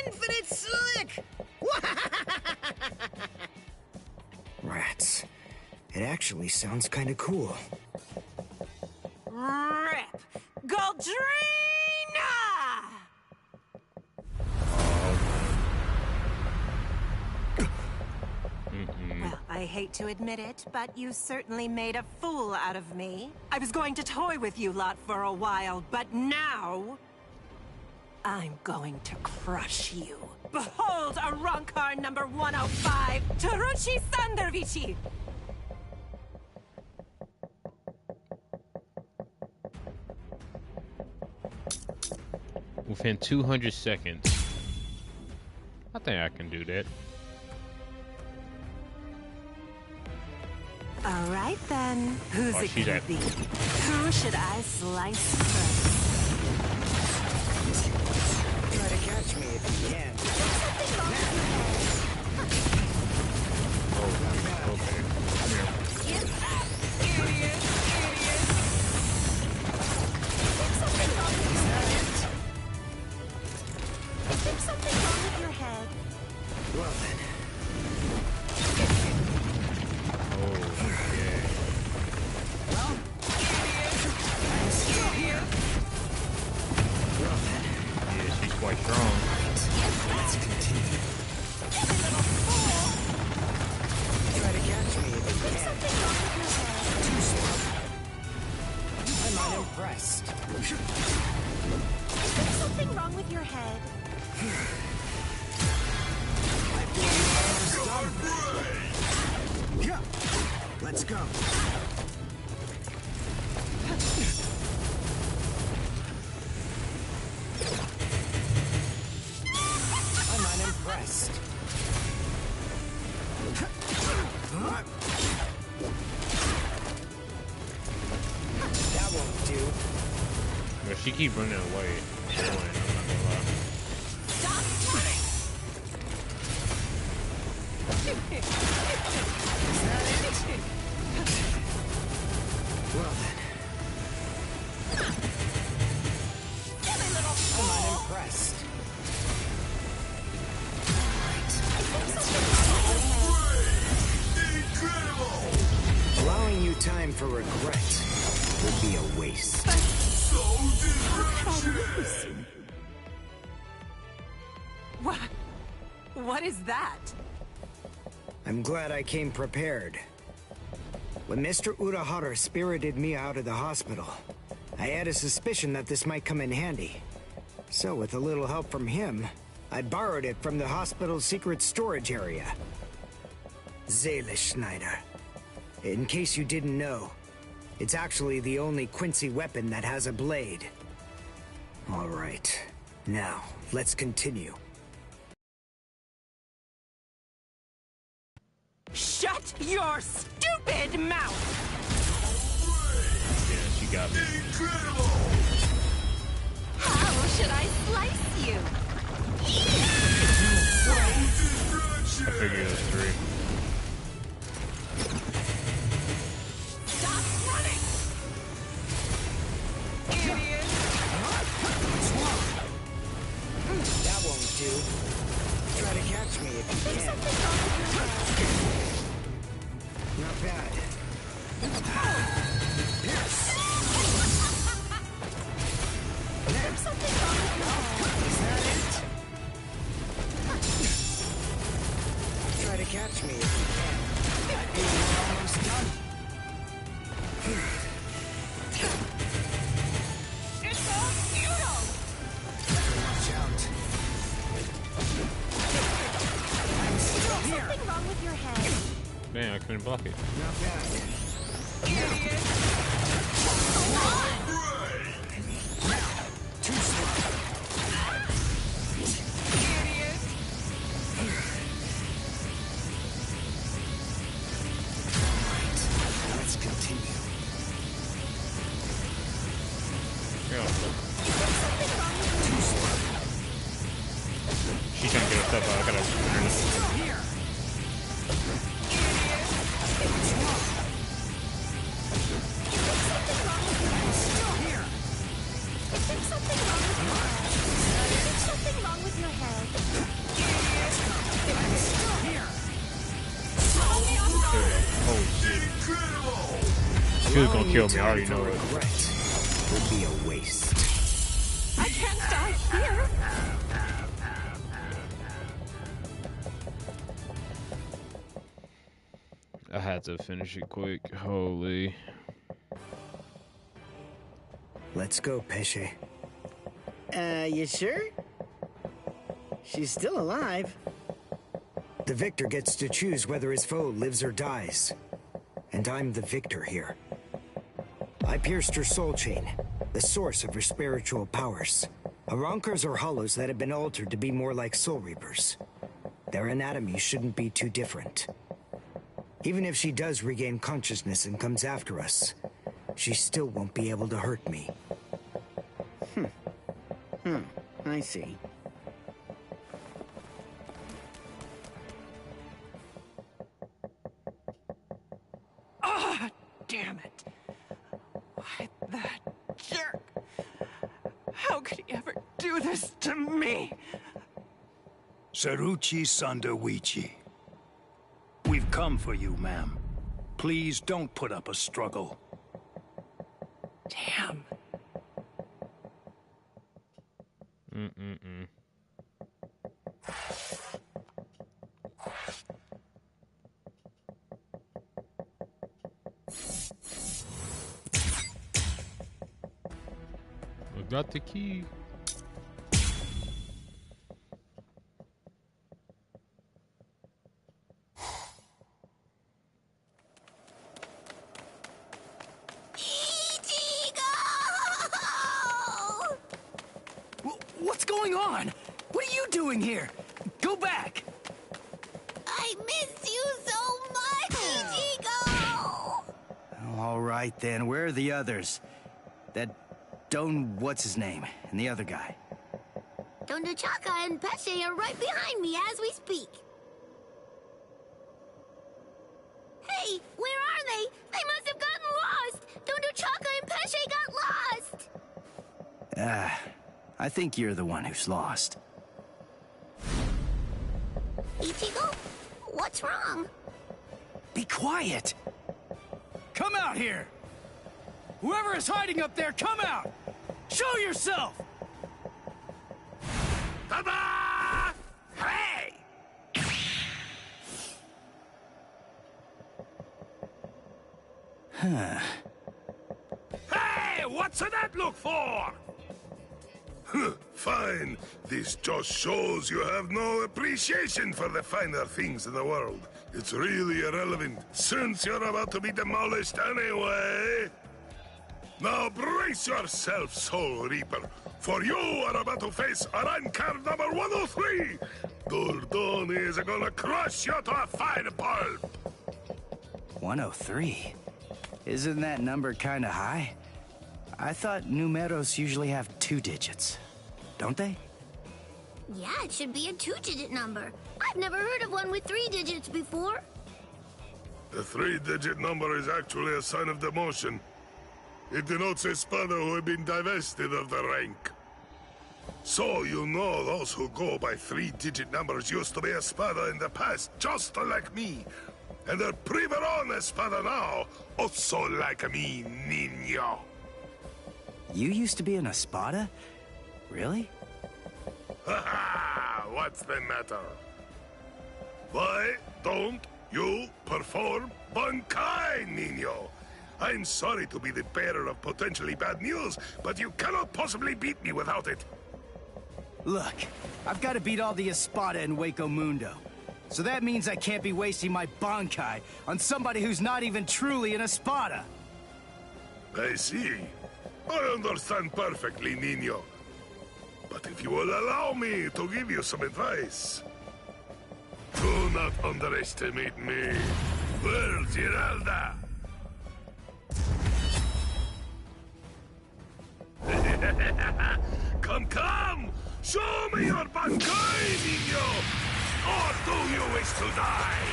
Infinite Slick. Rats. It actually sounds kind of cool. Rip! Goldrina! Well, I hate to admit it, but you certainly made a fool out of me. I was going to toy with you lot for a while, but now I'm going to crush you. Behold, a Rancor number 105, Taruchi Sandervici! Within 200 seconds. I think I can do that. All right then, who's it she's gonna at- be? Who should I slice first? Try to catch me if you can. Oh, okay. Come here. Idiot! There's something wrong with your head. Well then. Yeah, she's quite strong. Let's continue. Try to catch me if you can. Too slow. I'm unimpressed. Is there something wrong with your head? Yeah. Let's go. I'm unimpressed. That won't do. But she keep running away. I'm not gonna lie. Well then. I'm unimpressed. Allowing you time for regret would be a waste. What is that? I'm glad I came prepared. When Mr. Urahara spirited me out of the hospital, I had a suspicion that this might come in handy. So with a little help from him, I borrowed it from the hospital's secret storage area. Schneider. In case you didn't know, it's actually the only Quincy weapon that has a blade. All right, now let's continue. Shut your stupid mouth! Yeah, she got me. Incredible! How should I slice you? I figured it was 3. Stop running! Idiot! That won't do. Try to catch me if you can. Not bad. Yes. There's something wrong with your head. Is that it? Try to catch me if you can. I think we're almost done. It's all futile! Watch out. I'm still here. Something wrong with your head. Man, I couldn't block it. Not bad. Idiot! Now, too slow. Idiot! Alright, let's continue. Too slow. She's trying to get her stuff out. I gotta turn it. Here. Oh shit. She was gonna kill me, I already know it. Regret would be a waste. I can't die here! I had to finish it quick. Holy. Let's go, Pesce. You sure? She's still alive. The victor gets to choose whether his foe lives or dies. And I'm the victor here. I pierced her soul chain, the source of her spiritual powers. Arankars are hollows that have been altered to be more like Soul Reapers. Their anatomy shouldn't be too different. Even if she does regain consciousness and comes after us, she still won't be able to hurt me. I see. Ah, damn it. Why, that jerk. How could he ever do this to me? Saruchi Sandawichi. We've come for you, ma'am. Please don't put up a struggle. Damn. We got the key. What's going on? What are you doing here? Go back! I miss you so much, Ichigo! All right, then. Where are the others? That Don... what's his name? And the other guy? Don Chaka and Pesce are right behind me as we speak. Hey, where are they? They must have gotten lost! Don Chaka and Pesce got lost! I think you're the one who's lost. Ichigo? What's wrong? Be quiet! Come out here! Whoever is hiding up there, come out! Show yourself! Come on! Hey! Huh. Hey, what's that look for? Fine. This just shows you have no appreciation for the finer things in the world. It's really irrelevant, since you're about to be demolished anyway. Now brace yourself, Soul Reaper, for you are about to face rank card number 103. Dordoni is gonna crush you to a fine pulp. 103? Isn't that number kinda high? I thought numeros usually have 2 digits. Don't they? Yeah, it should be a 2-digit number. I've never heard of one with 3 digits before. The 3-digit number is actually a sign of demotion. It denotes a spada who had been divested of the rank. So you know those who go by 3-digit numbers used to be a spada in the past, just like me. And they're priveron espada now, also like me, niño. You used to be an espada? Really? Ha! What's the matter? Why don't you perform Bankai, niño? I'm sorry to be the bearer of potentially bad news, but you cannot possibly beat me without it. Look, I've got to beat all the espada in Hueco Mundo. So that means I can't be wasting my Bankai on somebody who's not even truly an espada. I see. I understand perfectly, niño. But if you will allow me to give you some advice, do not underestimate me. Where's Giralda? Come! Show me your Bankai, niño! Or do you wish to die?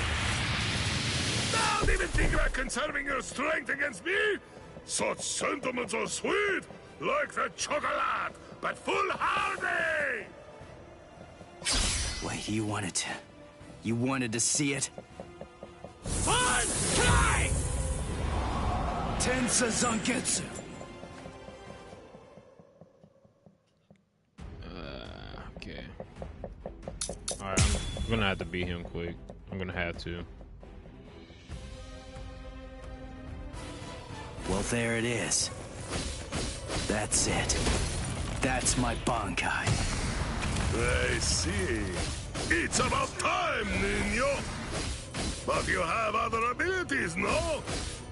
Don't even think about conserving your strength against me! Such sentiments are sweet, like the chocolate, but foolhardy! Wait, you wanted to see it? Bankai! Tensa Zangetsu! Okay. Alright, I'm gonna have to beat him quick. I'm gonna have to. Well, there it is. That's it. That's my Bankai. I see. It's about time, niño. But you have other abilities, no?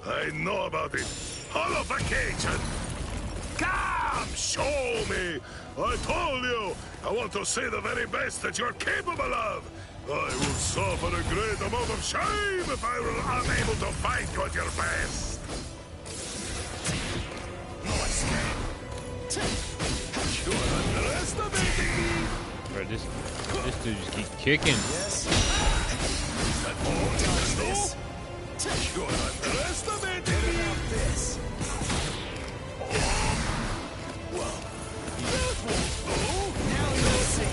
I know about it. Holification. Come, show me. I told you. I want to see the very best that you're capable of. I will suffer a great amount of shame if I were unable to fight you at your best. No escape. You're underestimating me. Bro, this dude just keep kicking. Yes. That all does this. You're underestimating me. This. Well, that won't do. Now you'll see.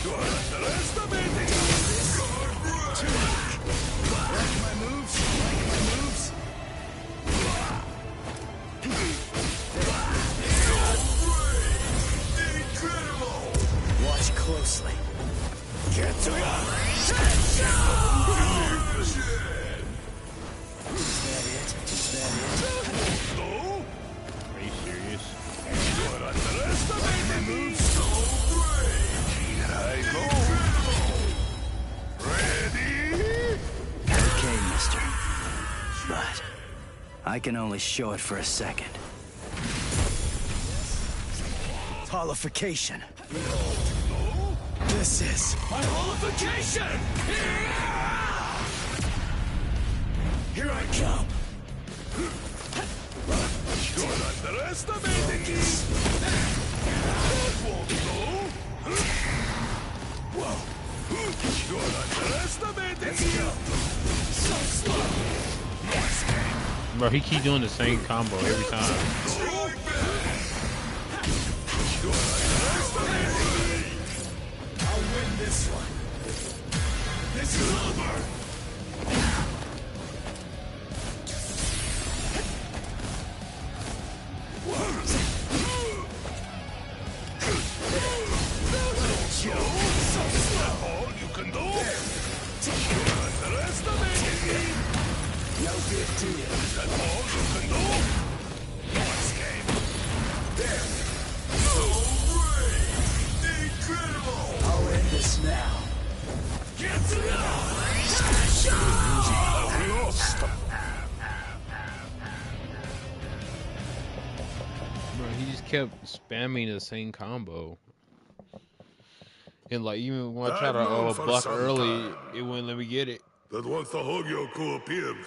You're underestimating me. Like my moves? Incredible! Watch closely. Get to ya! Is that it? Are you serious? You're underestimating me! So here I go! Ready? Okay, mister. But I can only show it for a second. Holification. This is My holification! Here I come. You're underestimating me! That won't do! Whoa! You're underestimating me! So slow! No escape! Bro, he keep doing the same combo every time. You're underestimating me! I'll win this one! This is over! All you can do? You're underestimating me! No good Is that all you can do? No escape. There. So great. Incredible. I'll end this now. Get to We lost. Bro, he just kept spamming the same combo. And like even when I tried to block early, it wouldn't let me get it. That once the Hogyoku appeared,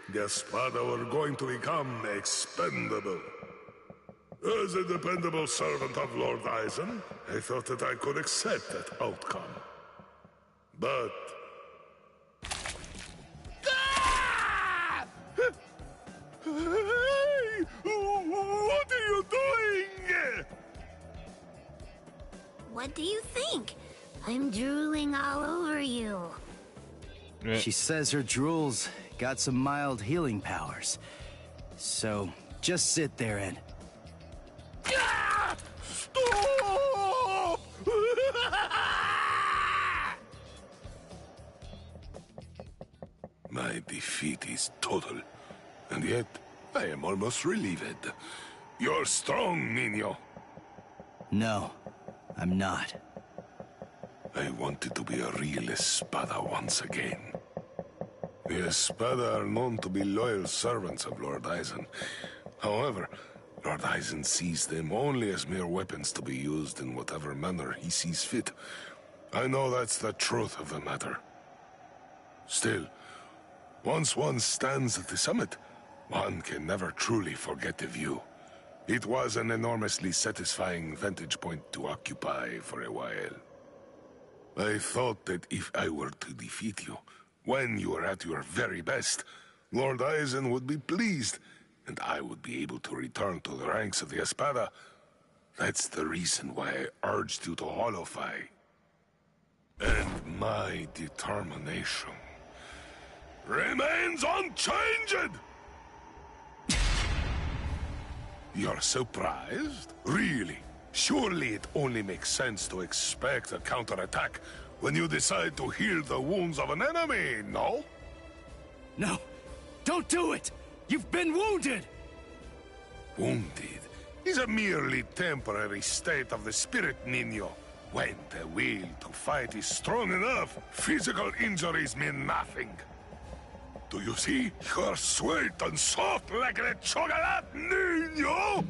the Espada were going to become expendable. As a dependable servant of Lord Aizen, I thought that I could accept that outcome. But... Hey! What are you doing? What do you think? I'm drooling all over you. She says her drool's got some mild healing powers. So, just sit there and... Stop! My defeat is total. And yet, I am almost relieved. You're strong, Nino. No, I'm not. I wanted to be a real Espada once again. The Espada are known to be loyal servants of Lord Aizen. However, Lord Aizen sees them only as mere weapons to be used in whatever manner he sees fit. I know that's the truth of the matter. Still, once one stands at the summit, one can never truly forget the view. It was an enormously satisfying vantage point to occupy for a while. I thought that if I were to defeat you, when you were at your very best, Lord Aizen would be pleased, and I would be able to return to the ranks of the Espada. That's the reason why I urged you to holofy. And my determination remains unchanged! You're surprised? Really? Surely it only makes sense to expect a counterattack when you decide to heal the wounds of an enemy, no? No! Don't do it! You've been wounded! Wounded is a merely temporary state of the spirit, Nino. When the will to fight is strong enough, physical injuries mean nothing. Do you see? You're sweet and soft like a chocolate, Nino!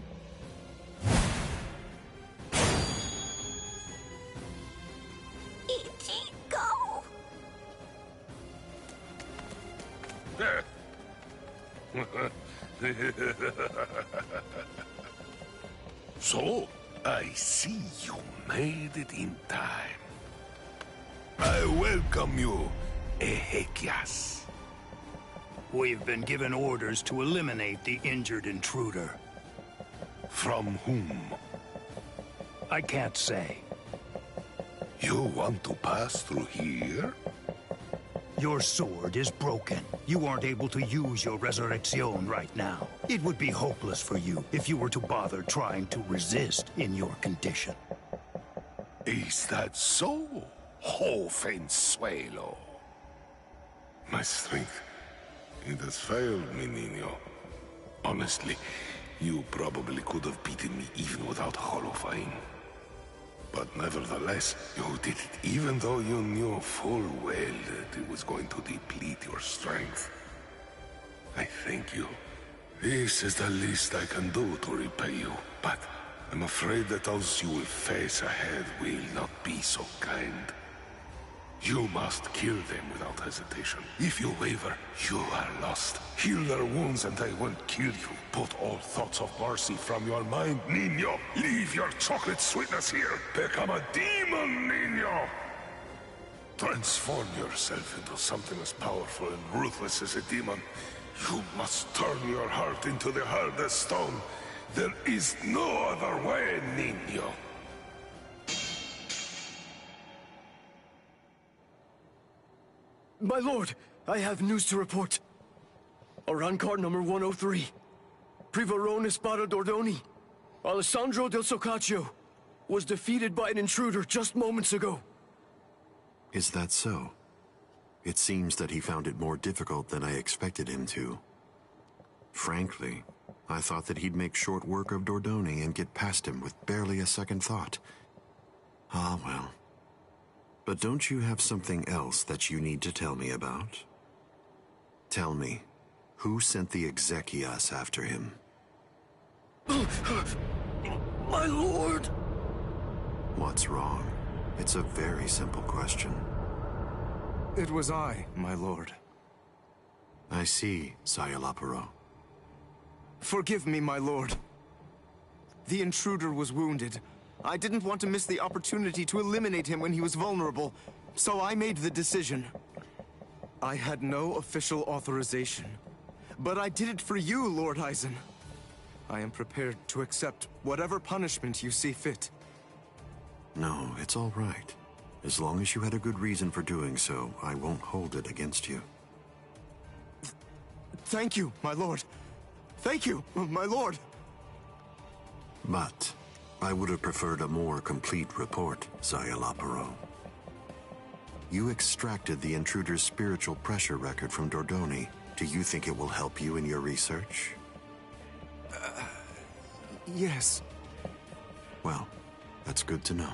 Ichigo! So, I see you made it in time. I welcome you, Ezequias. We've been given orders to eliminate the injured intruder. From whom? I can't say. You want to pass through here? Your sword is broken. You aren't able to use your Resurrección right now. It would be hopeless for you if you were to bother trying to resist in your condition. Is that so, Jovenzuelo? My strength, it has failed me, Nino. Honestly, you probably could have beaten me even without holofying. But nevertheless, you did it even though you knew full well that it was going to deplete your strength. I thank you. This is the least I can do to repay you, but I'm afraid that those you will face ahead will not be so kind. You must kill them without hesitation. If you waver, you are lost. Heal their wounds and they won't kill you. Put all thoughts of mercy from your mind, Nino. Leave your chocolate sweetness here. Become a demon, Nino. Transform yourself into something as powerful and ruthless as a demon. You must turn your heart into the hardest stone. There is no other way, Nino. My lord, I have news to report. Arrancar number 103. Privarone Espada Dordoni. Alessandro del Socaccio was defeated by an intruder just moments ago. Is that so? It seems that he found it more difficult than I expected him to. Frankly, I thought that he'd make short work of Dordoni and get past him with barely a second thought. Ah, well. But don't you have something else that you need to tell me about? Tell me, who sent the Exekias after him? My lord! What's wrong? It's a very simple question. It was I, my lord. I see, Sayalaparo. Forgive me, my lord. The intruder was wounded. I didn't want to miss the opportunity to eliminate him when he was vulnerable, so I made the decision. I had no official authorization, but I did it for you, Lord Eisen. I am prepared to accept whatever punishment you see fit. No, it's all right. As long as you had a good reason for doing so, I won't hold it against you. Thank you, my lord. Thank you, my lord. But I would have preferred a more complete report, Sayalaparo. You extracted the intruder's spiritual pressure record from Dordoni. Do you think it will help you in your research? Yes. Well, that's good to know.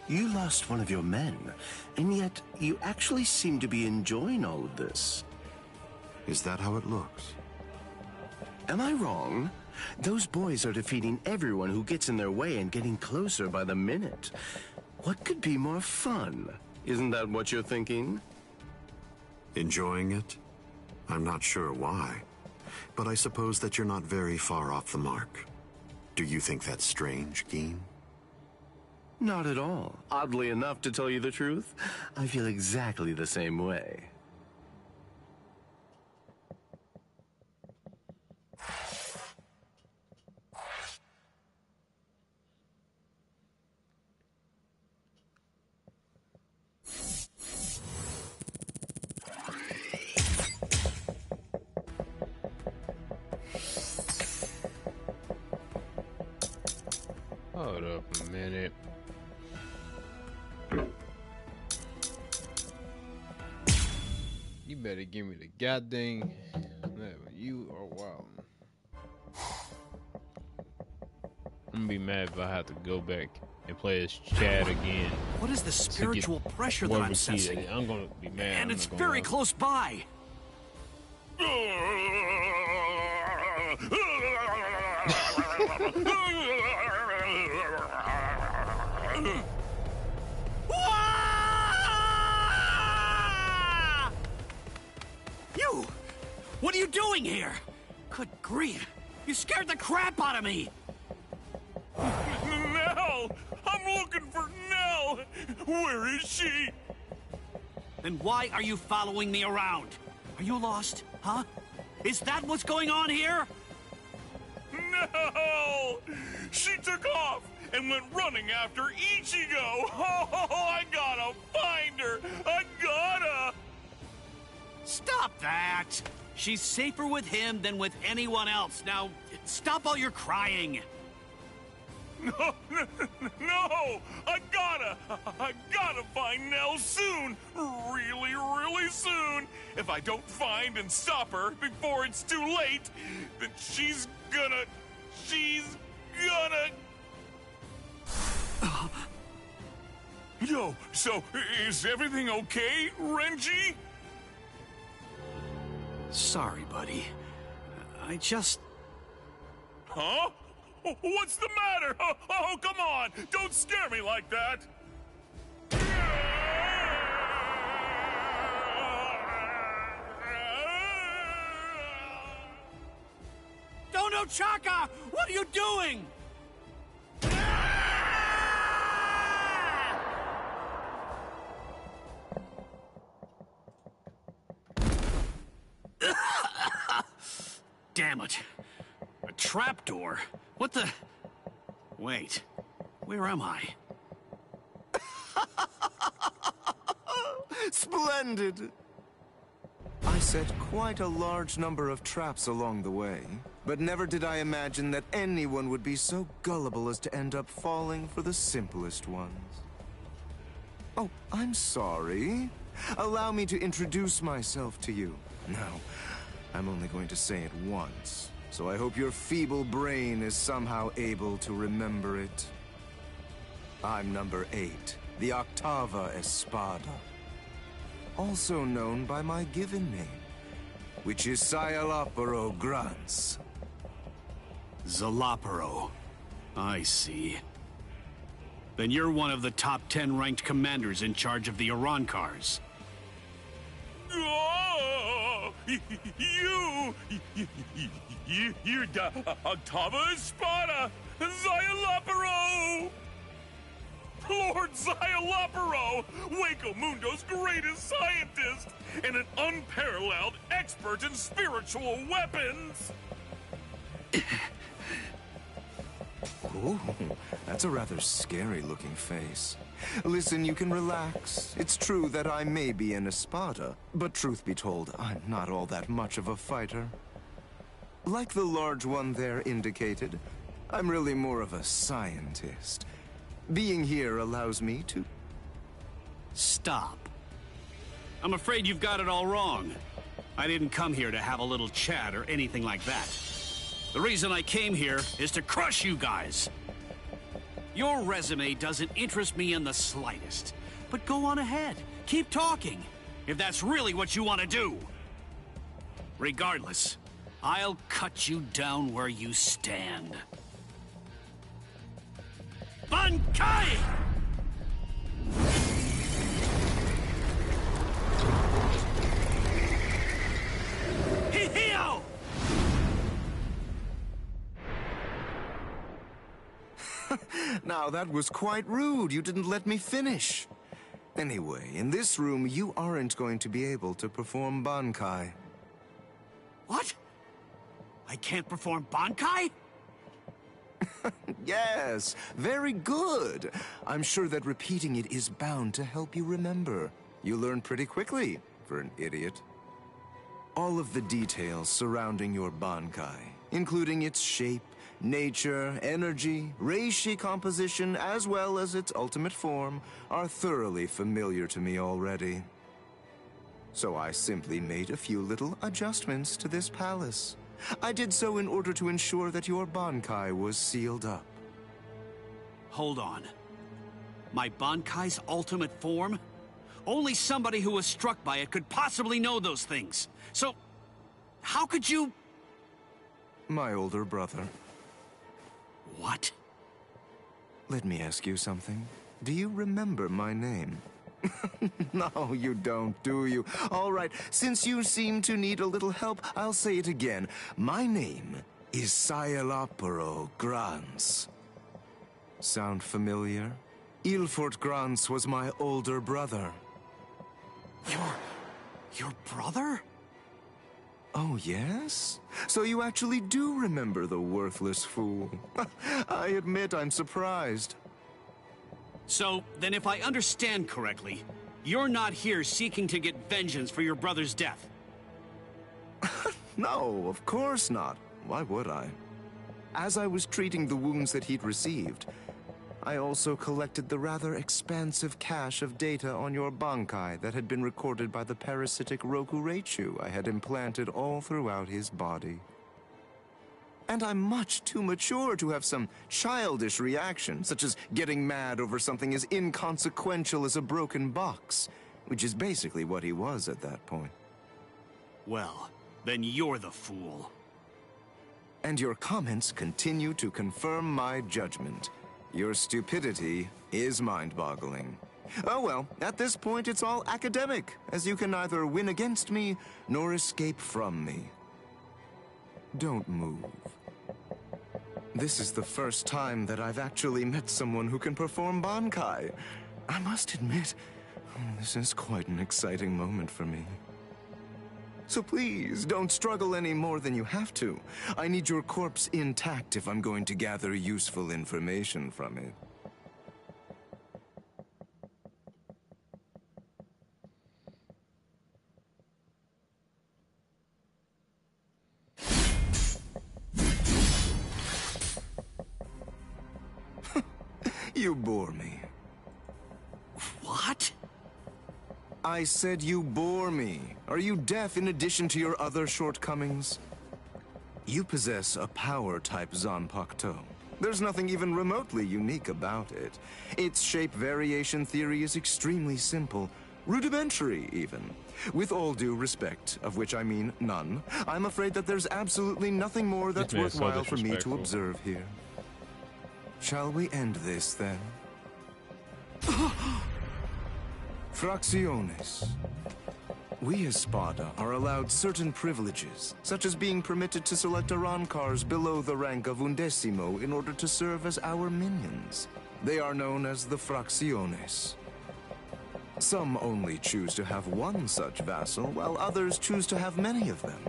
You lost one of your men, and yet you actually seem to be enjoying all of this. Is that how it looks? Am I wrong? Those boys are defeating everyone who gets in their way and getting closer by the minute. What could be more fun? Isn't that what you're thinking? Enjoying it? I'm not sure why, but I suppose that you're not very far off the mark. Do you think that's strange, Geen? Not at all. Oddly enough, to tell you the truth, I feel exactly the same way. Hold up a minute. You better give me the goddamn. You are wild. I'm gonna be mad if I have to go back and play as Chad again. What is the spiritual pressure that I'm sensing? I'm gonna be mad. And it's very close by. You! What are you doing here? Good grief! You scared the crap out of me! Nell! I'm looking for Nell! Where is she? Then why are you following me around? Are you lost, huh? Is that what's going on here? No! She took off and went running after Ichigo! Oh, I gotta find her! I gotta! Stop that! She's safer with him than with anyone else. Now, stop all your crying. No! I gotta find Nell soon! Really, really soon! If I don't find and stop her before it's too late, then she's gonna... Yo, so is everything okay, Renji? Sorry, buddy. I just... Huh? What's the matter? Oh, come on! Don't scare me like that! Dono Chaka! What are you doing? Damn it. A trapdoor? What the... Wait. Where am I? Splendid! I set quite a large number of traps along the way, but never did I imagine that anyone would be so gullible as to end up falling for the simplest ones. Oh, I'm sorry. Allow me to introduce myself to you. Now, I'm only going to say it once, so I hope your feeble brain is somehow able to remember it. I'm number 8, the Octava Espada. Also known by my given name, which is Sayalaparo Grants. Zalaparo. I see. Then you're one of the top 10 ranked commanders in charge of the Arancars. Oh, you're the Octava Espada, Sayalaparo! Lord Sayalaparo, Waco Mundo's greatest scientist, and an unparalleled expert in spiritual weapons! Ooh, that's a rather scary-looking face. Listen, you can relax. It's true that I may be an Espada, but truth be told, I'm not all that much of a fighter. Like the large one there indicated, I'm really more of a scientist. Being here allows me to... Stop. I'm afraid you've got it all wrong. I didn't come here to have a little chat or anything like that. The reason I came here is to crush you guys. Your resume doesn't interest me in the slightest. But go on ahead. Keep talking, if that's really what you want to do. Regardless, I'll cut you down where you stand. Bankai! Hihio! Now, that was quite rude. You didn't let me finish. Anyway, in this room, you aren't going to be able to perform Bankai. What? I can't perform Bankai? Yes, very good. I'm sure that repeating it is bound to help you remember. You learn pretty quickly, for an idiot. All of the details surrounding your Bankai, including its shape, nature, energy, reishi composition, as well as its ultimate form, are thoroughly familiar to me already. So I simply made a few little adjustments to this palace. I did so in order to ensure that your Bankai was sealed up. Hold on. My Bankai's ultimate form? Only somebody who was struck by it could possibly know those things. So, how could you... My older brother. What? Let me ask you something. Do you remember my name? No, you don't, do you? All right, since you seem to need a little help, I'll say it again. My name is Sayalaparo Grants. Sound familiar? Ilfort Grants was my older brother. Your brother? Oh, yes? So you actually do remember the worthless fool. I admit I'm surprised. So, then if I understand correctly, you're not here seeking to get vengeance for your brother's death. No, of course not. Why would I? As I was treating the wounds that he'd received, I also collected the rather expansive cache of data on your Bankai that had been recorded by the parasitic Rokureichu I had implanted all throughout his body. And I'm much too mature to have some childish reaction, such as getting mad over something as inconsequential as a broken box, which is basically what he was at that point. Well, then you're the fool. And your comments continue to confirm my judgment. Your stupidity is mind-boggling. Oh well, at this point it's all academic, as you can neither win against me nor escape from me. Don't move. This is the first time that I've actually met someone who can perform Bankai. I must admit, this is quite an exciting moment for me. So please, don't struggle any more than you have to. I need your corpse intact if I'm going to gather useful information from it. You bore me. What? I said you bore me. Are you deaf in addition to your other shortcomings? You possess a power-type Zanpakuto. There's nothing even remotely unique about it. Its shape variation theory is extremely simple. Rudimentary, even. With all due respect, of which I mean none, I'm afraid that there's absolutely nothing more that's worthwhile for me to observe here. Shall we end this, then? Fracciones. We as Spada are allowed certain privileges, such as being permitted to select Arancars below the rank of Undecimo in order to serve as our minions. They are known as the Fracciones. Some only choose to have one such vassal, while others choose to have many of them.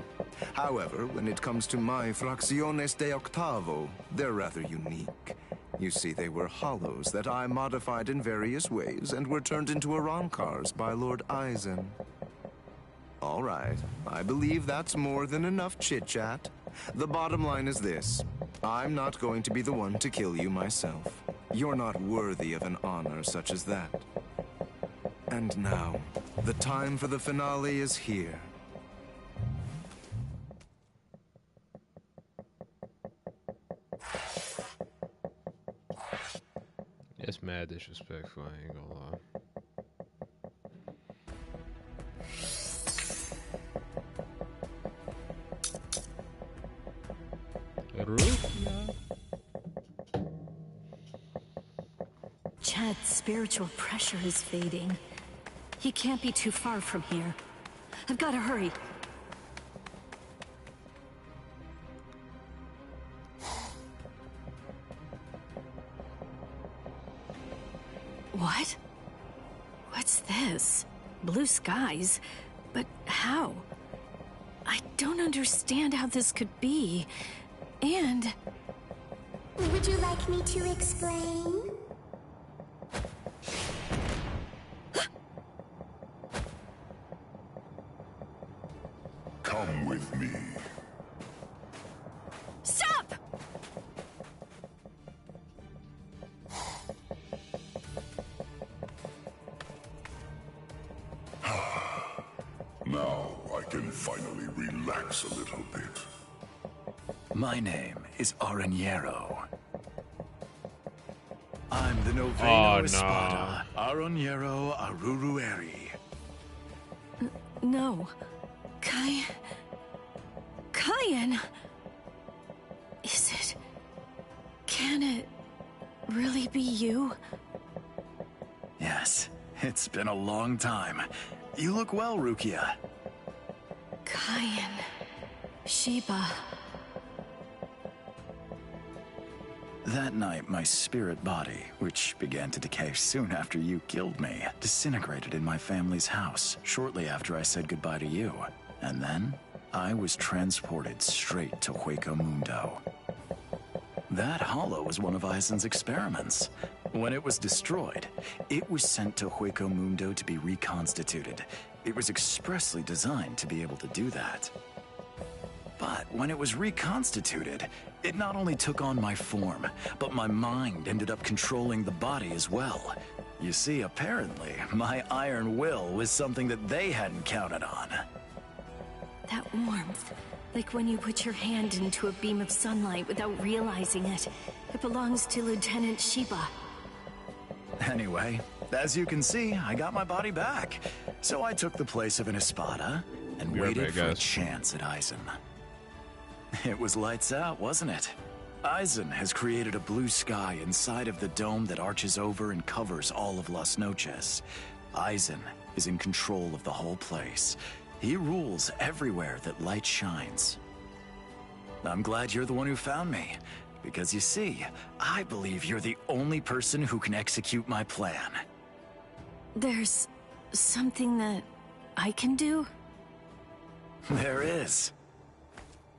However, when it comes to my Fracciones de Octavo, they're rather unique. You see, they were hollows that I modified in various ways and were turned into Arancars by Lord Aizen. All right, I believe that's more than enough chit-chat. The bottom line is this. I'm not going to be the one to kill you myself. You're not worthy of an honor such as that. And now, the time for the finale is here. It's mad disrespectful, I ain't gonna lie. Chad's spiritual pressure is fading. He can't be too far from here. I've got to hurry. What? What's this? Blue skies? But how? I don't understand how this could be. And... Would you like me to explain? Come with me. Stop! Now I can finally relax a little bit. My name is Aranero. I'm the Noveno Espada, Aranero Arurueri. No. Kyan? Is it... Can it really be you? Yes, it's been a long time. You look well, Rukia. Kyan... Sheba... That night, my spirit body, which began to decay soon after you killed me, disintegrated in my family's house shortly after I said goodbye to you. And then, I was transported straight to Hueco Mundo. That hollow was one of Aizen's experiments. When it was destroyed, it was sent to Hueco Mundo to be reconstituted. It was expressly designed to be able to do that. But when it was reconstituted, it not only took on my form, but my mind ended up controlling the body as well. You see, apparently, my iron will was something that they hadn't counted on. That warmth, like when you put your hand into a beam of sunlight without realizing it. It belongs to Lieutenant Sheba. Anyway, as you can see, I got my body back. So I took the place of an Espada and waited for a chance at Aizen. It was lights out, wasn't it? Aizen has created a blue sky inside of the dome that arches over and covers all of Las Noches. Aizen is in control of the whole place. He rules everywhere that light shines. I'm glad you're the one who found me, because you see, I believe you're the only person who can execute my plan. There's something that I can do? There is.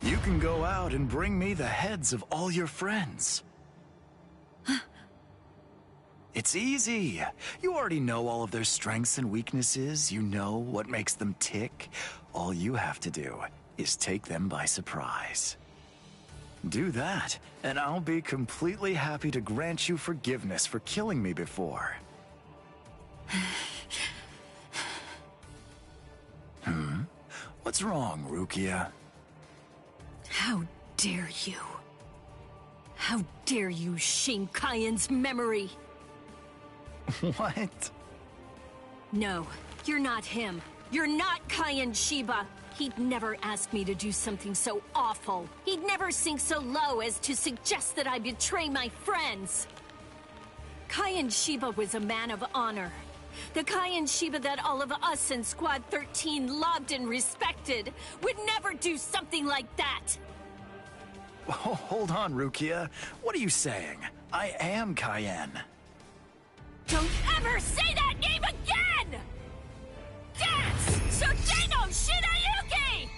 You can go out and bring me the heads of all your friends. It's easy. You already know all of their strengths and weaknesses. You know what makes them tick. All you have to do is take them by surprise. Do that, and I'll be completely happy to grant you forgiveness for killing me before. What's wrong, Rukia? How dare you? How dare you shame Kayan's memory? What? No, you're not him. You're not Kayan Shiba. He'd never ask me to do something so awful. He'd never sink so low as to suggest that I betray my friends. Kayan Shiba was a man of honor. The Kayan Shiba that all of us in Squad 13 loved and respected would never do something like that. Oh, hold on, Rukia. What are you saying? I am Cayenne. Don't ever say that name again! Dance! Sojeno Shinayuki!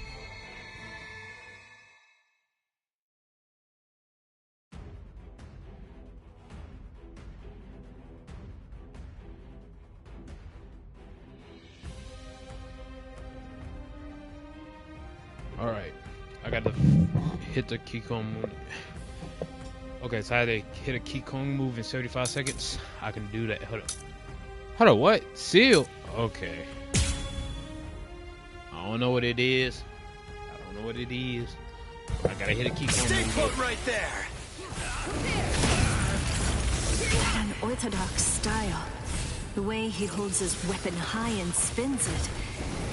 Alright, I got to hit the Kikong move. Okay, so I had to hit a Kikong move in 75 seconds. I can do that. Hold up. Hold up, what? Seal? Okay. I don't know what it is. I don't know what it is. I gotta hit a Kikong Stay move. put right there! An orthodox style. The way he holds his weapon high and spins it.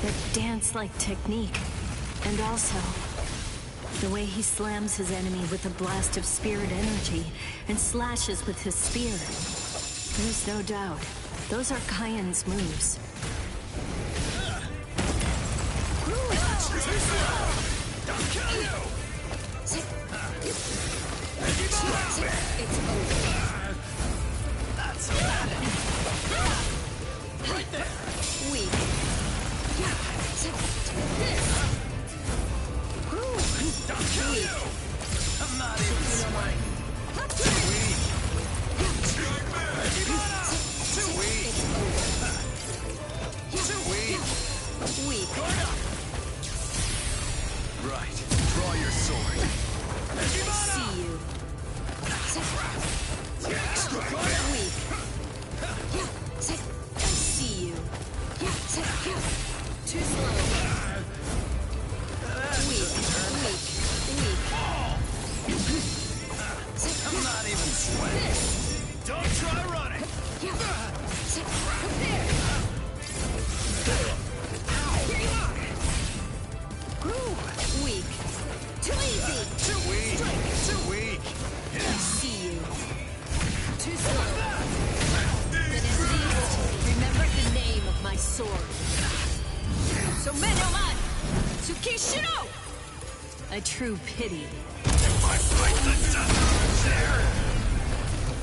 That dance-like technique. And also, the way he slams his enemy with a blast of spirit energy and slashes with his spear. There's no doubt. Those are Kayan's moves. Don't kill you! It's over. Not so bad. Right there. Weak. Don't kill you! I'm not even sweating. Too weak. Too weak. Too weak. Weak. Right. Draw your sword. I see you. Weak. I see you. Too slow. Weak. I'm not even sweating. Don't try running. Weak. Too easy. Too weak. Too weak. I see you. Too slow. Then at least remember the name of my sword. So Menoman! Tsukishiro! A true pity. If I fight the death there,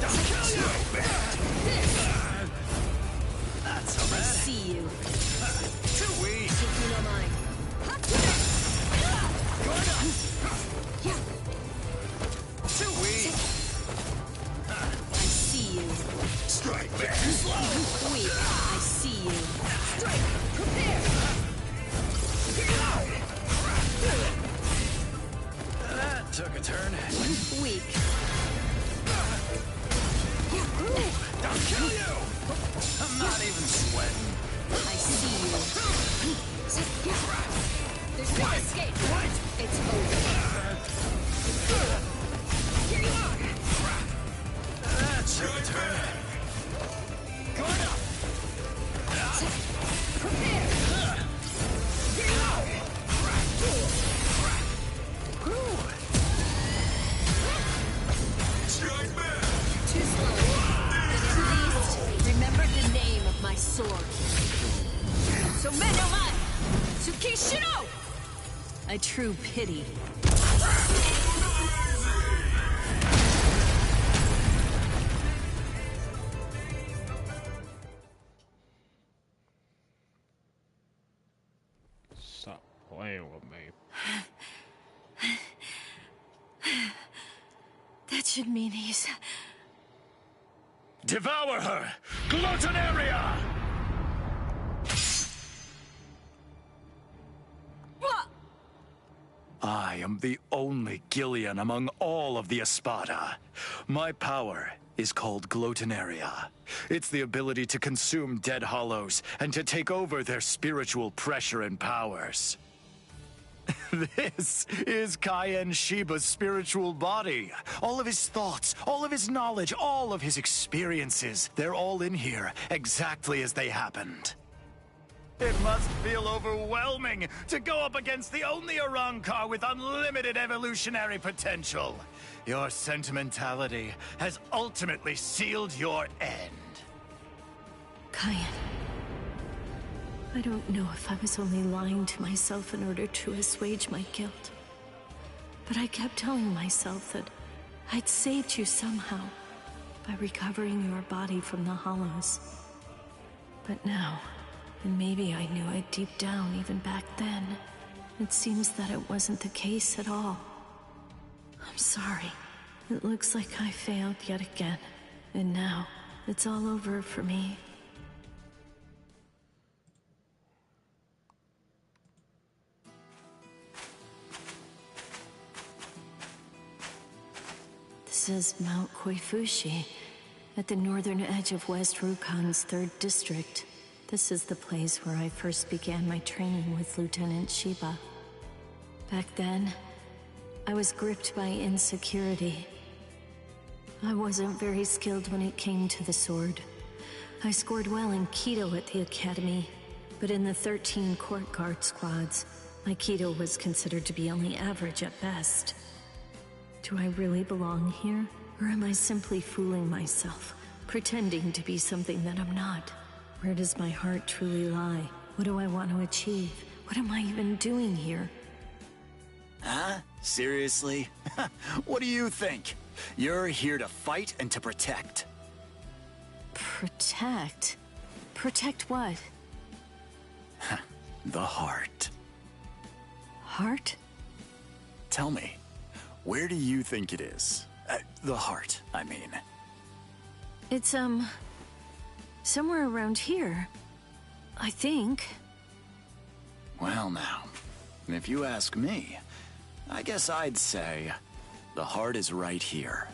don't kill you! Not so I bad. see you. Too weak. Tsukunomai. Too weak. I see you. Strike back. Weak. I see you. Strike. Prepare. That took a turn. Weak. Don't kill you! I'm not even sweating. I see you. There's no escape. It's over. Here you are. That took a turn. Going up. Prepare. Here you are. Strike back. Too slow. Then at least remember the name of my sword. So Menoman! Tsukishiro! A true pity. Stop playing with me. That should mean he's... Devour her! Gluttonaria! What? I am the only Gillian among all of the Espada. My power is called Gluttonaria. It's the ability to consume dead hollows and to take over their spiritual pressure and powers. This is Cayenne Shiba's spiritual body. All of his thoughts, all of his knowledge, all of his experiences, they're all in here, exactly as they happened. It must feel overwhelming to go up against the only Arrancar with unlimited evolutionary potential. Your sentimentality has ultimately sealed your end. Cayenne. I don't know if I was only lying to myself in order to assuage my guilt. But I kept telling myself that I'd saved you somehow by recovering your body from the hollows. But now, and maybe I knew it deep down even back then, it seems that it wasn't the case at all. I'm sorry. It looks like I failed yet again. And now, it's all over for me. This is Mount Koifushi, at the northern edge of West Rukon's 3rd district. This is the place where I first began my training with Lieutenant Shiba. Back then, I was gripped by insecurity. I wasn't very skilled when it came to the sword. I scored well in Kido at the academy, but in the 13 court guard squads, my Kido was considered to be only average at best. Do I really belong here? Or am I simply fooling myself, pretending to be something that I'm not? Where does my heart truly lie? What do I want to achieve? What am I even doing here? Huh? Seriously? What do you think? You're here to fight and to protect. Protect? Protect what? The heart. Heart? Tell me, where do you think it is? The heart, I mean. It's, somewhere around here. I think. Well now, if you ask me, I guess I'd say the heart is right here.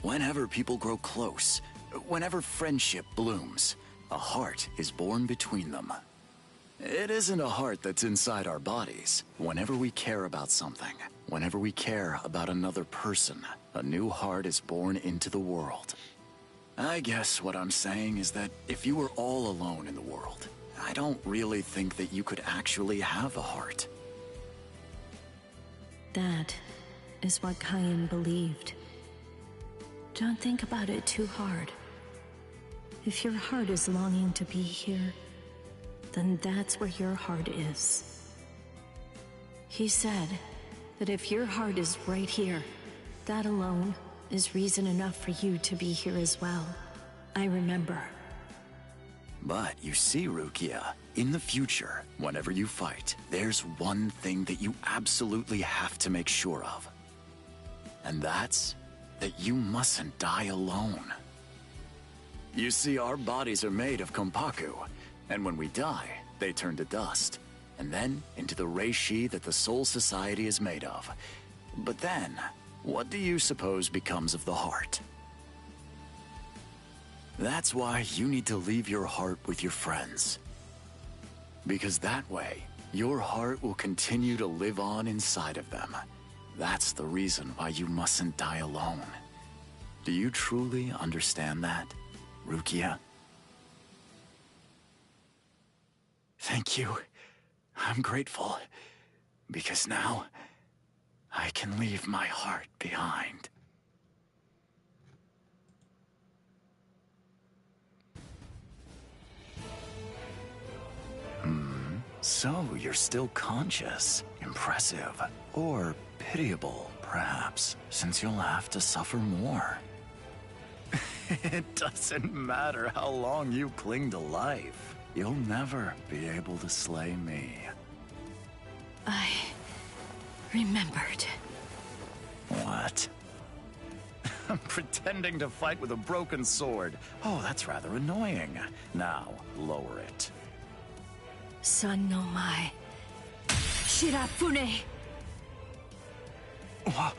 Whenever people grow close, whenever friendship blooms, a heart is born between them. It isn't a heart that's inside our bodies. Whenever we care about something, whenever we care about another person, a new heart is born into the world. I guess what I'm saying is that if you were all alone in the world, I don't really think that you could actually have a heart. That is what Cayenne believed. Don't think about it too hard. If your heart is longing to be here, then that's where your heart is. He said that if your heart is right here, that alone is reason enough for you to be here as well. I remember. But you see, Rukia, in the future, whenever you fight, there's one thing that you absolutely have to make sure of. And that's that you mustn't die alone. You see, our bodies are made of kompaku, and when we die, they turn to dust, and then into the reishi that the Soul Society is made of. But then, what do you suppose becomes of the heart? That's why you need to leave your heart with your friends. Because that way, your heart will continue to live on inside of them. That's the reason why you mustn't die alone. Do you truly understand that, Rukia? Thank you. I'm grateful. Because now, I can leave my heart behind. So you're still conscious. Impressive. Or pitiable, perhaps, since you'll have to suffer more. It doesn't matter how long you cling to life. You'll never be able to slay me. I remembered. What? I'm pretending to fight with a broken sword. Oh, that's rather annoying. Now, lower it. Son no Mai. Shirafune! What?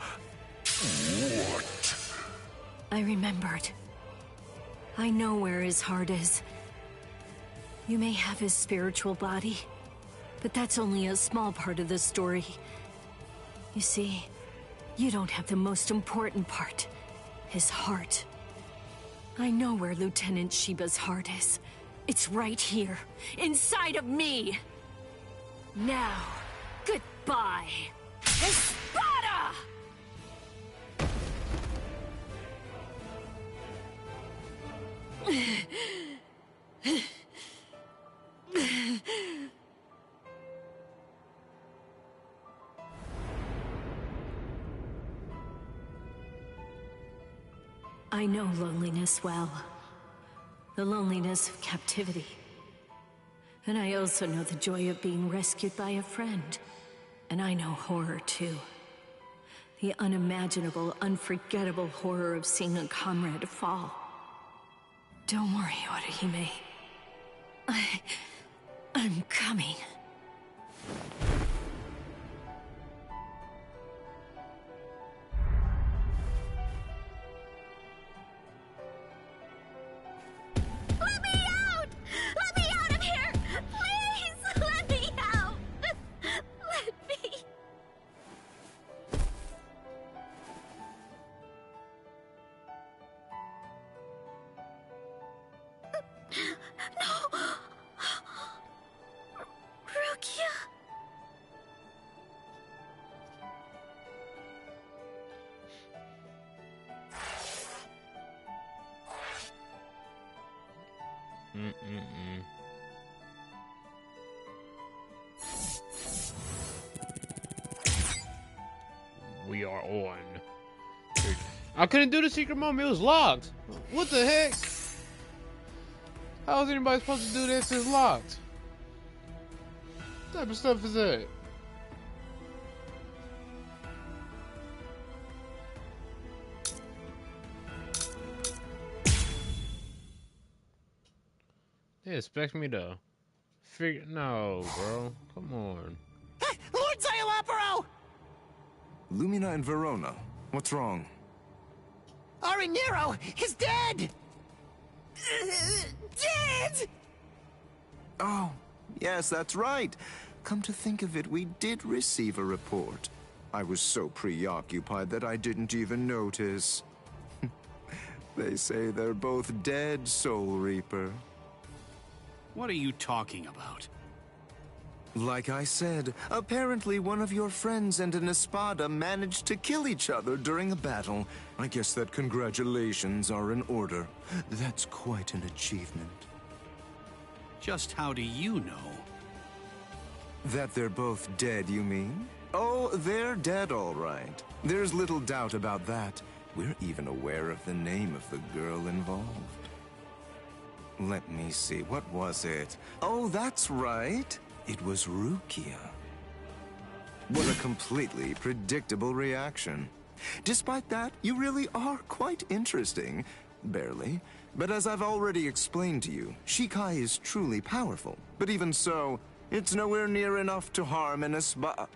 I remembered. I know where his heart is. You may have his spiritual body, But that's only a small part of the story. You see, you don't have the most important part. His heart. I know where Lieutenant Shiba's heart is. It's right here, inside of me. Now, goodbye, Espada! I know loneliness well. The loneliness of captivity. And I also know the joy of being rescued by a friend. And I know horror too. The unimaginable, unforgettable horror of seeing a comrade fall. Don't worry, Orihime. I'm coming. Let me out! Let me out of here! Please, let me out! Let me... No! Rukia! We are on. I couldn't do the secret moment. It was locked. What the heck? How is anybody supposed to do this if it's locked? What type of stuff is that? They expect me to figure... No, bro. Come on. Lord Zayalaparo! Lumina and Verona. What's wrong? Arinero is dead! Dead! Oh, yes, that's right. Come to think of it, we did receive a report. I was so preoccupied that I didn't even notice. They say they're both dead, Soul Reaper. What are you talking about? Like I said, apparently one of your friends and an Espada managed to kill each other during a battle. I guess that congratulations are in order. That's quite an achievement. Just how do you know? That they're both dead, you mean? Oh, they're dead, all right. There's little doubt about that. We're even aware of the name of the girl involved. Let me see, what was it? Oh, that's right. It was Rukia. What a completely predictable reaction. Despite that, you really are quite interesting. Barely. But as I've already explained to you, Shikai is truly powerful. But even so, it's nowhere near enough to harm an Espada.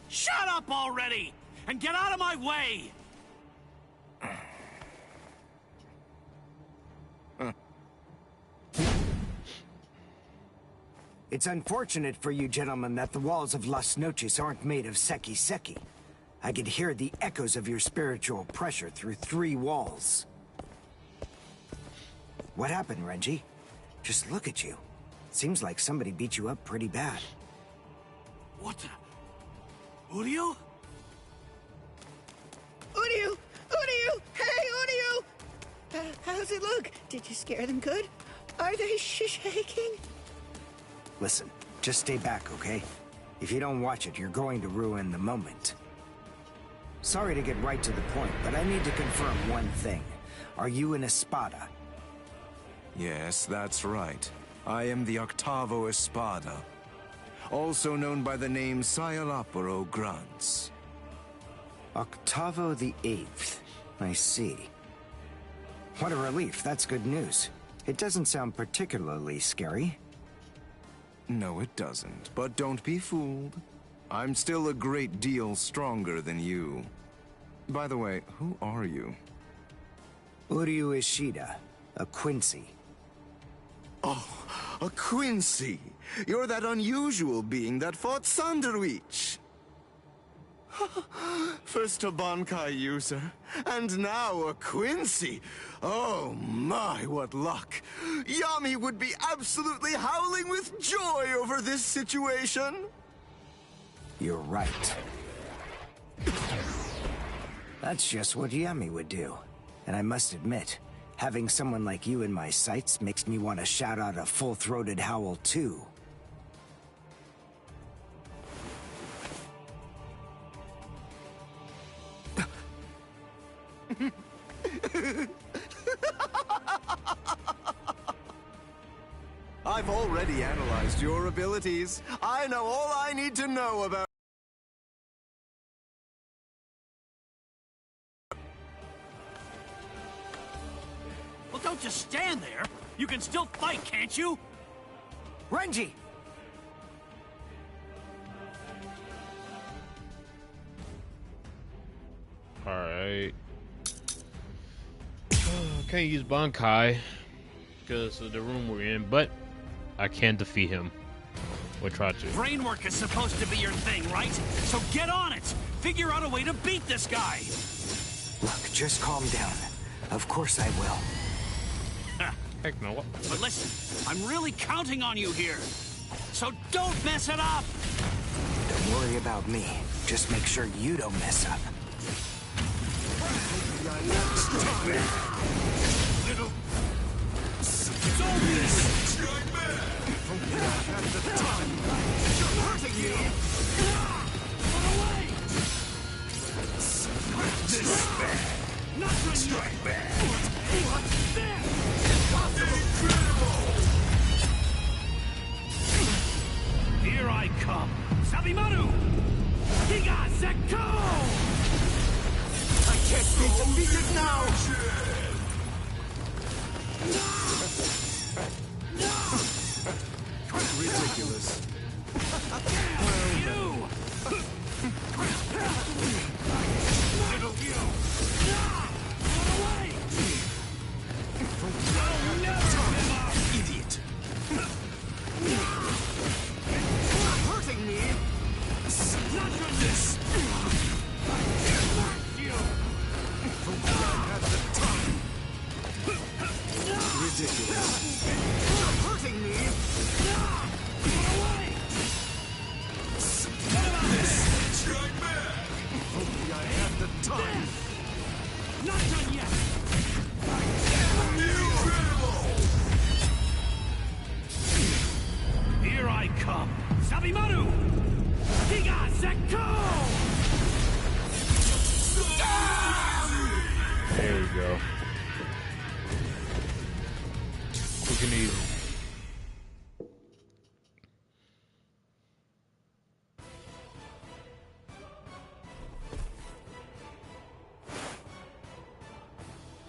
Shut up already! And get out of my way! It's unfortunate for you gentlemen that the walls of Las Noches aren't made of seki-seki. I could hear the echoes of your spiritual pressure through 3 walls. What happened, Renji? Just look at you. Seems like somebody beat you up pretty bad. What the... Uryu? Uryu! Uryu! Hey, Uryu! How's it look? Did you scare them good? Are they shaking? Listen, just stay back, okay? If you don't watch it, you're going to ruin the moment. Sorry to get right to the point, but I need to confirm one thing. Are you an Espada? Yes, that's right. I am the Octavo Espada, also known by the name Sayalaparo Grunts. Octavo the 8th. I see. What a relief, that's good news. It doesn't sound particularly scary. No, it doesn't, but don't be fooled. I'm still a great deal stronger than you. By the way, who are you? Uryu Ishida, a Quincy. Oh, a Quincy! You're that unusual being that fought Sanderwich. First a Bankai user, and now a Quincy. Oh my, what luck. Yami would be absolutely howling with joy over this situation. You're right. That's just what Yami would do. And I must admit, having someone like you in my sights makes me want to shout out a full-throated howl too. I've already analyzed your abilities. I know all I need to know about... Well, don't just stand there. You can still fight, can't you? Renji! Alright. Can't use Bankai because of the room we're in, but I can defeat him. Or try to. Brain work is supposed to be your thing, right? So get on it! Figure out a way to beat this guy! Look, just calm down. Of course I will. Heck no. But listen, I'm really counting on you here. So don't mess it up! Don't worry about me. Just make sure you don't mess up. Little zombies! strike back! You're hurting me! Run away! This back! Not when Strike back! What's this? Incredible! Here I come! Sabimaru! Higa Sekko! I can't be defeated now! Ridiculous. You! Little you! Run away! I'll never give up! Idiot. Hurting me! Not for this! You! Ridiculous. You're hurting me! Run away! What about this? Strike back! Only I had the time. Not done yet! Incredible! Here I come! Sabimaru! Higa Sekko! There we go. Quick and easy.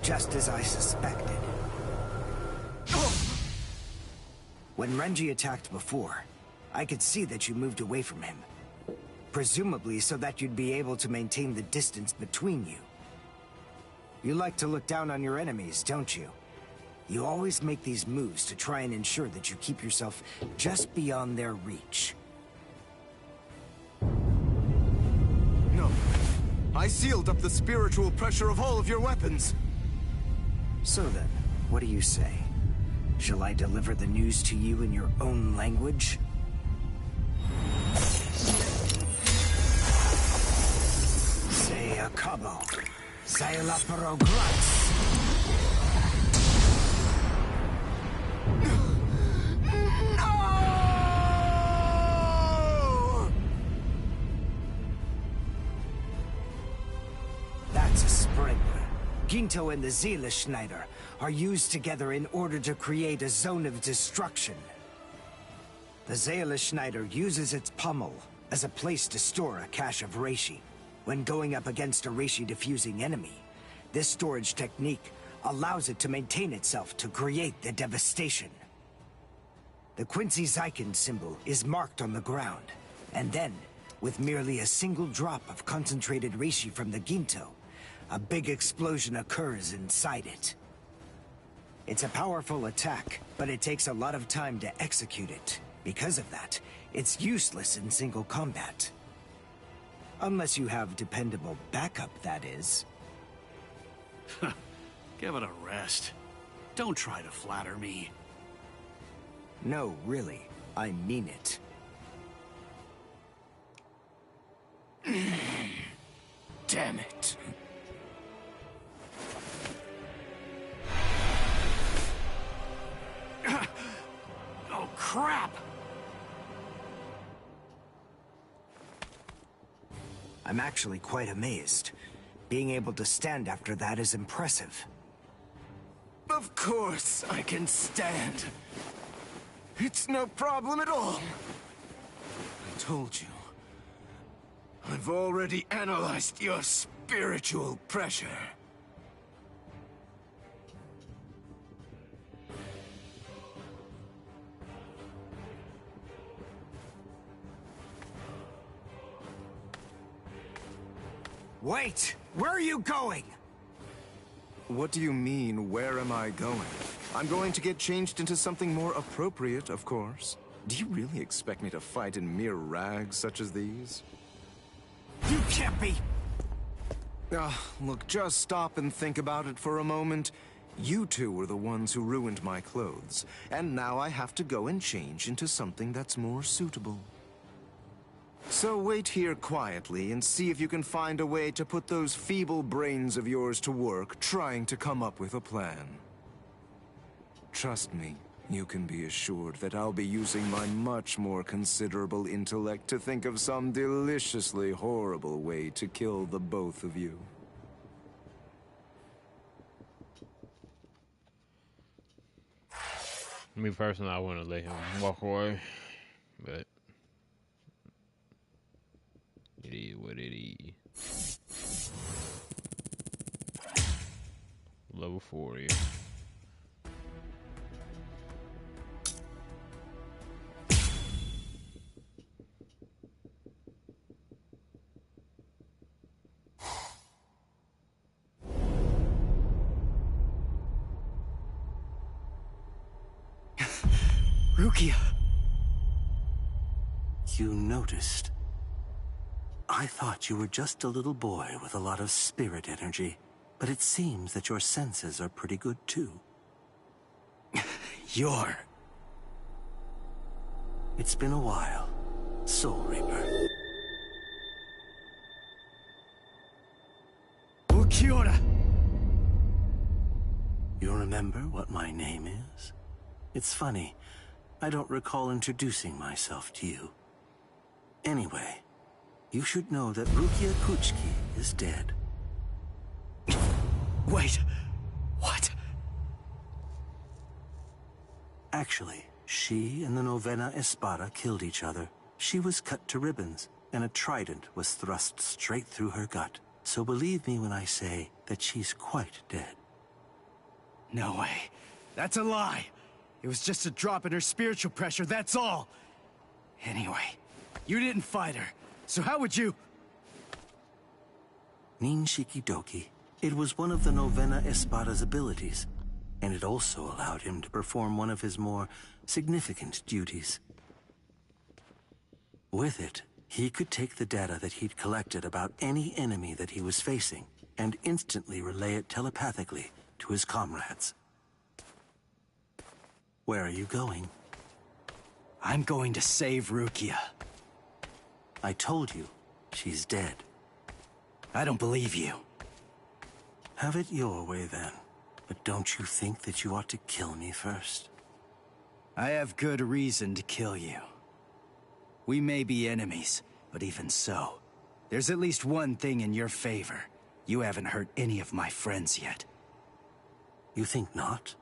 Just as I suspected. When Renji attacked before, I could see that you moved away from him. Presumably so that you'd be able to maintain the distance between you. You like to look down on your enemies, don't you? You always make these moves to try and ensure that you keep yourself just beyond their reach. No. I sealed up the spiritual pressure of all of your weapons. So then, what do you say? Shall I deliver the news to you in your own language? Say a cabo. Say la prograts. That's a sprinkler. Ginto and the Seele-Schneider are used together in order to create a zone of destruction. The Seele-Schneider uses its pommel as a place to store a cache of reishi. When going up against a reishi-diffusing enemy, this storage technique allows it to maintain itself to create the devastation. The Quincy Zyken symbol is marked on the ground, and then, with merely a single drop of concentrated reishi from the Ginto, a big explosion occurs inside it. It's a powerful attack, but it takes a lot of time to execute it. Because of that, it's useless in single combat. Unless you have dependable backup, that is. Give it a rest. Don't try to flatter me. No, really. I mean it. Damn it. Oh, crap! I'm actually quite amazed. Being able to stand after that is impressive. Of course I can stand. It's no problem at all. I told you. I've already analyzed your spiritual pressure. Wait! Where are you going? What do you mean, where am I going? I'm going to get changed into something more appropriate, of course. Do you really expect me to fight in mere rags such as these? You can't be! Look, just stop and think about it for a moment. You two were the ones who ruined my clothes, and now I have to go and change into something that's more suitable. So wait here quietly and see if you can find a way to put those feeble brains of yours to work trying to come up with a plan. Trust me, you can be assured that I'll be using my much more considerable intellect to think of some deliciously horrible way to kill the both of you. Me personally, I want to let him walk away, but it is what it is. Level 40. Rukia! You noticed. I thought you were just a little boy with a lot of spirit energy, but it seems that your senses are pretty good too. You're... It's been a while, Soul Reaper. Ukiora! You remember what my name is? It's funny, I don't recall introducing myself to you. Anyway, you should know that Rukia Kuchiki is dead. Wait, what? Actually, she and the Novena Espada killed each other. She was cut to ribbons, and a trident was thrust straight through her gut. So believe me when I say that she's quite dead. No way. That's a lie. It was just a drop in her spiritual pressure, that's all. Anyway, you didn't fight her, so how would you... Ninshikidoki. It was one of the Novena Espada's abilities, and it also allowed him to perform one of his more significant duties. With it, he could take the data that he'd collected about any enemy that he was facing and instantly relay it telepathically to his comrades. Where are you going? I'm going to save Rukia. I told you, she's dead. I don't believe you. Have it your way then. But don't you think that you ought to kill me first? I have good reason to kill you. We may be enemies, but even so, there's at least one thing in your favor. You haven't hurt any of my friends yet. You think not?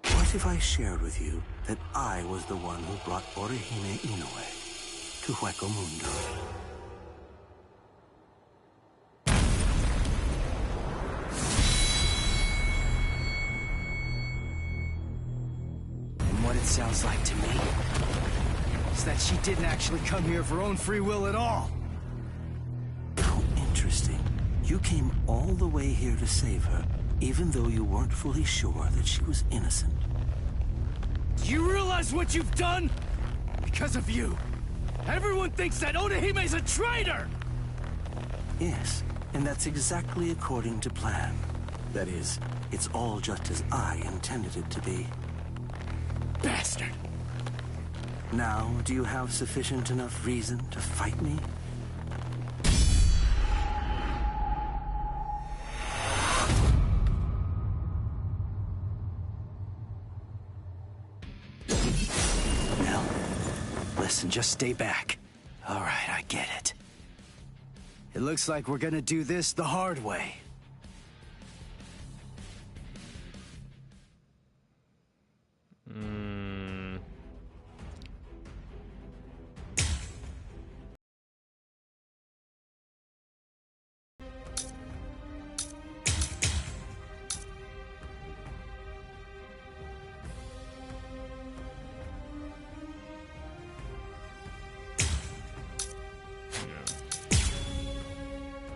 What if I shared with you that I was the one who brought Orihime Inoue to Hueco Mundo? And what it sounds like to me is that she didn't actually come here of her own free will at all. How interesting. You came all the way here to save her, even though you weren't fully sure that she was innocent. Do you realize realize what you've done? Because of you, everyone thinks that Odahime's a traitor! Yes, and that's exactly according to plan. That is, it's all just as I intended it to be. Bastard! Now, do you have sufficient enough reason to fight me? Now, listen, just stay back. All right, I get it. It looks like we're gonna do this the hard way.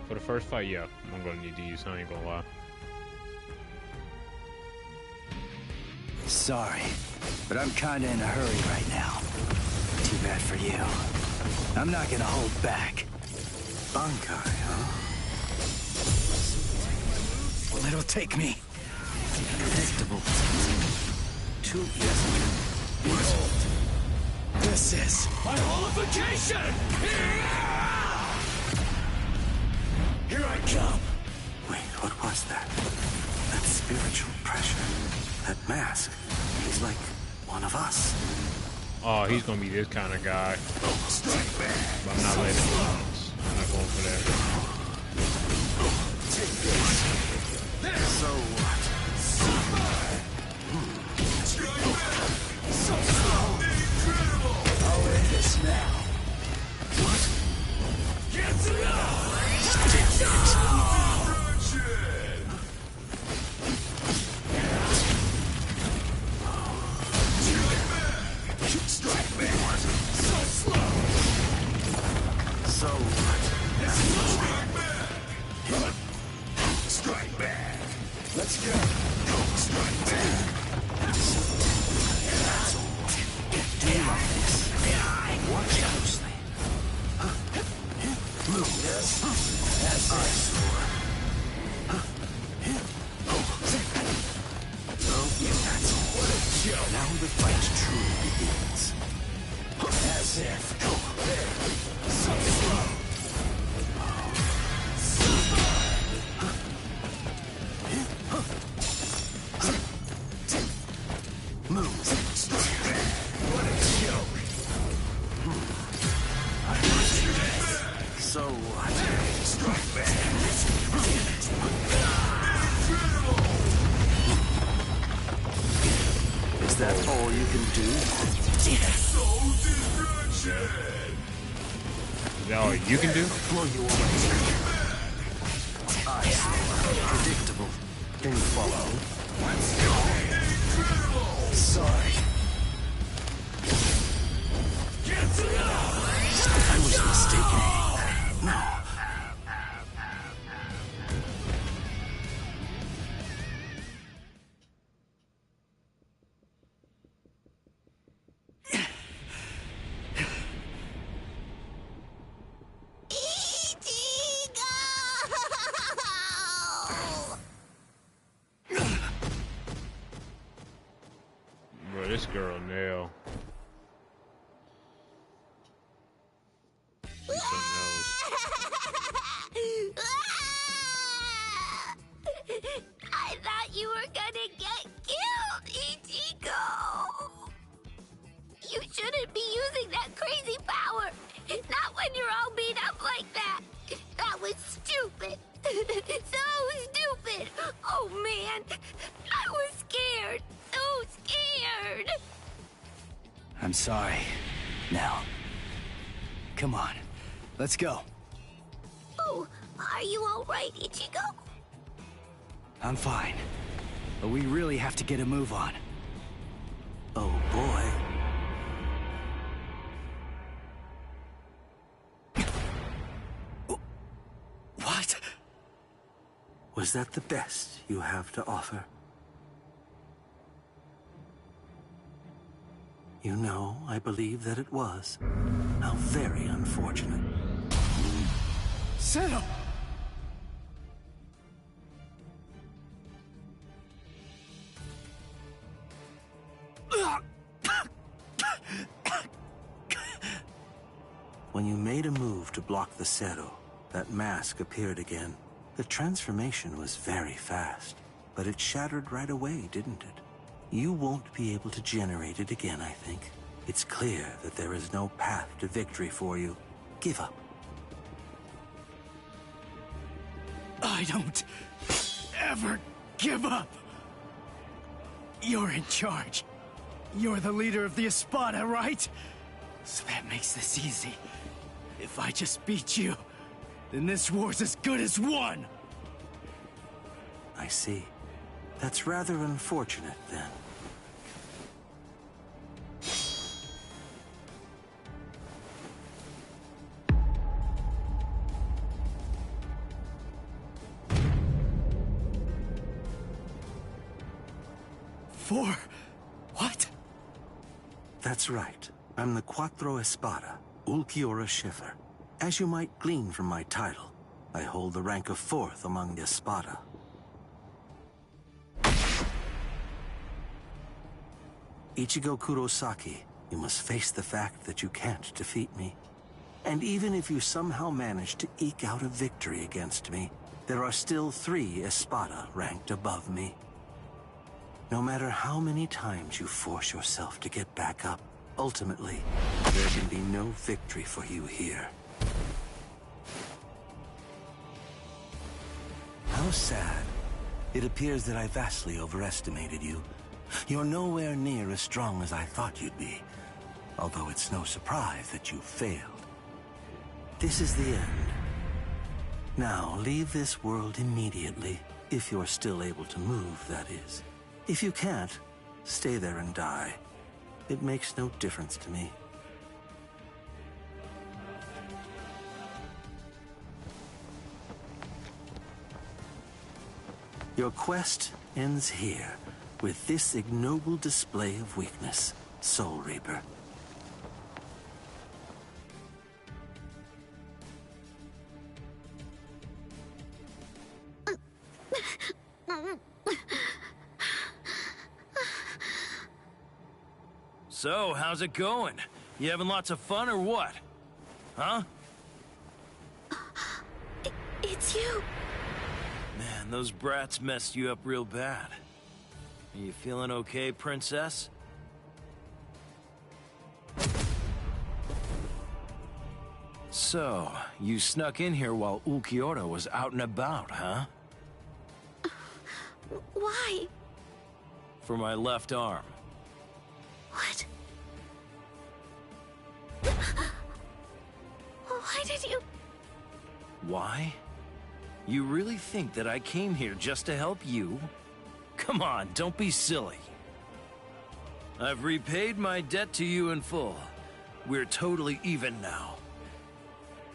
For the first fight, yeah, I'm gonna need to use, I ain't gonna lie. Sorry, but I'm kinda in a hurry right now. Too bad for you. I'm not gonna hold back. Bankai, huh? Well, it'll take me. Predictable. Too easy. This is my holification! Here I come! Wait, what was that? That spiritual pressure. That mask. He's like one of us. Oh, he's gonna be this kind of guy. But I'm not letting him. I'm not going for that. So what? I'll end this now. What? Get it out! Strike back! So slow! So what? Strike back! Let's go! Strike back! Do you like this? Watch closely. Move this. That's eyesore. That's all. Now the fight truly begins. As if. So slow. Move. What a joke. So what? Strike back. Is that all you can do? Is that all you can do? Blow you away. Predictable. Didn't follow. Sorry. I was mistaken. No. Bro, this girl nail. She's something else. I thought you were gonna get killed, Ichigo! You shouldn't be using that crazy power! Not when you're all beat up like that! That was stupid! So stupid! Oh man! I was scared! So scared! I'm sorry. Now. Come on. Let's go. Oh, are you alright, Ichigo? I'm fine. But we really have to get a move on. Oh boy. What? Was that the best you have to offer? You know, I believe that it was. How very unfortunate. Settle! When you made a move to block the Zero, that mask appeared again. The transformation was very fast, but it shattered right away, didn't it? You won't be able to generate it again, I think. It's clear that there is no path to victory for you. Give up. I don't ever give up. You're in charge. You're the leader of the Espada, right? So that makes this easy. If I just beat you, then this war's as good as won. I see. That's rather unfortunate, then. What? That's right. I'm the Cuatro Espada, Ulquiorra Schiffer. As you might glean from my title, I hold the rank of 4th among the Espada. Ichigo Kurosaki, you must face the fact that you can't defeat me. And even if you somehow manage to eke out a victory against me, there are still 3 Espada ranked above me. No matter how many times you force yourself to get back up, ultimately, there can be no victory for you here. How sad. It appears that I vastly overestimated you. You're nowhere near as strong as I thought you'd be, although it's no surprise that you failed. This is the end. Now, leave this world immediately, if you're still able to move, that is. If you can't, stay there and die. It makes no difference to me. Your quest ends here, with this ignoble display of weakness, Soul Reaper. So, how's it going? You having lots of fun or what? Huh? It's you. Man, those brats messed you up real bad. Are you feeling okay, princess? So, you snuck in here while Ulquiorra was out and about, huh? Why? For my left arm. What? Why did you... Why? You really think that I came here just to help you? Come on, don't be silly. I've repaid my debt to you in full. We're totally even now.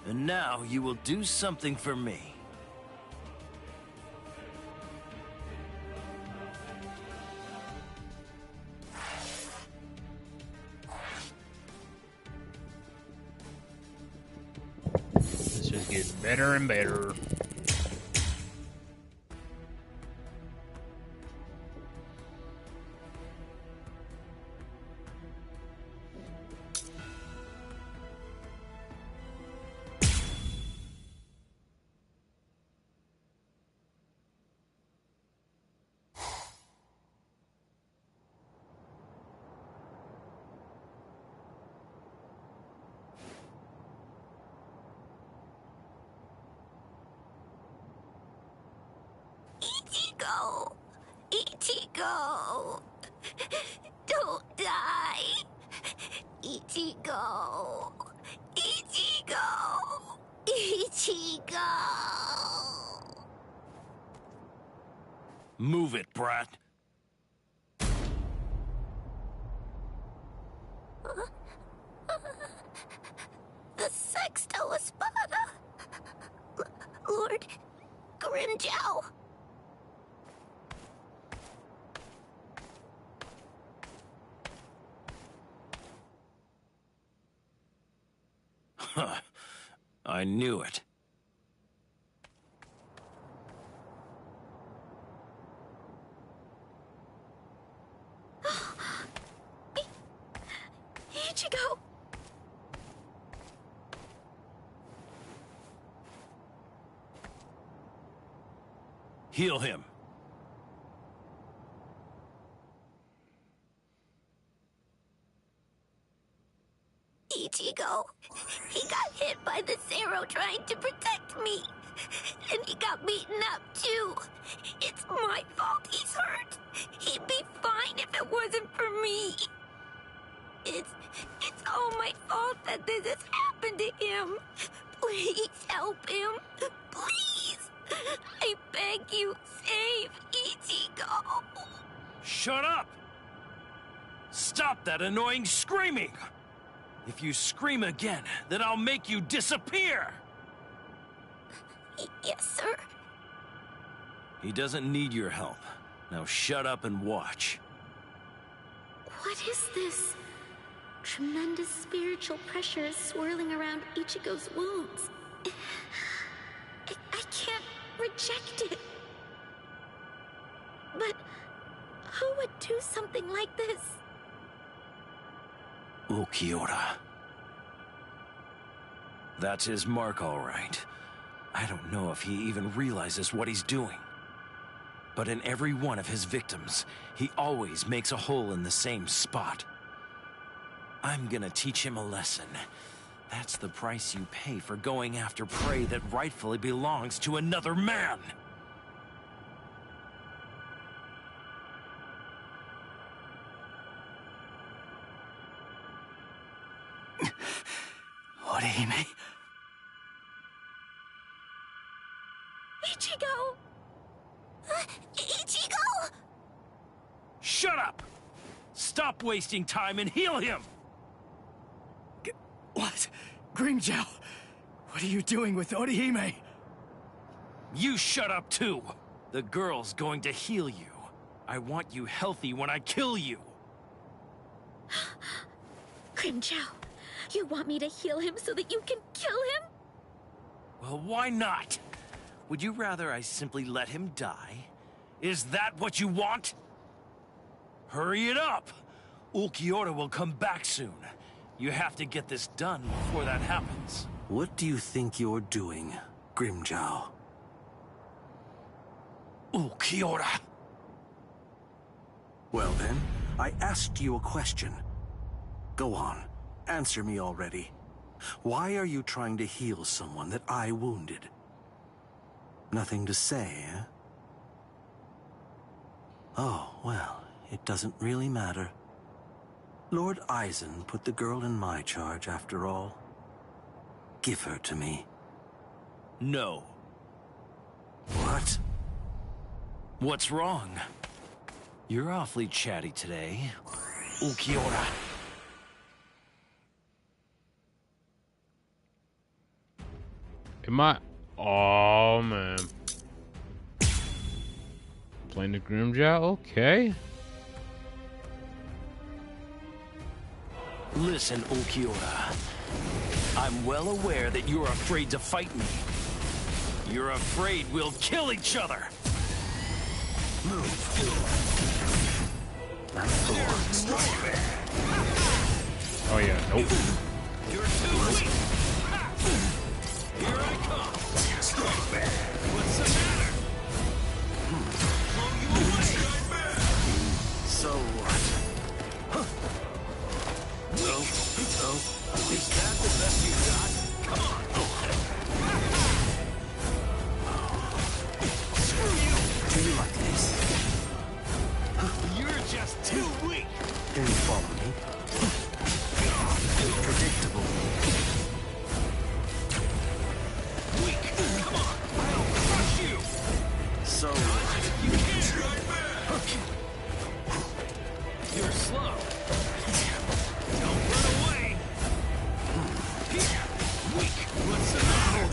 And now you will do something for me. This just gets better and better. Ichigo! Ichigo! Don't die! Ichigo! Ichigo! Ichigo! Move it, brat. The Sexto Espada! Lord Grimjow! Huh. I knew it. Ichigo! Heal him. Ichigo, he got hit by the Zero trying to protect me. And he got beaten up, too. It's my fault he's hurt. He'd be fine if it wasn't for me. It's all my fault that this has happened to him. Please help him. Please. I beg you, save Ichigo. Shut up! Stop that annoying screaming! If you scream again, then I'll make you disappear! Yes, sir. He doesn't need your help. Now shut up and watch. What is this? Tremendous spiritual pressure is swirling around Ichigo's wounds. I can't reject it. But who would do something like this? Ulquiorra. That's his mark, all right. I don't know if he even realizes what he's doing. But in every one of his victims, he always makes a hole in the same spot. I'm gonna teach him a lesson. That's the price you pay for going after prey that rightfully belongs to another man. Orihime? Ichigo! Ichigo! Shut up! Stop wasting time and heal him! What? Grimmjow? What are you doing with Orihime? You shut up too! The girl's going to heal you. I want you healthy when I kill you. Grimmjow, you want me to heal him so that you can kill him? Well, why not? Would you rather I simply let him die? Is that what you want? Hurry it up! Ulquiorra will come back soon. You have to get this done before that happens. What do you think you're doing, Grimmjow? Ulquiorra! Well then, I asked you a question. Go on, answer me already. Why are you trying to heal someone that I wounded? Nothing to say, eh? Oh, well, it doesn't really matter. Lord Aizen put the girl in my charge, after all. Give her to me. No. What? What's wrong? You're awfully chatty today, Ulquiorra. Am I? Oh man. Playing the Grimmjow? Okay. Listen, Ulquiorra. I'm well aware that you're afraid to fight me. You're afraid we'll kill each other. Move. Oh yeah, nope. You're too weak. Here I come. What's the matter? Blow you away. So what? No. Is that the best you got? Come on. Screw you. Do you like this? You're just too weak. Can you follow me? Predictable. Weak. Come on. I'll crush you. So you can't. You're slow. Don't run away. Weak. What's the matter?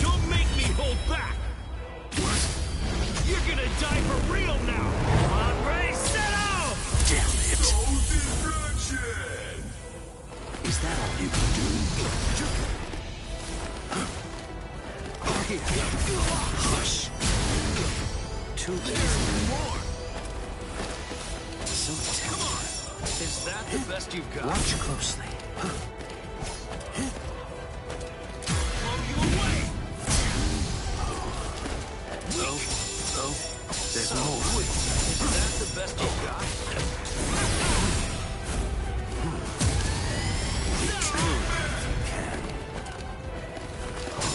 Don't make me hold back. You're gonna die for real now. On, ready, set out. Damn it. Is that all you can do? Hush. Too easy. More. So tender. Is that the best you've got? Watch closely. There's more. Is that the best you've got?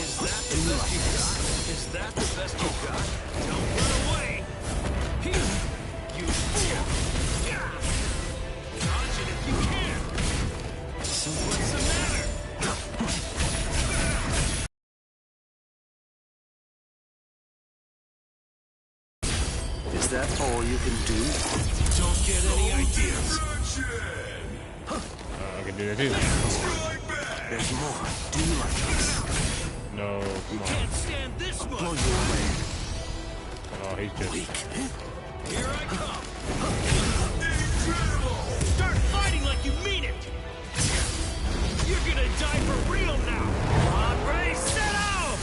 Is that the best you've got? Is that the best you've got? Don't run away! Here! You fool! Dodge it if you can! So what's the matter? Is that all you can do? Don't get any ideas. I can do that too. There's more. Do you like this? No, come on. Can't stand this much. Blow you away. Oh, he's just weak. Here I come. Start fighting like you mean it. You're gonna die for real now. On, ready, set out.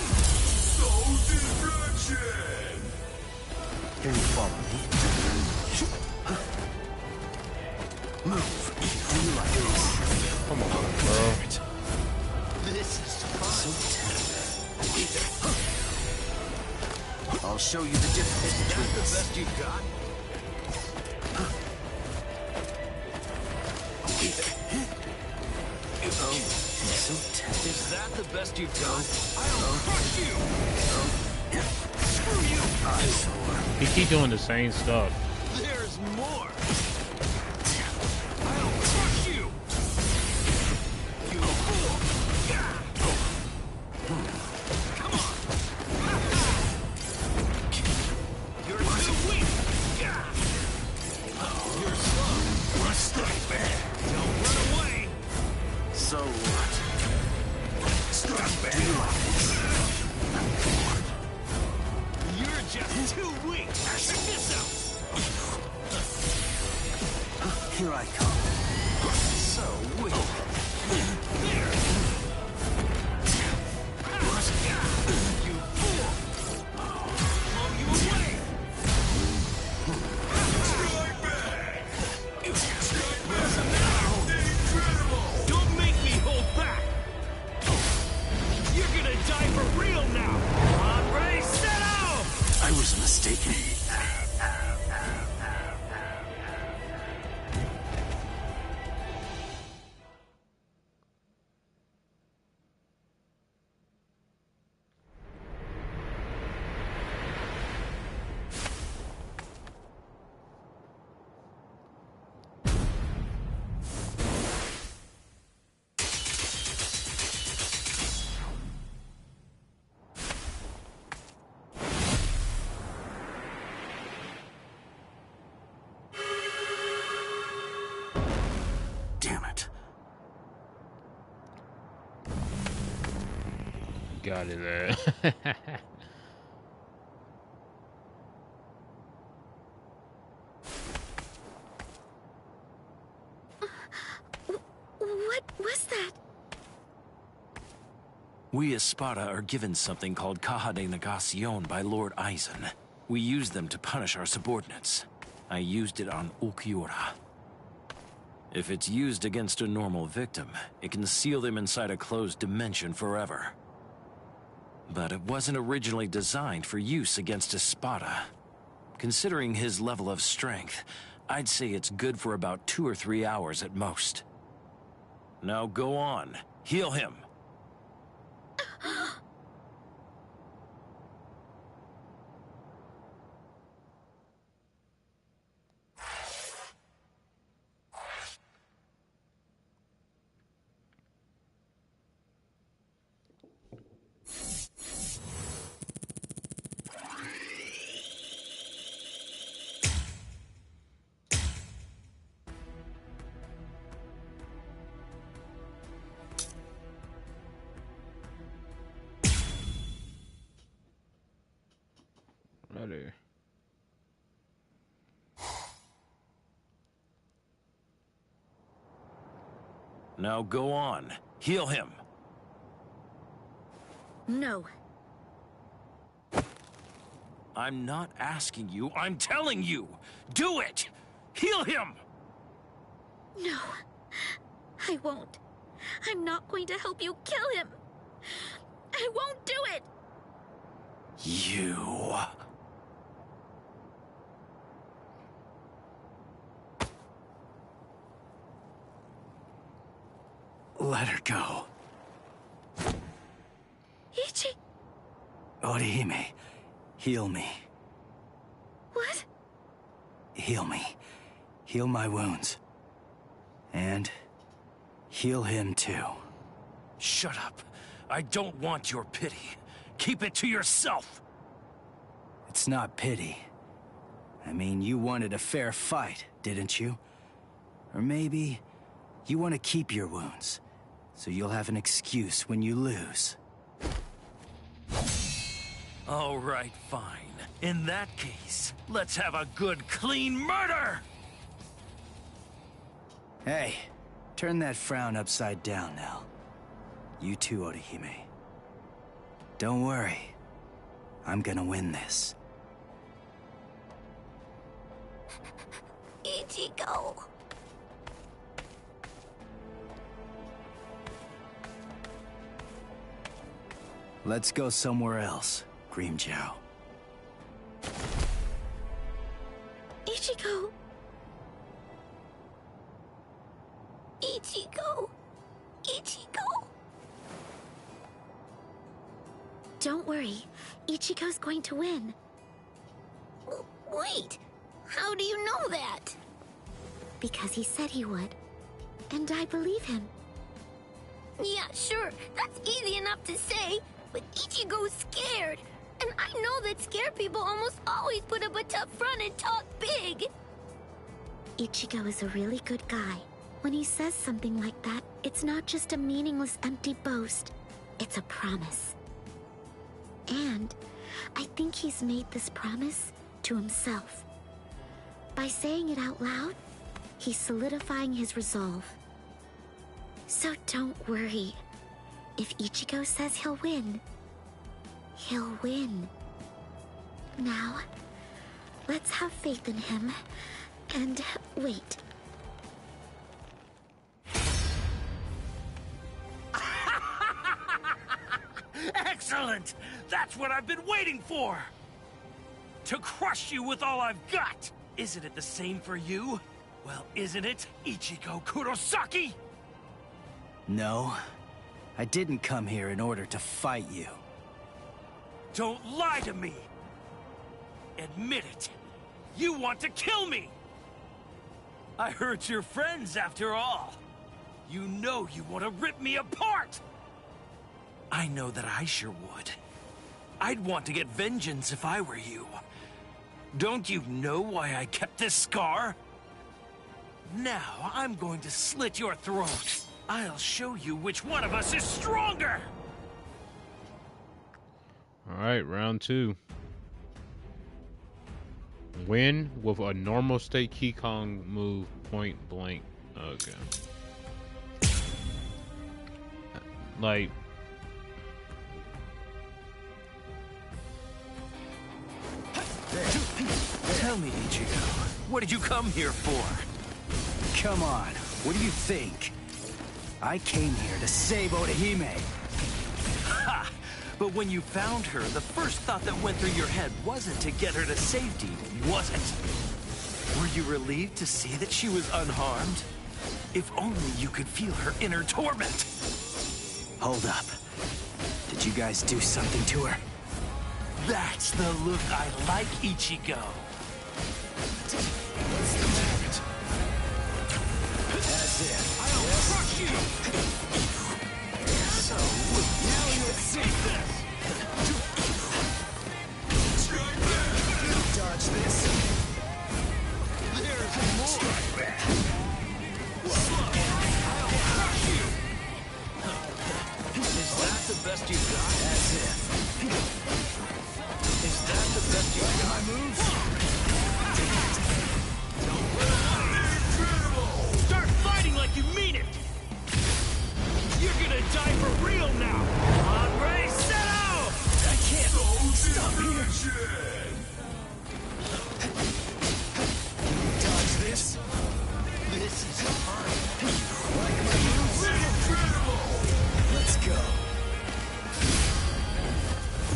No distraction. Can you follow me? Move. Do you like this? come on, bro. This is fun. So I'll show you the difference Is that between the us. best you've got? Oh, he's so tender. Is that the best you've got? I'll crush you! Screw you! I'm sore. He keep doing the same stuff. There's more! I'll crush you! You fool! Come on! You're too weak! You're slow! Let's strike back! Don't run away! So what? Strike back! Do you like this? You're just too weak! Check this out! Here I come. So weak! There! You fool! Blow you away! Strike back! What's the matter? Incredible! Don't make me hold back! You're gonna die for real now! On, ready, set out! I was mistaken. Damn it. Got in there. What was that? We as Sparta are given something called Caja de Negacion by Lord Eisen. We use them to punish our subordinates. I used it on Ulquiorra. If it's used against a normal victim, it can seal them inside a closed dimension forever. But it wasn't originally designed for use against Espada. Considering his level of strength, I'd say it's good for about 2 or 3 hours at most. Now go on, heal him. Now go on. Heal him. No. I'm not asking you, I'm telling you! Do it! Heal him! No, I won't. I'm not going to help you kill him. I won't do it! You... Let her go. Ichi... Orihime, heal me. What? Heal me. Heal my wounds. And heal him too. Shut up. I don't want your pity. Keep it to yourself. It's not pity. I mean, you wanted a fair fight, didn't you? Or maybe you want to keep your wounds, so you'll have an excuse when you lose. All right, fine. In that case, let's have a good, clean murder! Hey, turn that frown upside down now. You too, Orihime. Don't worry. I'm gonna win this. Ichigo. Let's go somewhere else, Grimmjow. Ichigo. Ichigo. Ichigo. Don't worry. Ichigo's going to win. Wait. How do you know that? Because he said he would. And I believe him. Yeah, sure. That's easy enough to say. But Ichigo's scared. And I know that scared people almost always put up a tough front and talk big. Ichigo is a really good guy. When he says something like that, it's not just a meaningless, empty boast. It's a promise. And I think he's made this promise to himself. By saying it out loud, he's solidifying his resolve. So don't worry. If Ichigo says he'll win, he'll win. Now, let's have faith in him and wait. Excellent! That's what I've been waiting for! To crush you with all I've got! Isn't it the same for you? Well, isn't it, Ichigo Kurosaki? No, I didn't come here in order to fight you. Don't lie to me! Admit it! You want to kill me! I heard you're friends after all. You know you want to rip me apart! I know that I sure would. I'd want to get vengeance if I were you. Don't you know why I kept this scar? Now I'm going to slit your throat. I'll show you which one of us is stronger! Alright, round 2. Win with a normal state King Kong move, point blank. Okay. Like... Tell me, Ichigo, what did you come here for? Come on, what do you think? I came here to save Orihime. Ha! But when you found her, the first thought that went through your head wasn't to get her to safety, was it? Were you relieved to see that she was unharmed? If only you could feel her inner torment. Hold up. Did you guys do something to her? That's the look I like, Ichigo. That's it. I'll crush you! So, now you'll see this! Dodge this. There's more! Strike back! I'll crush you! Is that the best you've got? That's it. Is that the best you've got? My moves? Dodge this. This is fun. Like my moves? Incredible! Let's go.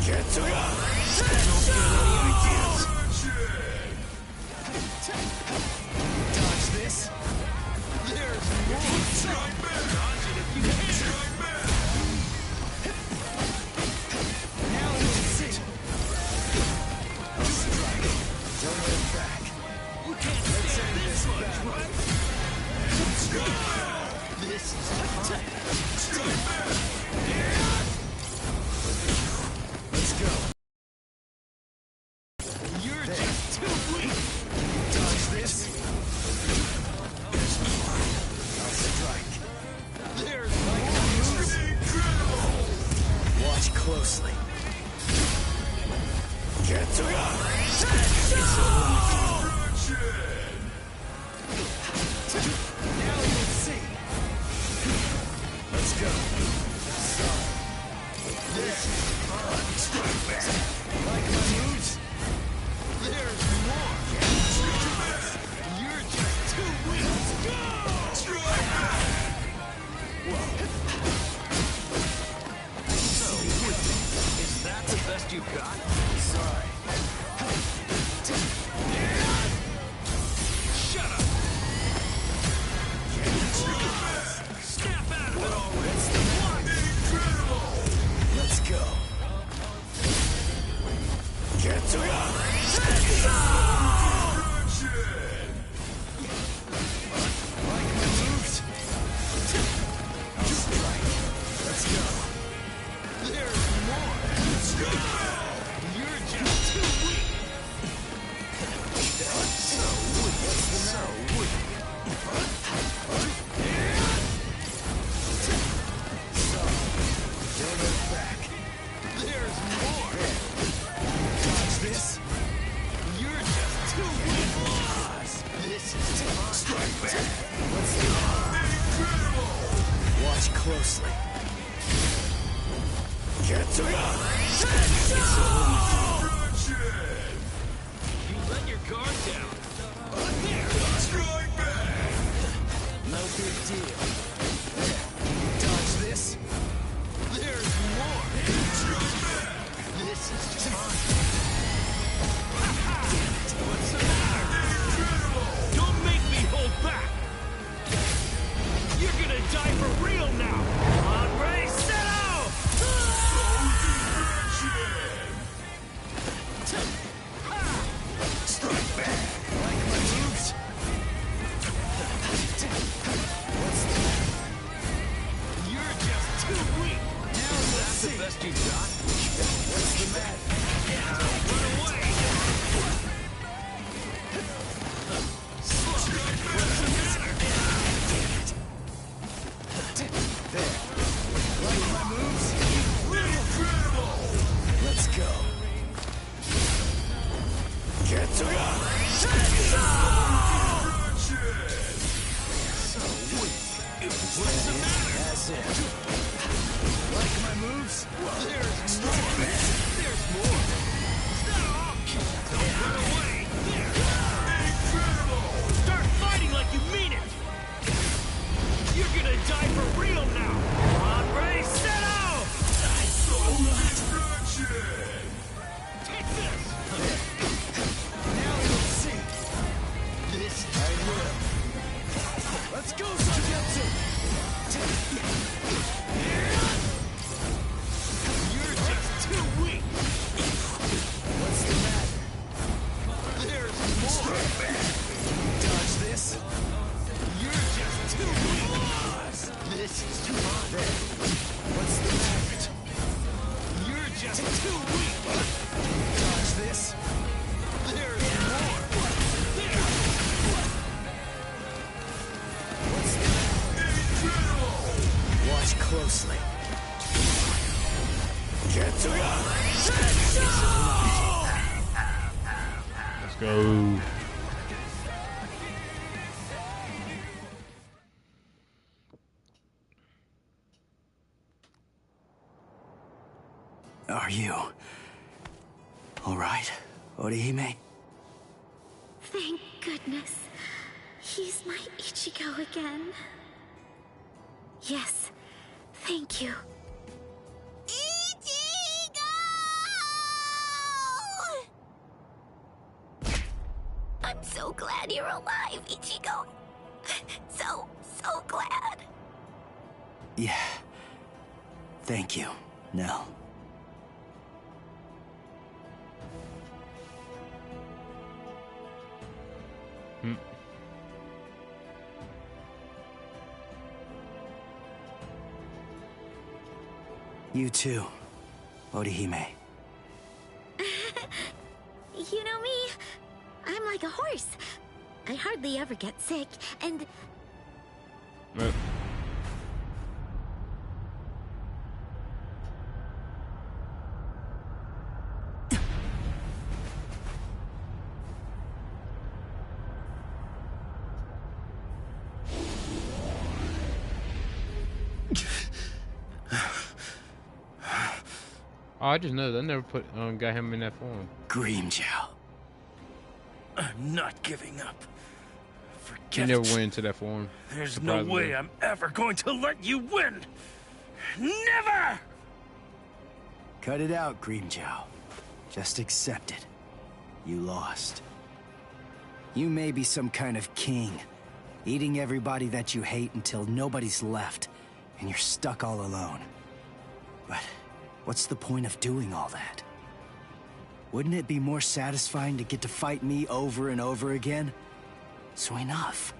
Get to ya! Don't get any ideas. Dodge this. There's more. Dodge it if you can. Now we'll see. Strike. Don't look back. You can't stand this much, right? This is fun. Let's go. You're just too weak. Dodge this. There's more. I'll strike. There's more. Incredible. Watch closely. Get to ya. It's a now you'll see. Let's go. Sorry. This is fun. Strike back. Like my moves? There's more. You're just too weak. Let's go. Strike back. Whoa. So, is that the best you got? Sorry. Shut up. Snap out of it already. That's the one. Incredible. Let's go. Get to ya. Like my moves? I'll strike. Let's go. There's more. Let's go. You're just too weak. That's so weak. What's the matter? So weak. Don't look back. There's more. Dodge this. You're just too weak. This is fun. Strike back. What's the incredible? Watch closely. Get to ya. You let your guard down. There. Strike back. No big deal. There. Dodge this. There's more. This is fun. What's the matter? Don't make me hold back. You're gonna die for real now. Hombre, settle! Strike back. Like my moves? What's the matter? You're just too weak. Now that's the best you've got. What's the matter? Run away. What's the matter? There. Like my moves? Incredible. Let's go. Get to ya. So weak. What's the matter? That's it. Like my moves? There's more. There's more. Stop! Don't run away. There. Incredible. Start fighting like you mean it. You're gonna die for real now. Hombre, settle! Take this. Now you'll see. This I will. Let's go, Sanjutsu. You're just too weak. What's the matter? There's more. Dodge this. You're just too weak. This is too hard. What's the matter? You're just too weak. Dodge this. There's more. There. What's the matter? Incredible. Watch closely. Get to ya. Let's go. Are you All right, Orihime. Thank goodness. He's my Ichigo again. Yes, thank you. I'm so glad you're alive, Ichigo. So glad. Yeah. Thank you, Nell. You too, Orihime. You know me? I'm like a horse. I hardly ever get sick, and... Oh, I just know they never got him in that form. Grimmjow. I'm not giving up. He Forget never it. went into that form. There's no way I'm ever going to let you win. Never! Cut it out, Grimmjow. Just accept it. You lost. You may be some kind of king, eating everybody that you hate until nobody's left, and you're stuck all alone. But what's the point of doing all that? Wouldn't it be more satisfying to get to fight me over and over again? So enough.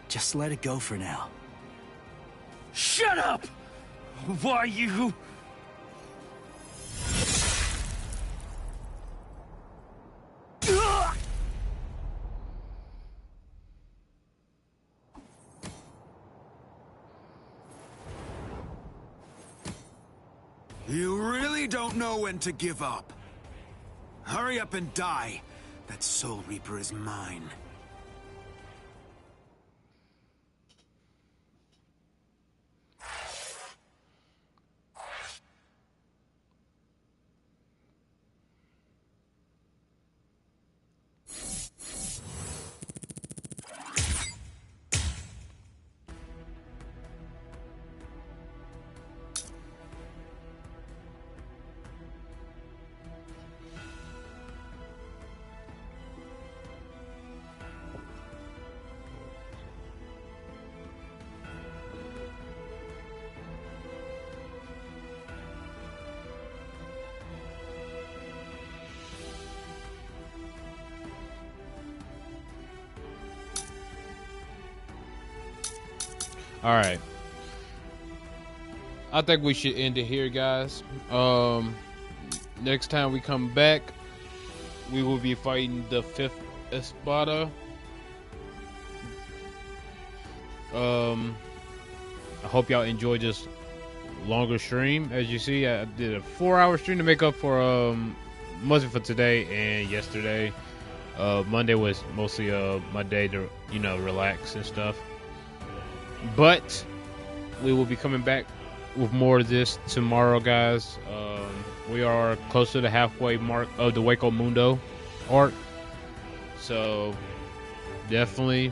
Just let it go for now. Shut up! Why you... You really don't know when to give up. Hurry up and die. That Soul Reaper is mine. All right. I think we should end it here, guys. Next time we come back, we will be fighting the 5th Espada. I hope y'all enjoyed this longer stream. As you see, I did a 4-hour stream to make up for mostly for today and yesterday. Monday was mostly my day to relax and stuff. But we will be coming back with more of this tomorrow, guys. We are close to the halfway mark of the Waco Mundo arc, so definitely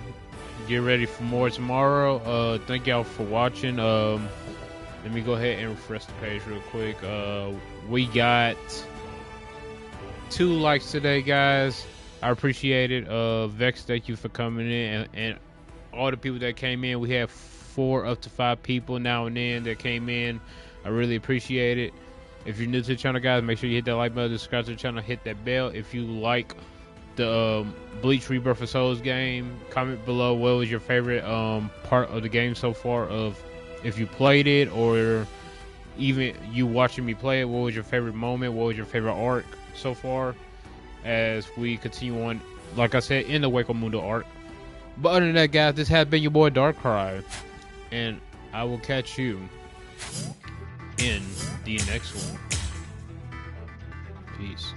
get ready for more tomorrow. Thank y'all for watching. Let me go ahead and refresh the page real quick. We got 2 likes today, guys. I appreciate it. Vex, thank you for coming in, and all the people that came in. We have 4 up to 5 people now and then that came in. I really appreciate it. If you're new to the channel, guys, make sure you hit that like button, subscribe to the channel, hit that bell. If you like the Bleach Rebirth of Souls game, comment below what was your favorite part of the game so far, of if you played it or even you watching me play it. What was your favorite moment? What was your favorite arc so far as we continue on, like I said, in the Waco Mundo arc? But other than that, guys, this has been your boy Darkrai, and I will catch you in the next one. Peace.